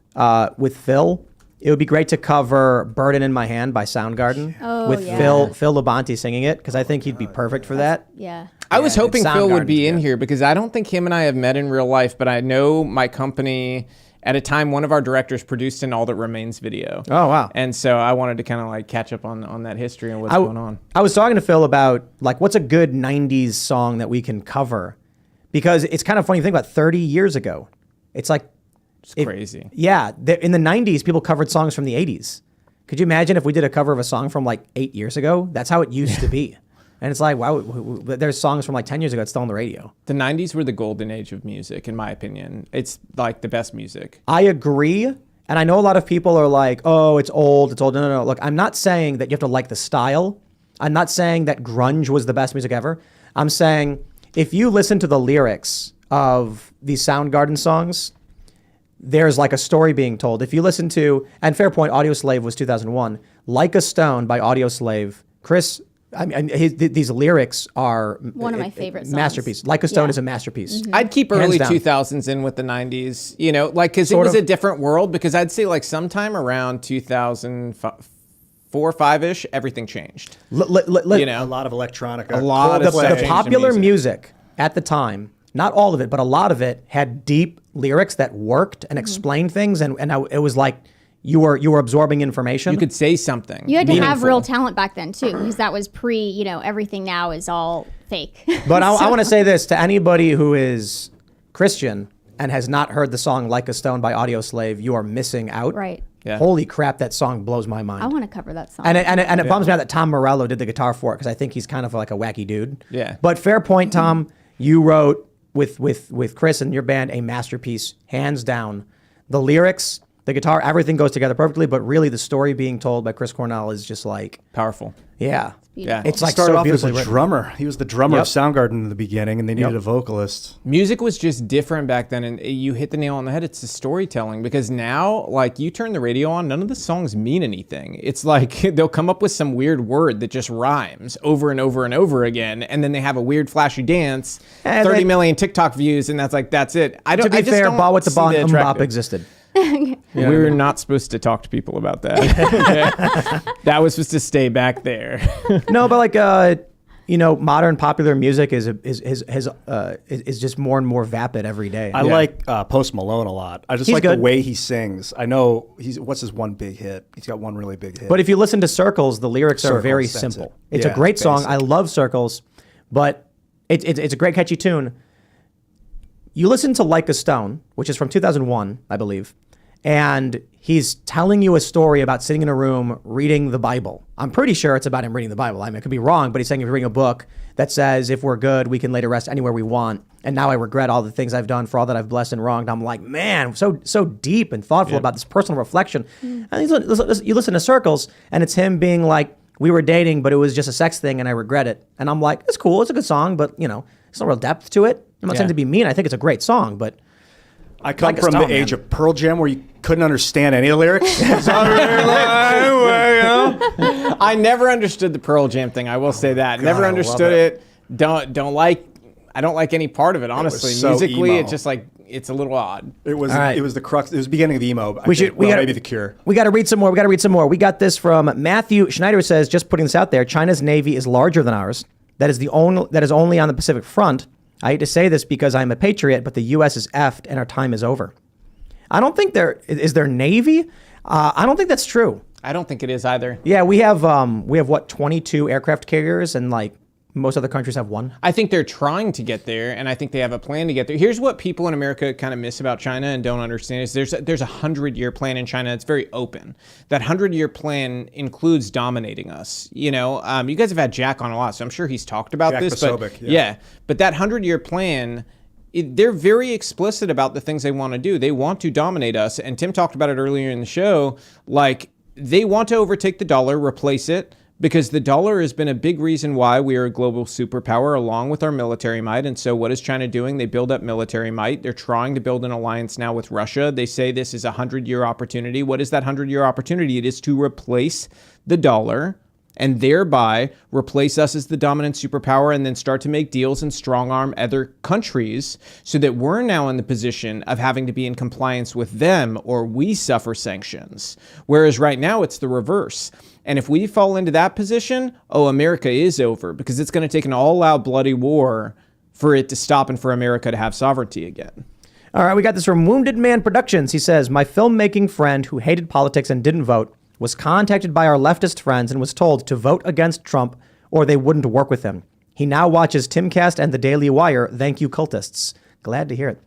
A: with Phil? It would be great to cover Burden in My Hand by Soundgarden with Phil Labonte singing it, because I think he'd be perfect for that.
D: Yeah.
C: I was hoping Phil would be in here because I don't think him and I have met in real life, but I know my company... At a time, one of our directors produced an All That Remains video.
A: Oh, wow.
C: And so I wanted to kind of like catch up on that history and what's going on.
A: I was talking to Phil about like what's a good 90s song that we can cover? Because it's kind of funny to think about 30 years ago. It's like...
C: It's crazy.
A: Yeah. In the 90s, people covered songs from the 80s. Could you imagine if we did a cover of a song from like 8 years ago? That's how it used to be. And it's like, wow, there's songs from like 10 years ago that's still on the radio.
C: The 90s were the golden age of music, in my opinion. It's like the best music.
A: I agree. And I know a lot of people are like, oh, it's old. No. Look, I'm not saying that you have to like the style. I'm not saying that grunge was the best music ever. I'm saying if you listen to the lyrics of these Soundgarden songs, there's like a story being told. If you listen to, and fair point, Audio Slave was 2001, Like a Stone by Audio Slave, Chris... I mean, these lyrics are
D: one of my favorite songs.
A: Masterpiece. Like a Stone is a masterpiece.
C: Mm-hmm. I'd keep early 2000s in with the 90s, like because it was a different world. Because I'd say like sometime around 2004, 5-ish, everything changed.
B: A lot of electronica.
C: A lot of
A: the popular music at the time. Not all of it, but a lot of it had deep lyrics that worked and explained things, and it was like. You were absorbing information.
C: You could say something.
D: You had to have real talent back then too, because that was everything now is all fake.
A: But I want to say this to anybody who is Christian and has not heard the song Like a Stone by Audioslave, you are missing out.
D: Right.
C: Yeah.
A: Holy crap, that song blows my mind.
D: I want to cover that song.
A: And it bums me out that Tom Morello did the guitar for it because I think he's kind of like a wacky dude.
C: Yeah.
A: But fair point, Tom. You wrote with Chris and your band a masterpiece, hands down. The lyrics, the guitar, everything goes together perfectly. But really, the story being told by Chris Cornell is just like
C: Powerful.
A: yeah.
C: Yeah.
A: It's like
B: Started
A: so
B: off as a
A: beautifully written.
B: drummer. He was the drummer
A: Yep.
B: of Soundgarden in the beginning, and they needed
A: Yep.
B: a vocalist.
C: Music was just different back then, and you hit the nail on the head. It's the storytelling, because now, like, you turn the radio on, none of the songs mean anything. It's like they'll come up with some weird word that just rhymes over and over and over again, and then they have a weird flashy dance,
A: And
C: 30
A: then-
C: million TikTok views, and that's it. I don't.
A: To be
C: I just
A: fair,
C: don't
A: Ball with the
C: see
A: Bong
C: attractive-
A: Bop existed.
C: We were not supposed to talk to people about that. That was supposed to stay back there.
A: No, but like modern popular music is just more and more vapid every day.
B: I like Post Malone a lot. I just
A: He's
B: like
A: good.
B: the way he sings. I know what's his one big hit? He's got one really big hit.
A: But if you listen to Circles, the lyrics are
B: Circles,
A: very
B: that's
A: simple.
B: it.
A: It's a
B: Yeah,
A: great song.
B: basic.
A: I love Circles, but it's a great catchy tune. You listen to Like a Stone, which is from 2001, I believe, and he's telling you a story about sitting in a room reading the Bible. I'm pretty sure it's about him reading the Bible. I mean, I could be wrong, but he's saying if you're reading a book that says if we're good, we can lay to rest anywhere we want. And now I regret all the things I've done for all that I've blessed and wronged. I'm like, man, so deep and thoughtful about this personal reflection. And you listen to Circles, and it's him being like, we were dating, but it was just a sex thing, and I regret it. And I'm like, it's cool. It's a good song, but, there's no real depth to it. I'm not saying to be mean. I think it's a great song, but
B: I come
A: Like a
B: from
A: Stone,
B: the age
A: man.
B: of Pearl Jam where you couldn't understand any of the lyrics.
C: I never understood the Pearl Jam thing. I will say that. Never
B: I
C: understood
B: love
C: it. I don't like any part of it, honestly.
B: so
C: Musically,
B: emo.
C: it's just like, it's a little odd.
B: It was
A: All right.
B: it was the crux. It was the beginning of emo. Maybe the Cure.
A: We got to read some more. We got this from Matthew Schneider. Says, just putting this out there, China's Navy is larger than ours. That is only on the Pacific front. I hate to say this because I'm a patriot, but the U.S. is effed and our time is over. I don't think is there Navy. I don't think that's true.
C: I don't think it is either.
A: Yeah, we have 22 aircraft carriers, and like most other countries have one.
C: I think they're trying to get there, and I think they have a plan to get there. Here's what people in America kind of miss about China and don't understand is there's a 100-year plan in China that's very open. That 100-year plan includes dominating us. You guys have had Jack on a lot, so I'm sure he's talked about
B: Jack
C: this.
B: Posobiec, yeah.
C: But that 100-year plan, they're very explicit about the things they want to do. They want to dominate us, and Tim talked about it earlier in the show. Like, they want to overtake the dollar, replace it, because the dollar has been a big reason why we are a global superpower along with our military might. And so what is China doing? They build up military might. They're trying to build an alliance now with Russia. They say this is a 100-year opportunity. What is that 100-year opportunity? It is to replace the dollar and thereby replace us as the dominant superpower and then start to make deals and strong arm other countries so that we're now in the position of having to be in compliance with them or we suffer sanctions. Whereas right now it's the reverse. And if we fall into that position, America is over because it's going to take an all-out bloody war for it to stop and for America to have sovereignty again.
A: All right, we got this from Wounded Man Productions. He says, my filmmaking friend who hated politics and didn't vote was contacted by our leftist friends and was told to vote against Trump or they wouldn't work with him. He now watches Timcast and The Daily Wire. Thank you, cultists. Glad to hear it.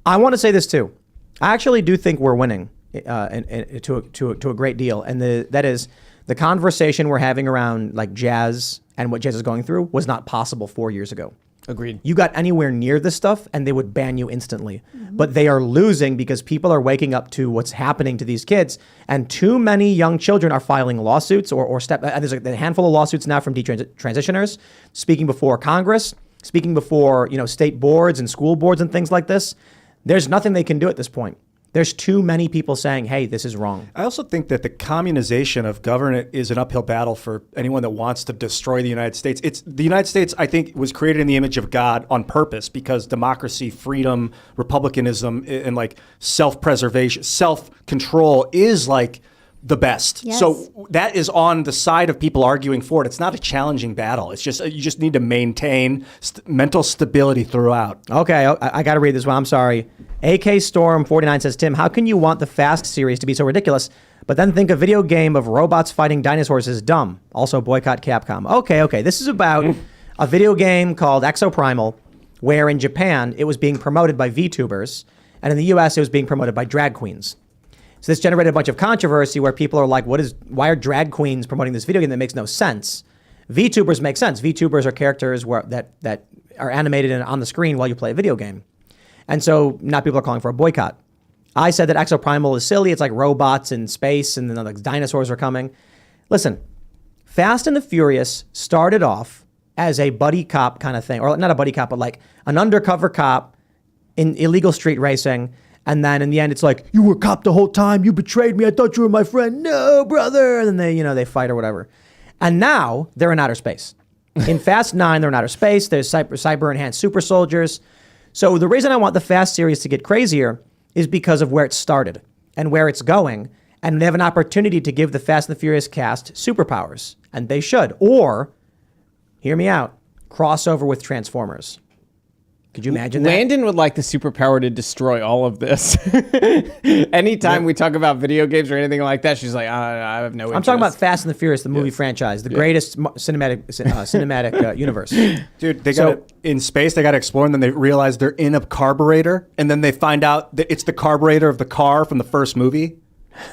A: I want to say this too. I actually do think we're winning to a great deal. And that is the conversation we're having around like jazz and what jazz is going through was not possible 4 years ago.
C: Agreed.
A: You got anywhere near this stuff and they would ban you instantly. But they are losing because people are waking up to what's happening to these kids. And too many young children are filing lawsuits there's a handful of lawsuits now from detransitioners speaking before Congress, speaking before, state boards and school boards and things like this. There's nothing they can do at this point. There's too many people saying, hey, this is wrong.
B: I also think that the communization of government is an uphill battle for anyone that wants to destroy the United States. The United States, I think, was created in the image of God on purpose because democracy, freedom, republicanism, and like self-preservation, self-control is like the best.
D: Yes.
B: So that is on the side of people arguing for it. It's not a challenging battle. It's just you just need to maintain mental stability throughout.
A: Okay, I got to read this one. I'm sorry. AK Storm 49 says, Tim, how can you want the Fast series to be so ridiculous, but then think a video game of robots fighting dinosaurs is dumb? Also boycott Capcom. Okay. This is about a video game called Exoprimal, where in Japan it was being promoted by VTubers, and in the US it was being promoted by drag queens. So this generated a bunch of controversy where people are like, why are drag queens promoting this video game that makes no sense? VTubers make sense. VTubers are characters that are animated and on the screen while you play a video game. And so now people are calling for a boycott. I said that Exoprimal is silly. It's like robots in space and then like dinosaurs are coming. Listen, Fast and the Furious started off as a buddy cop kind of thing, or not a buddy cop, but like an undercover cop in illegal street racing. And then in the end, it's like, you were a cop the whole time. You betrayed me. I thought you were my friend. No, brother. And then they fight or whatever. And now they're in outer space. In Fast 9, they're in outer space. There's cyber-enhanced super soldiers. So the reason I want the Fast series to get crazier is because of where it started and where it's going. And they have an opportunity to give the Fast and the Furious cast superpowers. And they should. Or, hear me out, crossover with Transformers. Could you imagine that?
C: Landon would like the superpower to destroy all of this. Anytime we talk about video games or anything like that, she's like, I have no interest.
A: I'm talking about Fast and the Furious, the movie franchise, the greatest cinematic universe.
B: Dude, in space, they got to explore, and then they realize they're in a carburetor, and then they find out that it's the carburetor of the car from the first movie.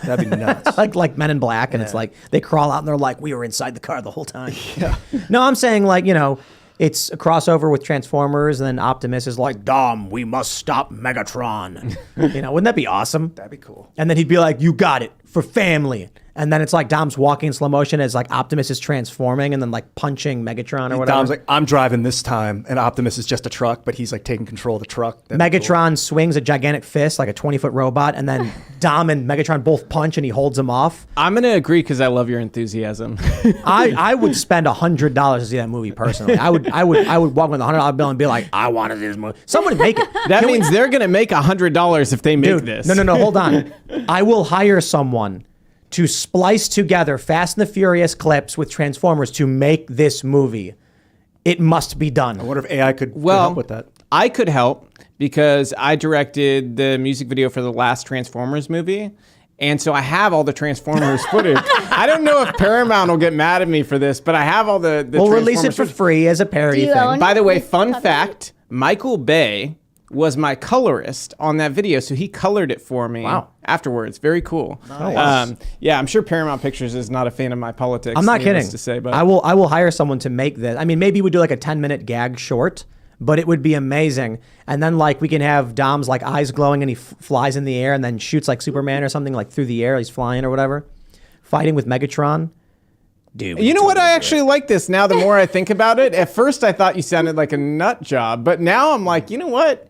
B: That'd be nuts.
A: like Men in Black, and it's like they crawl out and they're like, we were inside the car the whole time. Yeah. No, I'm saying it's a crossover with Transformers, and then Optimus is like, Dom, we must stop Megatron. Wouldn't that be awesome?
B: That'd be cool.
A: And then he'd be like, you got it, for family. And then it's like Dom's walking in slow motion as like Optimus is transforming and then like punching Megatron or whatever.
B: Dom's like, I'm driving this time, and Optimus is just a truck, but he's like taking control of the truck.
A: Megatron swings a gigantic fist like a 20-foot robot, and then Dom and Megatron both punch and he holds him off.
C: I'm going to agree because I love your enthusiasm.
A: I would spend $100 to see that movie personally. I would walk with a $100 bill and be like, I wanted this movie. Someone make it.
C: That means they're going to make $100 if they make this.
A: No, hold on. I will hire someone to splice together Fast and the Furious clips with Transformers to make this movie. It must be done.
B: I wonder if AI could help with that.
C: I could help because I directed the music video for the last Transformers movie. And so I have all the Transformers footage. I don't know if Paramount will get mad at me for this, but I have all the
A: We'll release it for free as a parody thing.
C: By the way, fun fact, Michael Bay was my colorist on that video, so he colored it for me afterwards. Very cool. Nice. I'm sure Paramount Pictures is not a fan of my politics.
A: I'm not kidding.
C: To say, but
A: I will hire someone to make this. I mean, maybe we do like a 10-minute gag short, but it would be amazing. And then like we can have Dom's like eyes glowing and he flies in the air and then shoots like Superman or something like through the air. He's flying or whatever, fighting with Megatron. Dude,
C: you know what? I actually like this now. The more I think about it, at first I thought you sounded like a nut job, but now I'm like, you know what?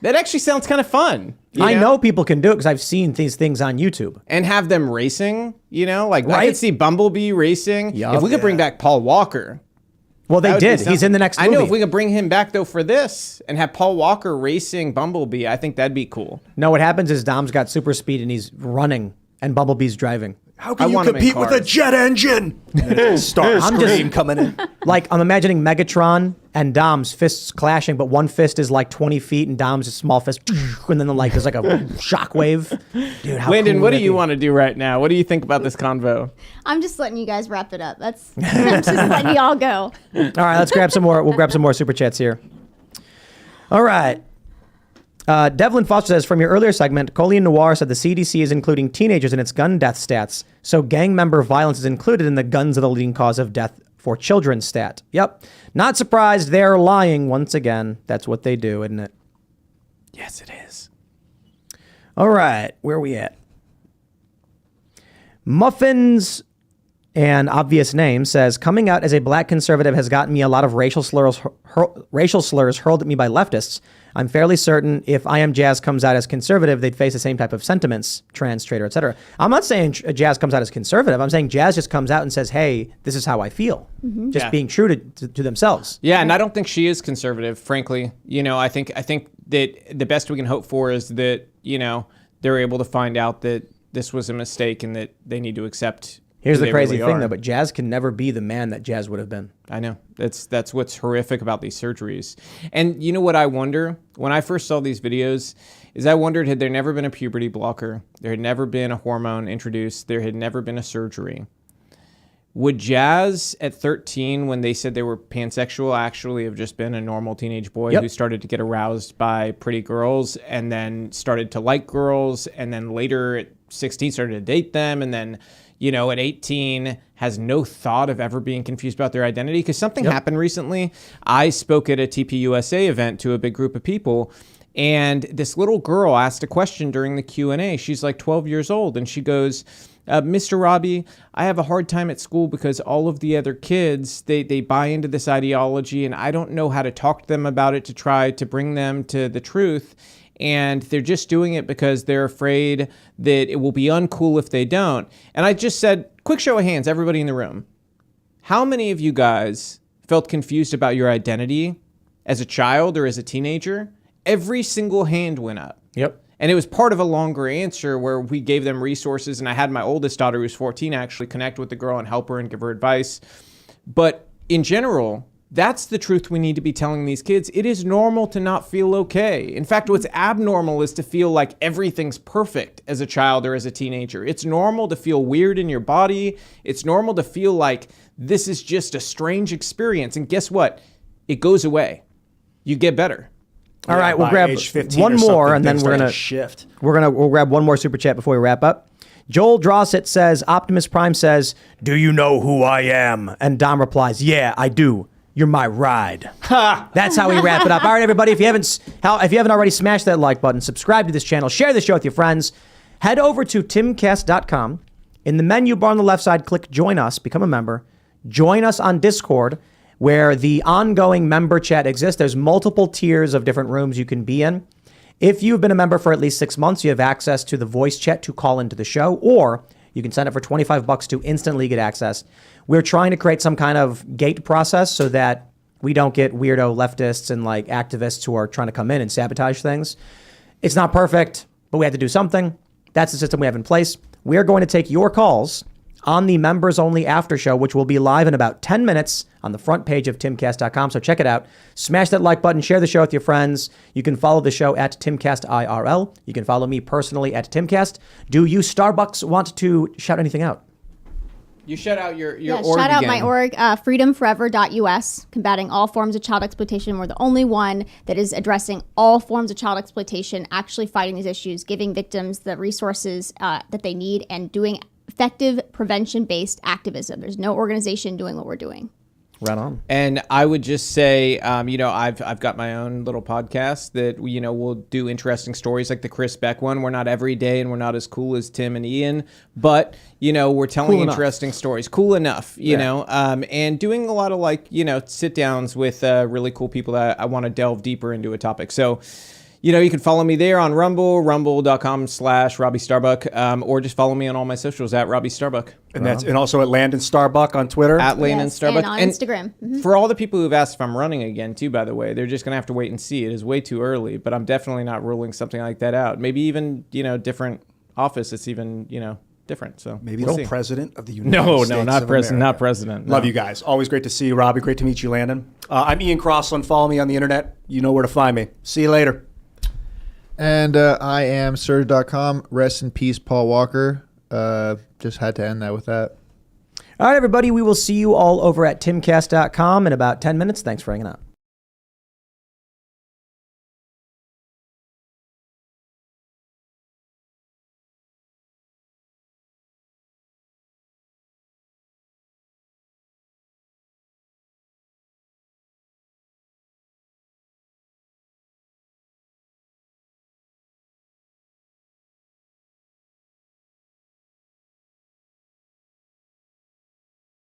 C: That actually sounds kind of fun.
A: I know people can do it because I've seen these things on YouTube.
C: And have them racing, I could see Bumblebee racing. Yep. If we could bring back Paul Walker.
A: Well, they did. He's in the next movie.
C: I know. If we could bring him back, though, for this and have Paul Walker racing Bumblebee, I think that'd be cool.
A: No, what happens is Dom's got super speed and he's running and Bumblebee's driving.
B: How can you compete with a jet engine? Starscream coming in.
A: Like, I'm imagining Megatron and Dom's fists clashing, but one fist is like 20 feet and Dom's a small fist. And then like there's like a shockwave. Dude, how
C: Landon,
A: cool
C: what do you want to do right now? What do you think about this convo?
D: I'm just letting you guys wrap it up. I'm just letting you all go.
A: All right, let's grab some more. We'll grab some more super chats here. All right. Devlin Foster says, from your earlier segment, Colleen Noir said the CDC is including teenagers in its gun death stats. So gang member violence is included in the guns are the leading cause of death for children stat. Yep. Not surprised they're lying once again. That's what they do, isn't it?
C: Yes, it is.
A: All right. Where are we at? Muffins and obvious name says, coming out as a black conservative has gotten me a lot of racial slurs hurled at me by leftists. I'm fairly certain if I Am Jazz comes out as conservative, they'd face the same type of sentiments, trans, traitor, etc. I'm not saying Jazz comes out as conservative. I'm saying Jazz just comes out and says, hey, this is how I feel. Mm-hmm. Just being true to themselves.
C: Yeah, and I don't think she is conservative, frankly. I think that the best we can hope for is that, they're able to find out that this was a mistake and that they need to accept.
A: Here's the crazy thing, though, but Jazz can never be the man that Jazz would have been.
C: I know. That's what's horrific about these surgeries. And you know what I wonder? When I first saw these videos, is I wondered, had there never been a puberty blocker? There had never been a hormone introduced. There had never been a surgery. would Jazz at 13, when they said they were pansexual, actually have just been a normal teenage boy who started to get aroused by pretty girls and then started to like girls, and then later at 16 started to date them, and then, at 18 has no thought of ever being confused about their identity? Because something happened recently. I spoke at a TPUSA event to a big group of people, and this little girl asked a question during the Q&A. She's like 12 years old, and she goes, Mr. Robby, I have a hard time at school because all of the other kids, they buy into this ideology, and I don't know how to talk to them about it to try to bring them to the truth. And they're just doing it because they're afraid that it will be uncool if they don't. And I just said, quick show of hands, everybody in the room. How many of you guys felt confused about your identity as a child or as a teenager? Every single hand went up.
A: Yep.
C: And it was part of a longer answer where we gave them resources. And I had my oldest daughter, who's 14, actually connect with the girl and help her and give her advice. But in general, that's the truth we need to be telling these kids. It is normal to not feel okay. In fact, what's abnormal is to feel like everything's perfect as a child or as a teenager. It's normal to feel weird in your body. It's normal to feel like this is just a strange experience. And guess what? It goes away. You get better.
A: All right, we'll grab one more, and then we're gonna
B: shift.
A: We'll grab one more super chat before we wrap up. Joel Drawsett says, Optimus Prime says, "Do you know who I am?" And Dom replies, "Yeah, I do. You're my ride." That's how we wrap it up. All right, everybody, if you haven't already, smash that like button, subscribe to this channel, share the show with your friends. Head over to timcast.com. In the menu bar on the left side, click Join Us, become a member. Join us on Discord, where the ongoing member chat exists. There's multiple tiers of different rooms you can be in. If you've been a member for at least 6 months, you have access to the voice chat to call into the show, or you can sign up for $25 to instantly get access. We're trying to create some kind of gate process so that we don't get weirdo leftists and like activists who are trying to come in and sabotage things. It's not perfect, but we have to do something. That's the system we have in place. We are going to take your calls on the members only after show, which will be live in about 10 minutes on the front page of timcast.com. So check it out. Smash that like button, share the show with your friends. You can follow the show at Timcast IRL. You can follow me personally at Timcast. Do you Starbucks want to shout anything out?
C: You shout out your org
D: shout out
C: again.
D: my org, freedomforever.us, combating all forms of child exploitation. We're the only one that is addressing all forms of child exploitation, actually fighting these issues, giving victims the resources that they need, and doing effective prevention-based activism. There's no organization doing what we're doing.
A: Right on.
C: And I would just say, I've got my own little podcast that, we'll do interesting stories like the Chris Beck one. We're not every day and we're not as cool as Tim and Ian, but, we're telling interesting stories. Cool enough, you know, and doing a lot of sit downs with really cool people that I want to delve deeper into a topic. So, you can follow me there on Rumble, rumble.com/Robby Starbuck, or just follow me on all my socials at Robby Starbuck.
B: And also at Landon Starbuck on Twitter.
C: At Landon Starbuck.
D: And on Instagram. Mm-hmm.
C: For all the people who've asked if I'm running again, too, by the way, they're just going to have to wait and see. It is way too early, but I'm definitely not ruling something like that out. Maybe even, different office. It's even, different. So
B: maybe
C: we'll
B: the
C: see.
B: president of the United States.
C: No, not president. Not president.
B: Love you guys. Always great to see you, Robby. Great to meet you, Landon. I'm Ian Crossland. Follow me on the internet. You know where to find me. See you later.
E: And I am Serge.com. Rest in peace, Paul Walker. Just had to end that with that.
A: All right, everybody. We will see you all over at timcast.com in about 10 minutes. Thanks for hanging out.